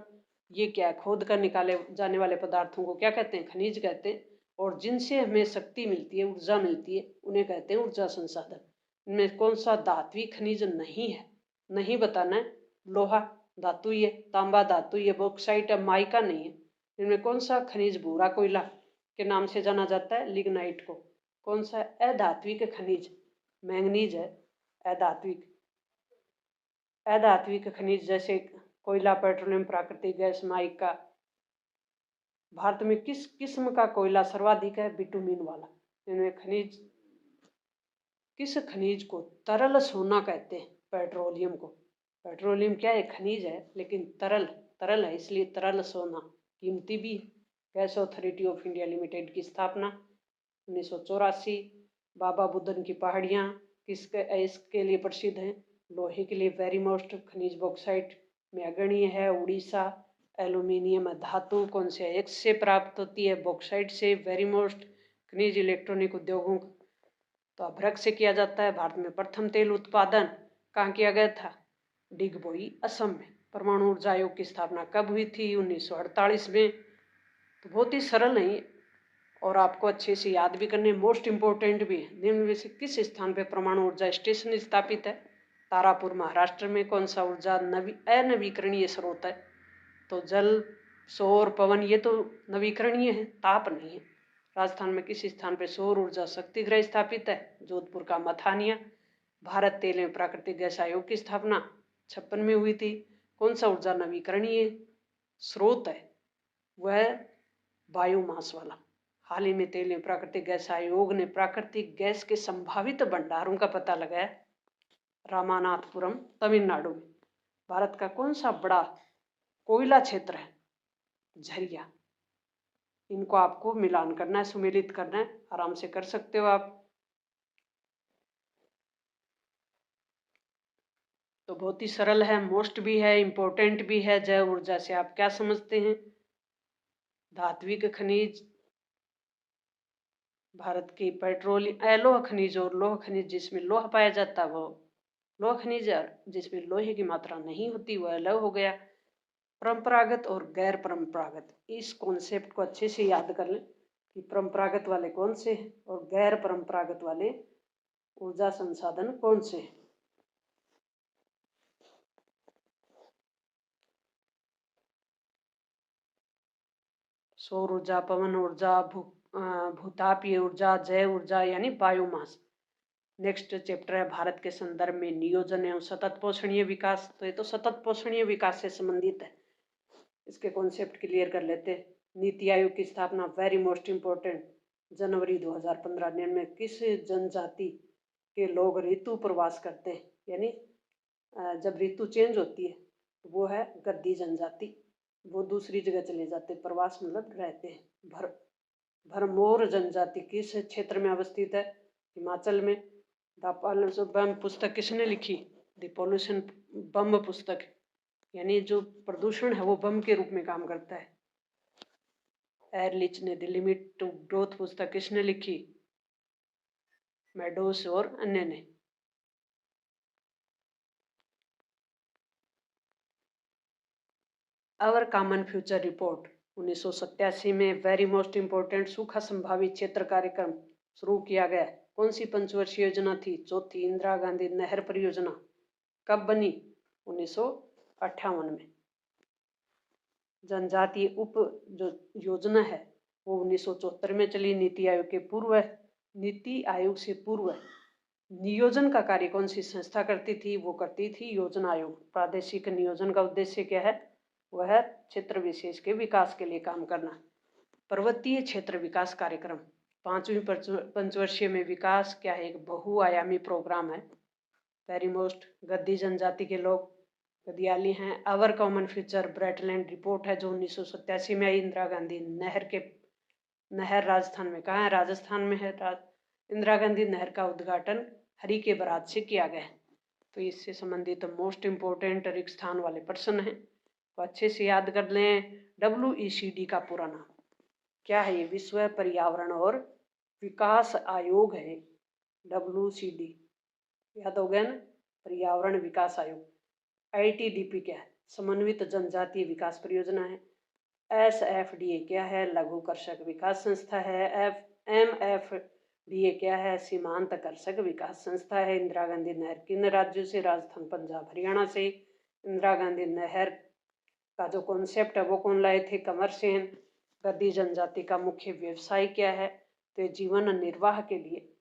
ये क्या है? खोद कर निकाले जाने वाले पदार्थों को क्या कहते हैं? खनिज कहते हैं। और जिनसे हमें शक्ति मिलती है, ऊर्जा मिलती है, उन्हें कहते हैं ऊर्जा संसाधन। इनमें कौन सा धात्विक खनिज नहीं है? नहीं बताना है। लोहा धातु ही है, तांबा धातु ही है, बॉक्साइट है, माइका नहीं है। इनमें कौन सा खनिज भूरा कोयला के नाम से जाना जाता है? लिग्नाइट को। कौन सा? अधात्विक खनिज मैंगनीज है। अधात्विक अधात्विक खनिज जैसे कोयला, पेट्रोलियम, प्राकृतिक गैस, माइका। भारत में किस किस्म का कोयला सर्वाधिक है? बिटुमिन वाला। इनमें खनिज, किस खनिज को तरल सोना कहते हैं? पेट्रोलियम को। पेट्रोलियम क्या है? खनिज है लेकिन तरल है, इसलिए तरल सोना कीमती भी है। Gas authority of India limited की स्थापना 1984। बाबा बुदन की पहाड़ियाँ इसके लिए प्रसिद्ध हैं। लोहे के लिए वेरी मोस्ट खनिज बॉक्साइट में अग्रणीय है। उड़ीसा। एल्यूमिनियम धातु कौन से? एक्स से प्राप्त होती है, बॉक्साइट से। वेरी मोस्ट खनिज इलेक्ट्रॉनिक उद्योगों तो अभ्रक से किया जाता है। भारत में प्रथम तेल उत्पादन कहाँ किया गया था? डिगबोई, असम में। परमाणु ऊर्जा आयोग की स्थापना कब हुई थी? 1948 में। तो बहुत ही सरल है और आपको अच्छे से याद भी करने, मोस्ट इम्पोर्टेंट भी है। निम्न में से किस स्थान पर परमाणु ऊर्जा स्टेशन स्थापित है? तारापुर महाराष्ट्र में कौन सा ऊर्जा अनवीकरणीय स्रोत है? तो जल, सौर, पवन, ये तो नवीकरणीय है, ताप नहीं है। राजस्थान में किस स्थान पर सौर ऊर्जा शक्ति गृह स्थापित है? जोधपुर का मथानिया। भारत तेल एवं प्राकृतिक गैस आयोग की स्थापना 56 में हुई थी। कौन सा ऊर्जा नवीकरणीय स्रोत है? वह बायोमास वाला। हाल ही में तेल एवं प्राकृतिक गैस आयोग ने प्राकृतिक गैस के संभावित भंडारों का पता लगाया रामानाथपुरम, तमिलनाडु में। भारत का कौन सा बड़ा कोयला क्षेत्र है? झरिया। इनको आपको मिलान करना है, सुमेलित करना है, आराम से कर सकते हो आप। तो बहुत ही सरल है, मोस्ट भी है, इंपॉर्टेंट भी है। जैव ऊर्जा से आप क्या समझते हैं? धात्विक खनिज, भारत की पेट्रोलियम, अलोह खनिज और लोह खनिज जिसमें लोहा पाया जाता है वो लोह खनिज, जिसमें लोहे की मात्रा नहीं होती वह अलग हो गया। परंपरागत और गैर परंपरागत, इस कॉन्सेप्ट को अच्छे से याद कर लें कि परंपरागत वाले कौन से हैं और गैर परंपरागत वाले ऊर्जा संसाधन कौन से हैं। सौर ऊर्जा, पवन ऊर्जा, भूतापीय ऊर्जा, जैव ऊर्जा यानी बायोमास। नेक्स्ट चैप्टर है भारत के संदर्भ में नियोजन एवं सतत पोषणीय विकास। तो ये तो सतत पोषणीय विकास से संबंधित है, इसके कॉन्सेप्ट क्लियर कर लेते हैं। नीति आयोग की स्थापना, वेरी मोस्ट इम्पोर्टेंट, जनवरी 2015 में किस जनजाति के लोग ऋतु प्रवास करते हैं, यानी जब ऋतु चेंज होती है वो है गद्दी जनजाति, वो दूसरी जगह चले जाते हैं, प्रवास मतलब रहते हैं। भरमौर जनजाति किस क्षेत्र में अवस्थित है? हिमाचल में। द बम पुस्तक किसने लिखी? द पॉल्यूशन बम पुस्तक, यानी जो प्रदूषण है वो बम के रूप में काम करता है। एयरलिच ने द लिमिट टू ग्रोथ पुस्तक किसने लिखी? मेडोस और अन्य ने। आवर कॉमन फ्यूचर रिपोर्ट 1987 में वेरी मोस्ट इम्पोर्टेंट सूखा संभावित क्षेत्र कार्यक्रम शुरू किया गया। कौन सी पंचवर्षीय योजना थी? चौथी इंदिरा गांधी नहर परियोजना। कब बनी? 1958 में। जनजातीय उप जो योजना है वो 1974 में चली, नीति आयोग से पूर्व। नियोजन का कार्य कौन सी संस्था करती थी? वो करती थी योजना आयोग। प्रादेशिक नियोजन का उद्देश्य क्या है? वह क्षेत्र विशेष के विकास के लिए काम करना। पर्वतीय क्षेत्र विकास कार्यक्रम 5वीं पंचवर्षीय में विकास क्या है? एक बहुआयामी प्रोग्राम है। वेरी मोस्ट, गद्दी जनजाति के लोग गदियाली हैं। आवर कॉमन फ्यूचर ब्रेटलैंड रिपोर्ट है जो 1987 में आई। इंदिरा गांधी नहर राजस्थान में कहाँ है? राजस्थान में है। इंदिरा गांधी नहर का उद्घाटन हरि के बरात से किया गया। तो इससे संबंधित मोस्ट इम्पोर्टेंट रिक्त स्थान वाले प्रश्न हैं, तो अच्छे से याद कर लें। WECD का पूरा नाम क्या है? ये विश्व पर्यावरण और विकास आयोग है। WCD याद हो गया ना, पर्यावरण विकास आयोग। ITDP क्या है? समन्वित जनजातीय विकास परियोजना है। SFDA क्या है? लघु कृषक विकास संस्था है। MFDA क्या है? सीमांत कृषक विकास संस्था है। इंदिरा गांधी नहर किन राज्यों से? राजस्थान, पंजाब, हरियाणा से। इंदिरा गांधी नहर का जो कॉन्सेप्ट है वो कौन लाए थे? कंवर सेन। गद्दी जनजाति का मुख्य व्यवसाय क्या है? तो जीवन निर्वाह के लिए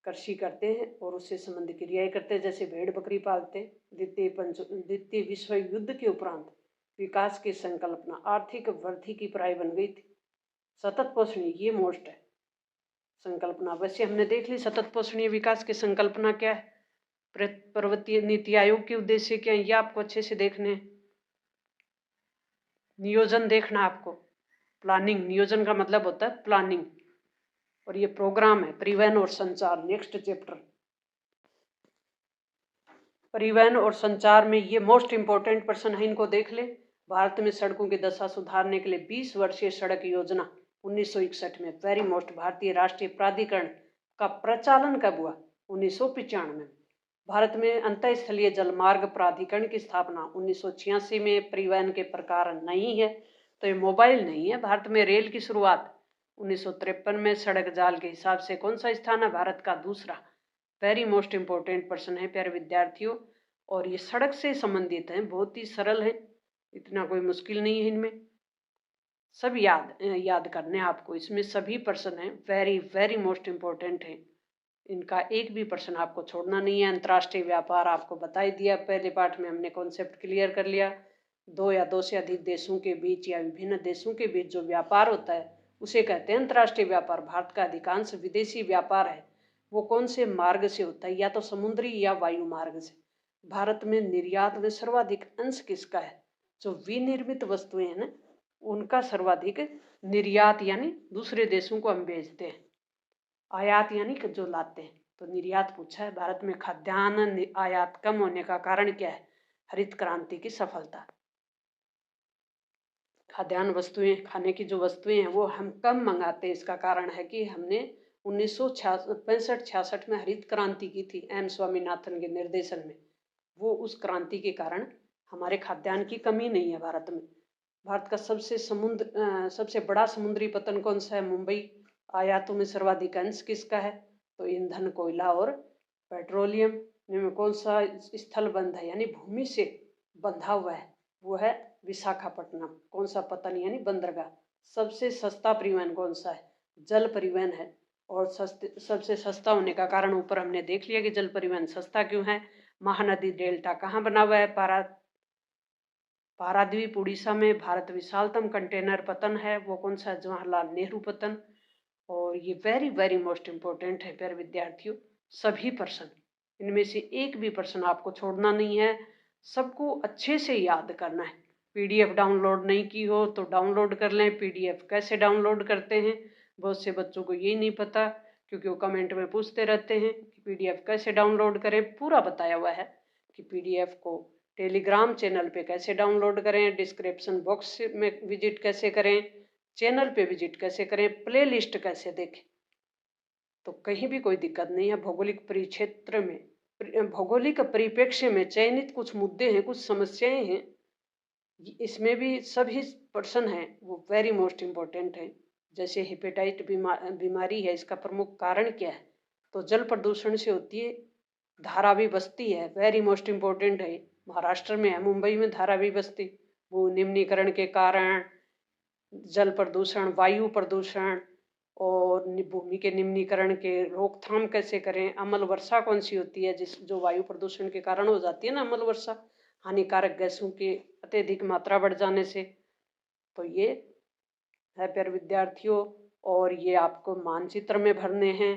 कृषि करते हैं और उससे संबंधित क्रियाएं करते हैं, जैसे भेड़ बकरी पालते हैं। द्वितीय विश्व युद्ध के उपरांत विकास की संकल्पना आर्थिक वृद्धि की प्राय बन गई थी। सतत पोषणीय, ये मोस्ट है संकल्पना। वैसे हमने देख ली सतत पोषणीय विकास की संकल्पना क्या है, पर्वतीय नीति आयोग के उद्देश्य क्या है, ये आपको अच्छे से देखने। नियोजन देखना आपको, प्लानिंग, नियोजन का मतलब होता है प्लानिंग, और ये प्रोग्राम है। परिवहन और संचार, नेक्स्ट चैप्टर। परिवहन और संचार में ये मोस्ट इंपोर्टेंट प्रश्न है, इनको देख ले। भारत में सड़कों की दशा सुधारने के लिए 20 वर्षीय सड़क योजना 1961 में। वेरी मोस्ट, भारतीय राष्ट्रीय प्राधिकरण का प्रचालन कब हुआ? 1995 में। भारत में अंतःस्थलीय जलमार्ग प्राधिकरण की स्थापना 1986 में। परिवहन के प्रकार नहीं है तो ये मोबाइल नहीं है। भारत में रेल की शुरुआत 1953 में। सड़क जाल के हिसाब से कौन सा स्थान है भारत का? दूसरा। वेरी मोस्ट इम्पोर्टेंट पर्सन है प्यारे विद्यार्थियों। और ये सड़क से संबंधित हैं, बहुत ही सरल है, इतना कोई मुश्किल नहीं है इनमें, सब याद करने हैं आपको। इसमें सभी पर्सन हैं, वेरी वेरी मोस्ट इम्पोर्टेंट है, इनका एक भी पर्सन आपको छोड़ना नहीं है। अंतर्राष्ट्रीय व्यापार आपको बता ही दिया, पहले पाठ में हमने कॉन्सेप्ट क्लियर कर लिया। दो या दो से अधिक देशों के बीच या विभिन्न देशों के बीच जो व्यापार होता है उसे कहते हैं अंतर्राष्ट्रीय व्यापार। भारत का अधिकांश विदेशी व्यापार है वो कौन से मार्ग से होता है, या तो समुद्री या वायु मार्ग से। भारत में निर्यात में सर्वाधिक अंश किसका है, जो विनिर्मित वस्तुएं हैं ना उनका सर्वाधिक निर्यात, यानी दूसरे देशों को हम भेजते हैं। आयात यानी कि जो लाते हैं, तो निर्यात पूछा है। भारत में खाद्यान्न आयात कम होने का कारण क्या है, हरित क्रांति की सफलता। खाद्यान्न वस्तुएं, खाने की जो वस्तुएं हैं वो हम कम मंगाते हैं, इसका कारण है कि हमने 1965-66 में हरित क्रांति की थी एम स्वामीनाथन के निर्देशन में। वो उस क्रांति के कारण हमारे खाद्यान्न की कमी नहीं है भारत में। भारत का सबसे बड़ा समुद्री पतन कौन सा है, मुंबई। आयातों में सर्वाधिक अंश किसका है, तो ईंधन, कोयला और पेट्रोलियम। इनमें कौन सा स्थल बंध है, यानी भूमि से बंधा हुआ है, वो है विशाखापट्टनम। कौन सा पतन, यानी बंदरगाह। सबसे सस्ता परिवहन कौन सा है, जल परिवहन है। और सबसे सस्ता होने का कारण ऊपर हमने देख लिया कि जल परिवहन सस्ता क्यों है। महानदी डेल्टा कहाँ बना हुआ है, पारादीप उड़ीसा में। भारत विशालतम कंटेनर पतन है वो कौन सा, जवाहरलाल नेहरू पतन। और ये वेरी वेरी मोस्ट इम्पोर्टेंट है प्यारे विद्यार्थियों, सभी पर्सन, इनमें से एक भी पर्सन आपको छोड़ना नहीं है, सबको अच्छे से याद करना है। पीडीएफ डाउनलोड नहीं की हो तो डाउनलोड कर लें। पीडीएफ कैसे डाउनलोड करते हैं, बहुत से बच्चों को यही नहीं पता, क्योंकि वो कमेंट में पूछते रहते हैं कि पीडीएफ कैसे डाउनलोड करें। पूरा बताया हुआ है कि पीडीएफ को टेलीग्राम चैनल पे कैसे डाउनलोड करें, डिस्क्रिप्शन बॉक्स में विजिट कैसे करें, चैनल पे विजिट कैसे करें, प्ले लिस्ट कैसे देखें, तो कहीं भी कोई दिक्कत नहीं है। भौगोलिक परिक्षेत्र में, भौगोलिक परिप्रेक्ष्य में चयनित कुछ मुद्दे हैं, कुछ समस्याएं हैं, इसमें भी सभी पर्सन हैं वो वेरी मोस्ट इम्पोर्टेंट है। जैसे हेपेटाइट बीमारी है, इसका प्रमुख कारण क्या है, तो जल प्रदूषण से होती है। धारावी बस्ती है, वेरी मोस्ट इम्पोर्टेंट है, महाराष्ट्र में है, मुंबई में धारावी बस्ती। वो निम्नीकरण के कारण, जल प्रदूषण, वायु प्रदूषण और भूमि के निम्नीकरण के रोकथाम कैसे करें। अम्ल वर्षा कौन सी होती है जो वायु प्रदूषण के कारण हो जाती है ना, अम्ल वर्षा, हानिकारक गैसों की अत्यधिक मात्रा बढ़ जाने से। तो ये है प्यारे विद्यार्थियों, और ये आपको मानचित्र में भरने हैं।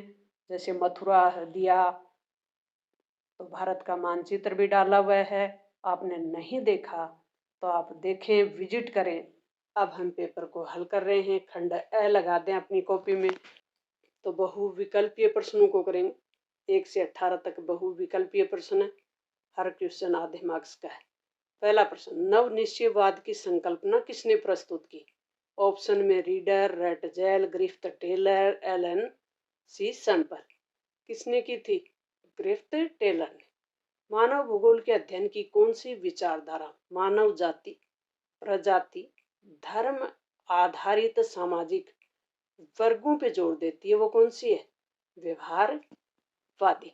जैसे मथुरा दिया, तो भारत का मानचित्र भी डाला हुआ है, आपने नहीं देखा तो आप देखें, विजिट करें। अब हम पेपर को हल कर रहे हैं, खंड अ लगा दें अपनी कॉपी में। तो बहुविकल्पीय प्रश्नों को करेंगे, 1 से 18 तक बहुविकल्पीय प्रश्न है, हर क्वेश्चन आधे मार्क्स का है। पहला प्रश्न, नव निश्चयवाद की संकल्पना किसने प्रस्तुत की। ऑप्शन में Ritter, Ratzel, Griffith Taylor, Ellen C Semple. किसने की थी, ग्रिफ्थ टेलर ने। मानव भूगोल के अध्ययन की कौन सी विचारधारा मानव जाति, प्रजाति, धर्म आधारित सामाजिक वर्गों पे जोर देती है, वो कौन सी है, व्यवहारवादी।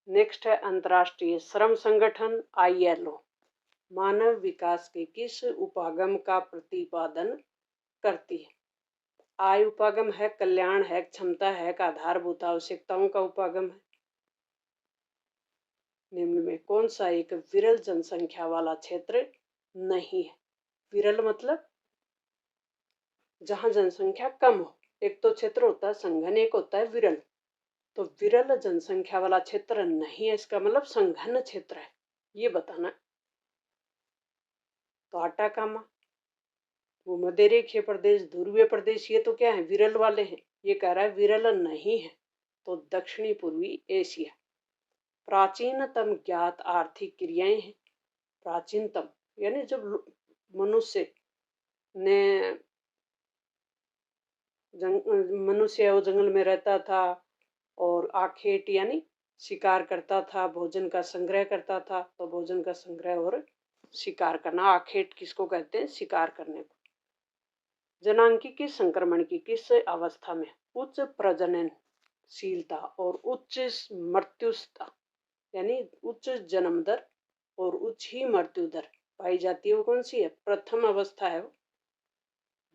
नेक्स्ट है, अंतर्राष्ट्रीय श्रम संगठन ILO मानव विकास के किस उपागम का प्रतिपादन करती है। आय उपागम है, कल्याण है, क्षमता है, आधारभूत आवश्यकताओं का उपागम है। निम्न में कौन सा एक विरल जनसंख्या वाला क्षेत्र नहीं है। विरल मतलब जहां जनसंख्या कम हो। एक तो क्षेत्र होता है संघन, एक होता है विरल। तो विरल जनसंख्या वाला क्षेत्र नहीं है, इसका मतलब संघन क्षेत्र है, ये बताना। तो आटाकामा, वो मध्यरेखीय प्रदेश, ध्रुवीय प्रदेश, ये तो क्या है, विरल वाले हैं। ये कह रहा है विरल नहीं है, तो दक्षिणी पूर्वी एशिया। प्राचीनतम ज्ञात आर्थिक क्रियाएं हैं। प्राचीनतम यानी जब मनुष्य ने मनुष्य वो जंगल में रहता था और आखेट यानी शिकार करता था, भोजन का संग्रह करता था। तो भोजन का संग्रह और शिकार करना, आखेट किसको कहते हैं, शिकार करने को। जनांकी के संक्रमण की किस अवस्था में, उच्च प्रजनन शीलता और उच्च मृत्युता यानी उच्च जन्म दर और उच्च ही मृत्यु दर पाई जाती है। वो कौन सी है? प्रथम अवस्था है।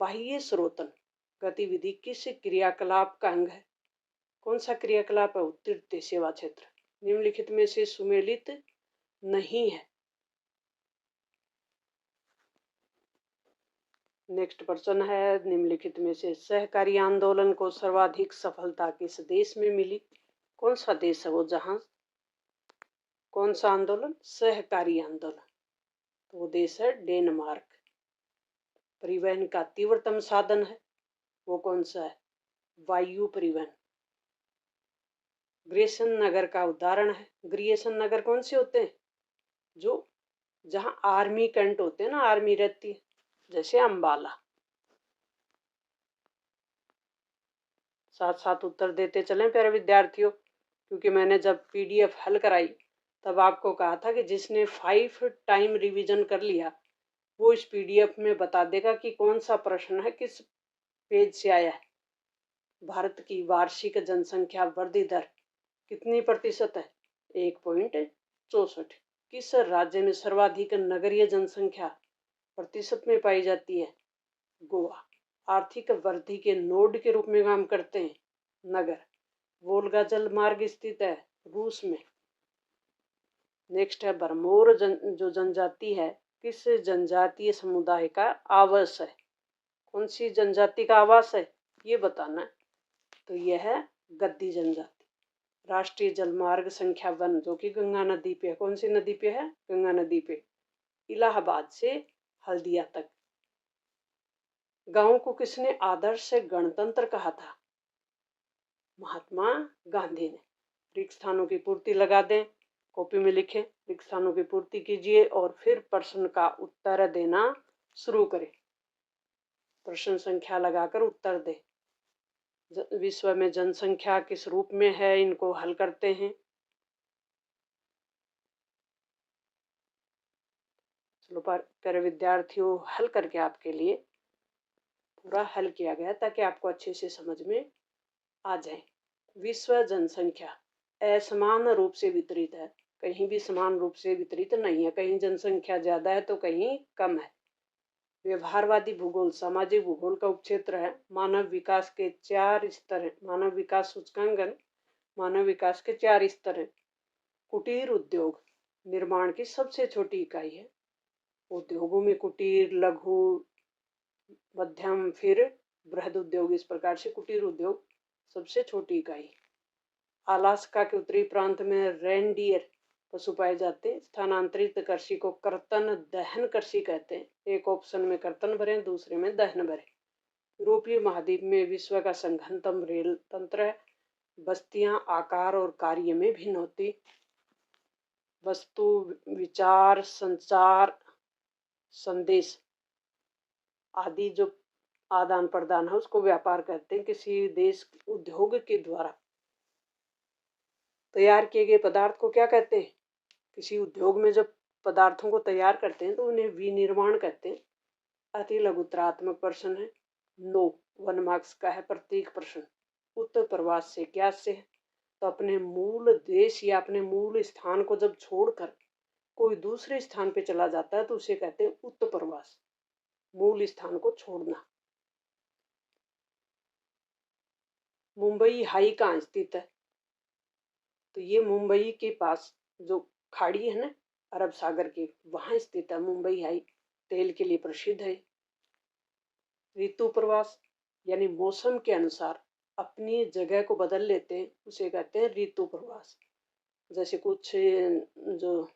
बाह्य स्रोतन गतिविधि किस क्रियाकलाप का अंग है? कौन सा क्रियाकलाप है? उत्तीर्ण सेवा क्षेत्र निम्नलिखित में से सुमेलित नहीं है। नेक्स्ट प्रश्न है, निम्नलिखित में से सहकारी आंदोलन को सर्वाधिक सफलता किस देश में मिली? कौन सा देश है वो जहां कौन सा आंदोलन? सहकारी आंदोलन। तो वो देश है डेनमार्क। परिवहन का तीव्रतम साधन है वो कौन सा है? वायु परिवहन। ग्रेसन नगर का उदाहरण है। ग्रेसन नगर कौन से होते हैं? जो जहां आर्मी कैंट होते हैं ना, आर्मी रहती है, जैसे अंबाला। साथ साथ उत्तर देते चलें प्यारे विद्यार्थियों, क्योंकि मैंने जब पीडीएफ हल कराई तब आपको कहा था कि जिसने 5 टाइम रिवीजन कर लिया वो इस पीडीएफ में बता देगा कि कौन सा प्रश्न है, किस पेज से आया है। भारत की वार्षिक जनसंख्या वृद्धि दर कितनी प्रतिशत है? 1.64। किस राज्य में सर्वाधिक नगरीय जनसंख्या प्रतिशत में पाई जाती है? गोवा। आर्थिक वृद्धि के नोड के रूप में काम करते हैं नगर। वोल्गा जल मार्ग स्थित है रूस में। नेक्स्ट है भरमौर जो जनजाति है किस जनजातीय समुदाय का आवास है? कौन सी जनजाति का आवास है ये बताना है। तो यह है गद्दी जनजाति। राष्ट्रीय जलमार्ग संख्या 1 जो कि गंगा नदी पे है। कौन सी नदी पे है? गंगा नदी पे। इलाहाबाद से हल्दिया तक। गांव को किसने आदर्श गणतंत्र कहा था? महात्मा गांधी ने। रिक्त स्थानों की पूर्ति लगा दें, कॉपी में लिखें, रिक्त स्थानों की पूर्ति कीजिए और फिर प्रश्न का उत्तर देना शुरू करें। प्रश्न संख्या लगाकर उत्तर दें। विश्व में जनसंख्या किस रूप में है, इनको हल करते हैं। चलो प्यारे विद्यार्थियों, हल करके आपके लिए पूरा हल किया गया ताकि आपको अच्छे से समझ में आ जाए। विश्व जनसंख्या असमान रूप से वितरित है, कहीं भी समान रूप से वितरित नहीं है। कहीं जनसंख्या ज्यादा है तो कहीं कम है। व्यवहारवादी भूगोल सामाजिक भूगोल का उपक्षेत्र है। मानव विकास के 4 स्तर हैं। मानव विकास सूचकांकन मानव विकास के 4 स्तर हैं। कुटीर उद्योग निर्माण की सबसे छोटी इकाई है। उद्योगों में कुटीर, लघु, मध्यम, फिर बृहद उद्योग, इस प्रकार से कुटीर उद्योग सबसे छोटी इकाई। अलास्का के उत्तरी प्रांत में रेनडियर पशु पाए जाते हैं। स्थानांतरित कृषि को कर्तन दहन कृषि कहते हैं। एक ऑप्शन में कर्तन भरे, दूसरे में दहन भरे। यूरोपीय महाद्वीप में विश्व का संघनतम रेल तंत्र है। बस्तियां आकार और कार्य में भिन्न होती। वस्तु, विचार, संचार, संदेश आदि जो आदान प्रदान है उसको व्यापार कहते हैं। किसी देश उद्योग के द्वारा तैयार किए गए पदार्थ को क्या कहते हैं? किसी उद्योग में जब पदार्थों को तैयार करते हैं तो उन्हें विनिर्माण कहते हैं। अति लघुतरात्मक प्रश्न है। 9 1 मार्क्स का है प्रत्येक प्रश्न। उत्तर प्रवास से क्या से है? तो अपने मूल देश या अपने मूल स्थान को जब छोड़कर कोई दूसरे स्थान पे चला जाता है तो उसे कहते हैं उत्तर प्रवास, मूल स्थान को छोड़ना। मुंबई हाई कहाँ स्थित है? तो ये मुंबई के पास जो खाड़ी है ना अरब सागर की, वहां स्थित है मुंबई हाई। तेल के लिए प्रसिद्ध है। ऋतु प्रवास यानी मौसम के अनुसार अपनी जगह को बदल लेते हैं उसे कहते हैं ऋतु प्रवास। जैसे कुछ जो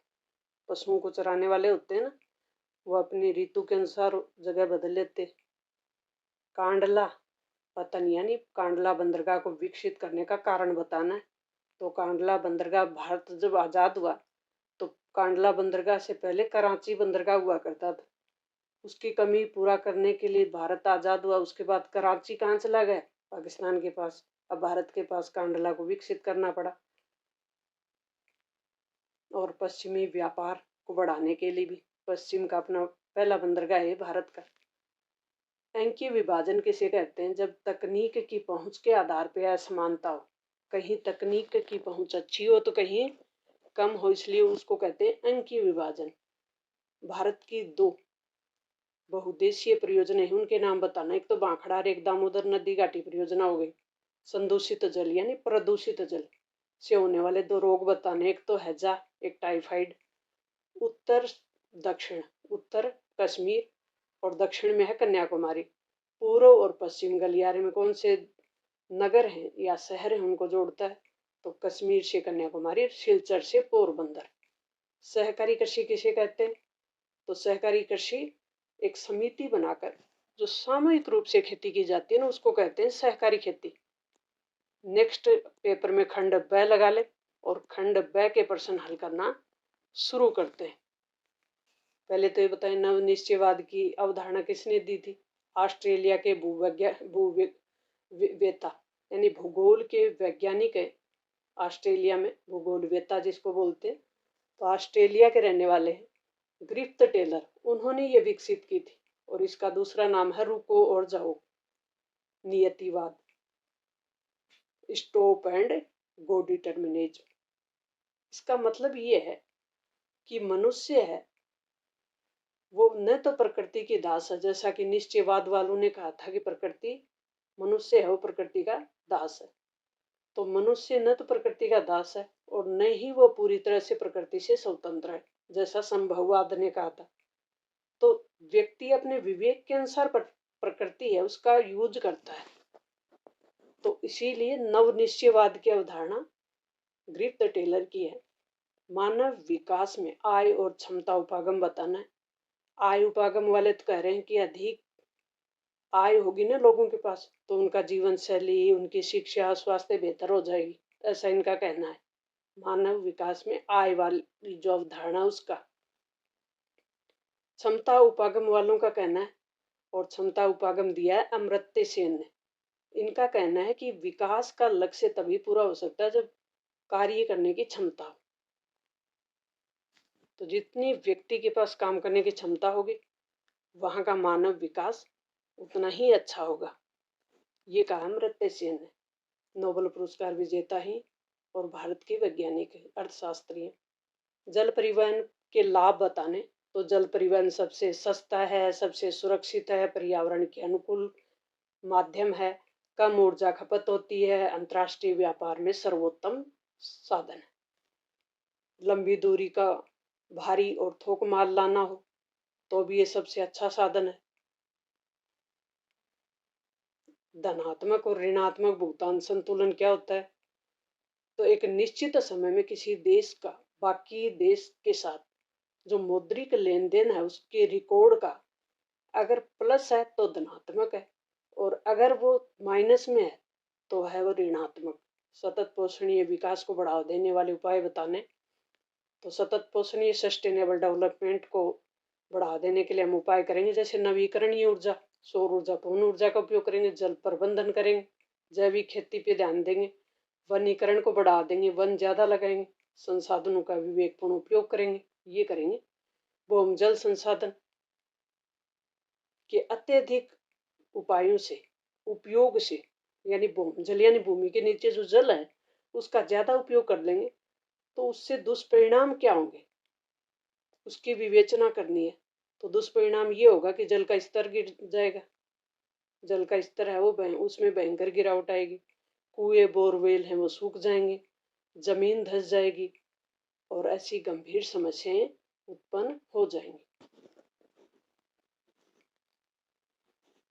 पशुओं को चराने वाले होते हैं ना, वो अपनी ऋतु के अनुसार जगह बदल लेते। कांडला पतन यानी कांडला बंदरगाह को विकसित करने का कारण बताना है। तो कांडला बंदरगाह भारत जब आज़ाद हुआ तो कांडला बंदरगाह से पहले कराची बंदरगाह हुआ करता था। उसकी कमी पूरा करने के लिए भारत आज़ाद हुआ, उसके बाद कराची कहाँ चला गया? पाकिस्तान के पास। अब भारत के पास कांडला को विकसित करना पड़ा। और पश्चिमी व्यापार को बढ़ाने के लिए भी पश्चिम का अपना पहला बंदरगाह है भारत का। अंकीय विभाजन किसे कहते हैं? जब तकनीक की पहुंच के आधार पर असमानता हो। कहीं तकनीक की पहुंच अच्छी हो तो कहीं कम हो, इसलिए उसको कहते हैं अंकीय विभाजन। भारत की 2 बहुउद्देशीय परियोजना है, उनके नाम बताना। एक तो बांखड़ा और एक दामोदर नदी घाटी परियोजना हो गई। संदूषित जल यानी प्रदूषित जल से होने वाले 2 रोग बताने, एक तो हैजा, एक टाइफाइड। उत्तर दक्षिण, उत्तर कश्मीर और दक्षिण में है कन्याकुमारी। पूर्व और पश्चिम गलियारे में कौन से नगर हैं या शहर हैं उनको जोड़ता है, तो कश्मीर से कन्याकुमारी, सिलचर से पोरबंदर। सहकारी कृषि किसे कहते हैं, तो सहकारी कृषि एक समिति बनाकर जो सामूहिक रूप से खेती की जाती है ना, उसको कहते हैं सहकारी खेती। नेक्स्ट पेपर में खंड ब लगा ले और खंड ब के प्रश्न हल करना शुरू करते हैं। पहले तो ये बताएं, नवनिश्चयवाद की अवधारणा किसने दी थी? ऑस्ट्रेलिया के भूवेता यानी भूगोल के वैज्ञानिक है। ऑस्ट्रेलिया में भूगोलवेता जिसको बोलते हैं, तो ऑस्ट्रेलिया के रहने वाले हैं ग्रिफ्थ टेलर, उन्होंने ये विकसित की थी। और इसका दूसरा नाम है रुको और जाओ नियतिवाद, स्टॉप एंड गो डिटर्मिनिज्म। इसका मतलब ये है कि मनुष्य है वो न तो प्रकृति की दास है, जैसा कि निश्चयवाद वालों ने कहा था कि प्रकृति मनुष्य है वो प्रकृति का दास है। तो मनुष्य न तो प्रकृति का दास है और न ही वो पूरी तरह से प्रकृति से स्वतंत्र है, जैसा संभववाद ने कहा था। तो व्यक्ति अपने विवेक के अनुसार प्रकृति है उसका यूज करता है। तो इसीलिए नवनिश्चयवाद की अवधारणा ग्रिफ्थ टेलर की है। मानव विकास में आय और क्षमता उपागम बताना है। आय उपागम वाले तो कह रहे हैं कि अधिक आय होगी ना लोगों के पास तो उनका जीवन शैली, उनकी शिक्षा, स्वास्थ्य बेहतर हो जाएगी, ऐसा इनका कहना है। मानव विकास में आय वाली जो अवधारणा उसका। क्षमता उपागम वालों का कहना है, और क्षमता उपागम दिया है अमर्त्य सेन ने। इनका कहना है कि विकास का लक्ष्य तभी पूरा हो सकता है जब कार्य करने की क्षमता हो। तो जितनी व्यक्ति के पास काम करने की क्षमता होगी वहां का मानव विकास उतना ही अच्छा होगा, ये कहा अमर्त्य सेन ने। नोबेल पुरस्कार विजेता ही और भारत के वैज्ञानिक है, अर्थशास्त्री हैं। जल परिवहन के लाभ बताने, तो जल परिवहन सबसे सस्ता है, सबसे सुरक्षित है, पर्यावरण के अनुकूल माध्यम है, कम ऊर्जा खपत होती है, अंतर्राष्ट्रीय व्यापार में सर्वोत्तम साधन है। लंबी दूरी का भारी और थोक माल लाना हो तो भी ये सबसे अच्छा साधन है। धनात्मक और ऋणात्मक भुगतान संतुलन क्या होता है, तो एक निश्चित समय में किसी देश का बाकी देश के साथ जो मौद्रिक लेन देन है उसके रिकॉर्ड का अगर प्लस है तो धनात्मक है, और अगर वो माइनस में है तो है वो ऋणात्मक। सतत पोषणीय विकास को बढ़ावा देने वाले उपाय बताने, तो सतत पोषणीय सस्टेनेबल डेवलपमेंट को बढ़ावा देने के लिए हम उपाय करेंगे, जैसे नवीकरणीय ऊर्जा, सौर ऊर्जा, पवन ऊर्जा का उपयोग करेंगे, जल प्रबंधन करेंगे, जैविक खेती पे ध्यान देंगे, वनीकरण को बढ़ावा देंगे, वन ज्यादा लगाएंगे, संसाधनों का विवेकपूर्ण उपयोग करेंगे, ये करेंगे। वो जल संसाधन के अत्यधिक उपायों से, उपयोग से, यानी जल यानी भूमि के नीचे जो जल है उसका ज्यादा उपयोग कर लेंगे तो उससे दुष्परिणाम क्या होंगे उसकी विवेचना करनी है। तो दुष्परिणाम ये होगा कि जल का स्तर गिर जाएगा, जल का स्तर है वो उसमें भयंकर गिरावट आएगी, कुएं बोरवेल हैं वो सूख जाएंगे, जमीन धंस जाएगी और ऐसी गंभीर समस्याएं उत्पन्न हो जाएंगी।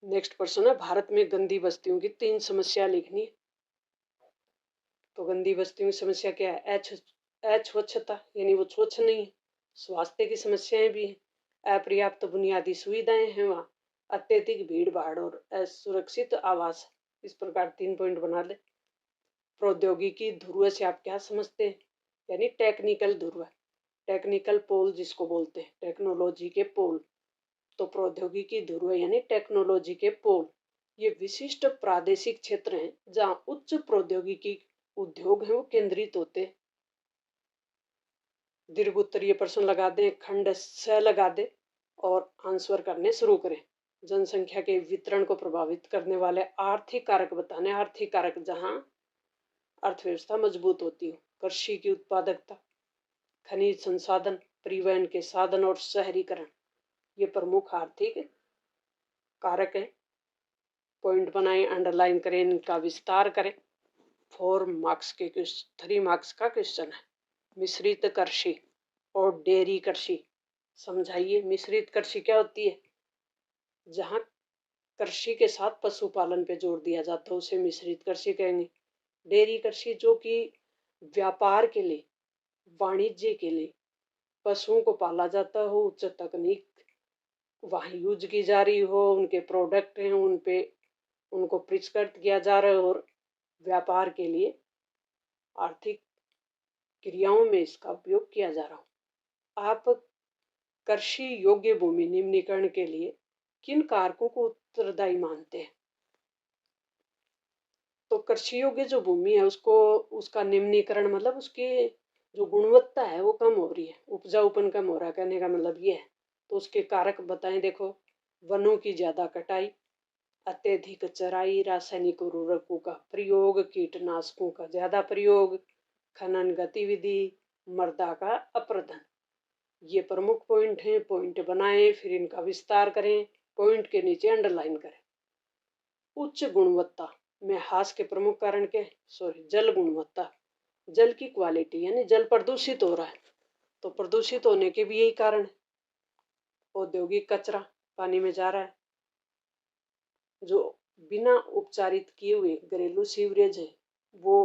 नेक्स्ट प्रश्न है, भारत में गंदी बस्तियों की 3 समस्या लिखनी है। तो गंदी बस्तियों की समस्या क्या है? अस्वच्छता यानी वो स्वच्छ नहीं है, स्वास्थ्य की समस्याएं भी हैं, अपर्याप्त बुनियादी सुविधाएं हैं वहाँ, अत्यधिक भीड़ भाड़ और असुरक्षित आवास। इस प्रकार 3 पॉइंट बना ले। प्रौद्योगिकी ध्रुव से आप क्या समझते हैं? यानी टेक्निकल ध्रुव, टेक्निकल पोल जिसको बोलते हैं, टेक्नोलॉजी के पोल। तो प्रौद्योगिकी ध्रुव यानी टेक्नोलॉजी के पोल ये विशिष्ट प्रादेशिक क्षेत्र हैं जहां उच्च प्रौद्योगिकी उद्योग हैं वो केंद्रित होते हैं। दीर्घ उत्तरीय प्रश्न लगा दें, खंड स लगा दें और आंसर करने शुरू करें। जनसंख्या के वितरण को प्रभावित करने वाले आर्थिक कारक बताने, आर्थिक कारक जहां अर्थव्यवस्था मजबूत होती हो। कृषि की उत्पादकता, खनिज संसाधन, परिवहन के साधन और शहरीकरण, ये प्रमुख आर्थिक कारक है। पॉइंट बनाएं, अंडरलाइन करें, इनका विस्तार करें। 3 मार्क्स का क्वेश्चन है। मिश्रित कृषि और डेयरी कृषि समझाइए। मिश्रित कृषि क्या होती है? जहाँ कृषि के साथ पशुपालन पे जोर दिया जाता है उसे मिश्रित कृषि कहेंगे। डेयरी कृषि जो कि व्यापार के लिए, वाणिज्य के लिए पशुओं को पाला जाता हो, उच्च तकनीक वहाँ यूज की जा रही हो, उनके प्रोडक्ट हैं उन पे उनको परिष्कृत किया जा रहा है और व्यापार के लिए आर्थिक क्रियाओं में इसका उपयोग किया जा रहा हो। आप कृषि योग्य भूमि निम्नीकरण के लिए किन कारकों को उत्तरदायी मानते हैं? तो कृषि योग्य जो भूमि है उसको, उसका निम्नीकरण मतलब उसकी जो गुणवत्ता है वो कम हो रही है, उपजाऊपन कम हो रहा है, कहने का मतलब ये है। तो उसके कारक बताएं। देखो, वनों की ज्यादा कटाई, अत्यधिक चराई, रासायनिक उर्वरकों का प्रयोग, कीटनाशकों का ज्यादा प्रयोग, खनन गतिविधि, मृदा का अपरदन, ये प्रमुख पॉइंट हैं। पॉइंट बनाएं, फिर इनका विस्तार करें, पॉइंट के नीचे अंडरलाइन करें। उच्च गुणवत्ता में हास के प्रमुख कारण के जल गुणवत्ता, जल की क्वालिटी, यानी जल प्रदूषित हो रहा है। तो प्रदूषित होने के भी यही कारण है। औद्योगिक कचरा पानी में जा रहा है, जो बिना उपचारित किए हुए घरेलू सीवरेज है वो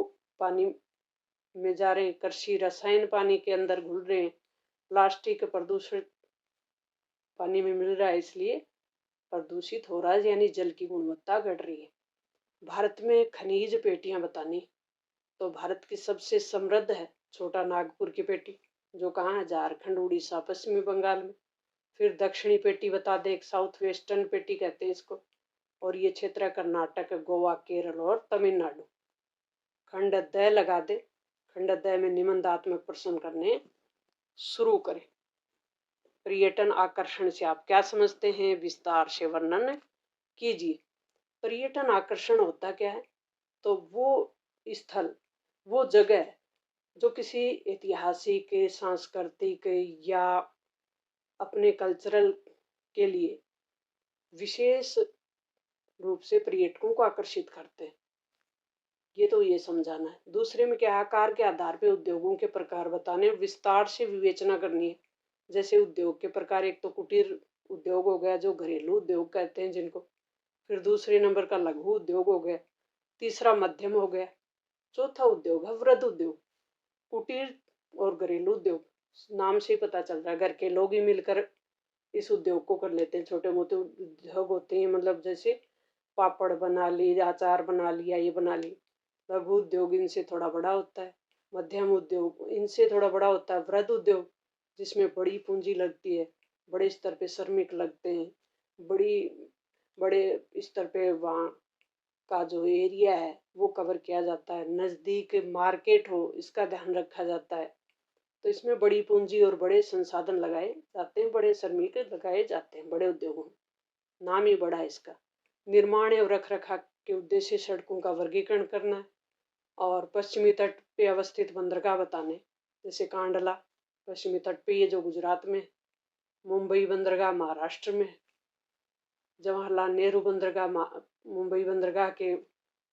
पानी में जा रहे हैं। कृषि रसायन पानी के अंदर घुल रहे हैं। प्लास्टिक प्रदूषित पानी में मिल रहा है, इसलिए प्रदूषित हो रहा है, यानी जल की गुणवत्ता घट रही है। भारत में खनिज पेटियां बतानी, तो भारत की सबसे समृद्ध है छोटा नागपुर की पेटी, जो कहाँ है? झारखंड, उड़ीसा, पश्चिमी बंगाल में। फिर दक्षिणी पेटी बता दे, एक साउथ वेस्टर्न पेटी कहते हैं इसको, और ये क्षेत्र है कर्नाटक, गोवा, केरल और तमिलनाडु। खंड द लगा दे। खंड द में निबंधात्मक प्रश्न करने शुरू करें। पर्यटन आकर्षण से आप क्या समझते हैं? विस्तार से वर्णन कीजिए। पर्यटन आकर्षण होता क्या है? तो वो स्थल, वो जगह जो किसी ऐतिहासिक, सांस्कृतिक या अपने कल्चरल के लिए विशेष रूप से पर्यटकों को आकर्षित करते हैं। ये तो ये समझाना है। दूसरे में क्या, आकार के आधार पर उद्योगों के प्रकार बताने, विस्तार से विवेचना करनी है। जैसे उद्योग के प्रकार, एक तो कुटीर उद्योग हो गया जो घरेलू उद्योग कहते हैं जिनको, फिर दूसरे नंबर का लघु उद्योग हो गया, तीसरा मध्यम हो गया, चौथा उद्योग है वृहद उद्योग। कुटीर और घरेलू उद्योग नाम से ही पता चल रहा है, घर के लोग ही मिलकर इस उद्योग को कर लेते हैं। छोटे मोटे उद्योग होते हैं, मतलब जैसे पापड़ बना ली, अचार बना लिया, ये बना ली। लघु उद्योग इनसे थोड़ा बड़ा होता है। मध्यम उद्योग इनसे थोड़ा बड़ा होता है। वृहद उद्योग जिसमें बड़ी पूंजी लगती है, बड़े स्तर पे श्रमिक लगते हैं, बड़े स्तर पे वहाँ का जो एरिया है वो कवर किया जाता है, नज़दीक मार्केट हो इसका ध्यान रखा जाता है। तो इसमें बड़ी पूंजी और बड़े संसाधन लगाए जाते हैं, बड़े श्रमिक लगाए जाते हैं बड़े उद्योगों में। नाम ही बड़ा है इसका। निर्माण एवं रख रखाव के उद्देश्य सड़कों का वर्गीकरण करना है, और पश्चिमी तट पे अवस्थित बंदरगाह बताने, जैसे कांडला पश्चिमी तट पे, ये जो गुजरात में, मुंबई बंदरगाह महाराष्ट्र में, जवाहरलाल नेहरू बंदरगाह मुंबई बंदरगाह के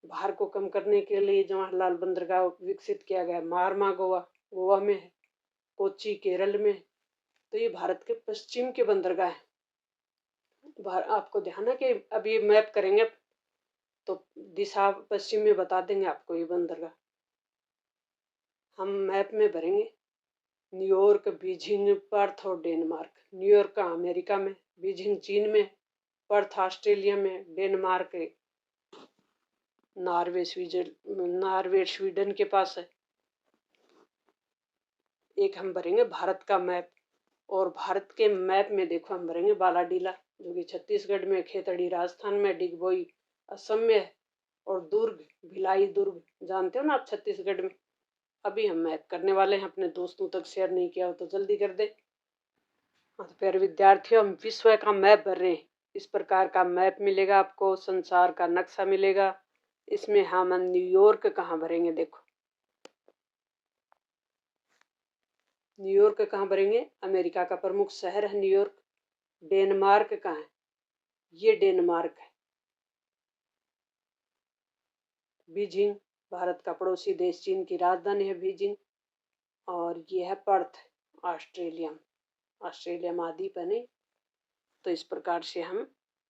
भार को कम करने के लिए जवाहरलाल बंदरगाह विकसित किया गया। मारमा गोवा में है, कोच्चि केरल में। तो ये भारत के पश्चिम के बंदरगाह हैं। आपको ध्यान है कि अब ये मैप करेंगे तो दिशा पश्चिम में बता देंगे आपको ये बंदरगाह। हम मैप में भरेंगे। न्यूयॉर्क, बीजिंग, पर्थ और डेनमार्क। न्यूयॉर्क का अमेरिका में, बीजिंग चीन में, पर्थ ऑस्ट्रेलिया में, डेनमार्क नॉर्वे स्वीडन के पास है। एक हम भरेंगे भारत का मैप, और भारत के मैप में देखो हम भरेंगे बालाडीला जो कि छत्तीसगढ़ में, खेतड़ी राजस्थान में, डिगबोई असम में है, और दुर्ग, भिलाई दुर्ग जानते हो ना आप, छत्तीसगढ़ में। अभी हम मैप करने वाले हैं, अपने दोस्तों तक शेयर नहीं किया हो तो जल्दी कर दे। हाँ तो प्यारे विद्यार्थियों, हम विश्व का मैप भर रहे हैं। इस प्रकार का मैप मिलेगा आपको, संसार का नक्शा मिलेगा। इसमें हम न्यूयॉर्क कहाँ भरेंगे, देखो न्यूयॉर्क कहाँ भरेंगे? अमेरिका का प्रमुख शहर है न्यूयॉर्क। डेनमार्क कहाँ है? ये डेनमार्क है। बीजिंग भारत का पड़ोसी देश चीन की राजधानी है बीजिंग। और ये है पर्थ, ऑस्ट्रेलिया। ऑस्ट्रेलिया महाद्वीप है नहीं। तो इस प्रकार से हम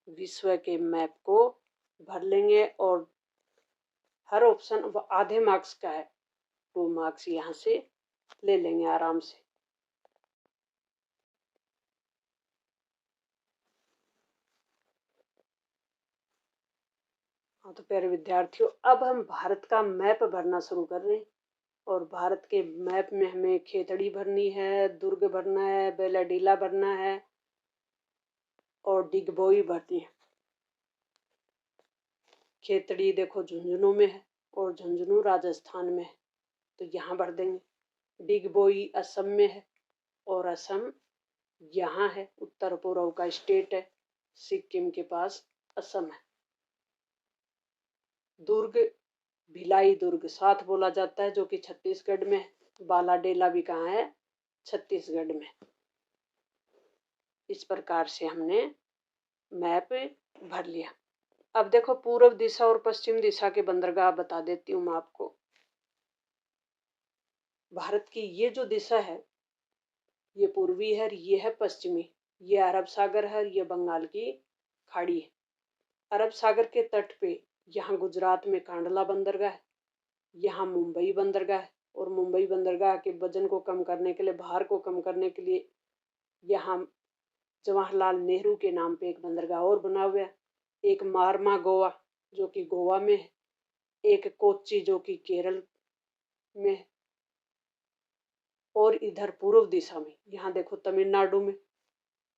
विश्व के मैप को भर लेंगे और हर ऑप्शन आधे मार्क्स का है, 2 मार्क्स यहाँ से ले लेंगे आराम से। हाँ तो प्यारे विद्यार्थियों, अब हम भारत का मैप भरना शुरू कर रहे हैं। और भारत के मैप में हमें खेतड़ी भरनी है, दुर्ग भरना है, बेलाडीला भरना है और डिगबोई भरनी है। खेतड़ी देखो झुंझुनू में है और झुंझुनू राजस्थान में है, तो यहाँ भर देंगे। डिगबोई असम में है और असम यहाँ है, उत्तर पूर्व का स्टेट है, सिक्किम के पास असम है। दुर्ग भिलाई दुर्ग साथ बोला जाता है, जो कि छत्तीसगढ़ में है। बालाडेला भी कहाँ है? छत्तीसगढ़ में। इस प्रकार से हमने मैप भर लिया। अब देखो पूर्व दिशा और पश्चिम दिशा के बंदरगाह बता देती हूँ मैं आपको। भारत की ये जो दिशा है ये पूर्वी है, ये है पश्चिमी। ये अरब सागर है, ये बंगाल की खाड़ी है। अरब सागर के तट पे यहाँ गुजरात में कांडला बंदरगाह है, यहाँ मुंबई बंदरगाह है। और मुंबई बंदरगाह के वजन को कम करने के लिए, भार को कम करने के लिए यहाँ जवाहरलाल नेहरू के नाम पे एक बंदरगाह और बना हुआ है। एक मारमा गोवा जो कि गोवा में है, एक कोच्चि जो कि केरल में है। और इधर पूर्व दिशा में यहाँ देखो तमिलनाडु में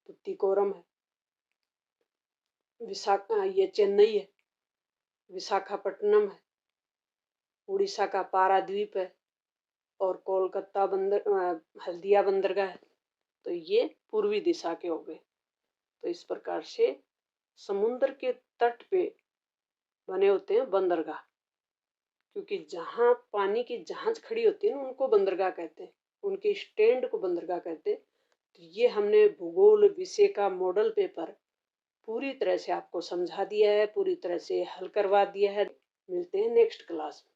तुतीकोरम है, ये चेन्नई है, विशाखापट्टनम है, उड़ीसा का पाराद्वीप है और कोलकाता हल्दिया बंदरगाह है। तो ये पूर्वी दिशा के हो गए। तो इस प्रकार से समुद्र के तट पे बने होते हैं बंदरगाह, क्योंकि जहाँ पानी की जहाज खड़ी होती है ना उनको बंदरगाह कहते हैं, उनके स्टैंड को बंदरगाह कहते हैं। तो ये हमने भूगोल विषय का मॉडल पेपर पूरी तरह से आपको समझा दिया है, पूरी तरह से हल करवा दिया है। मिलते हैं नेक्स्ट क्लास में।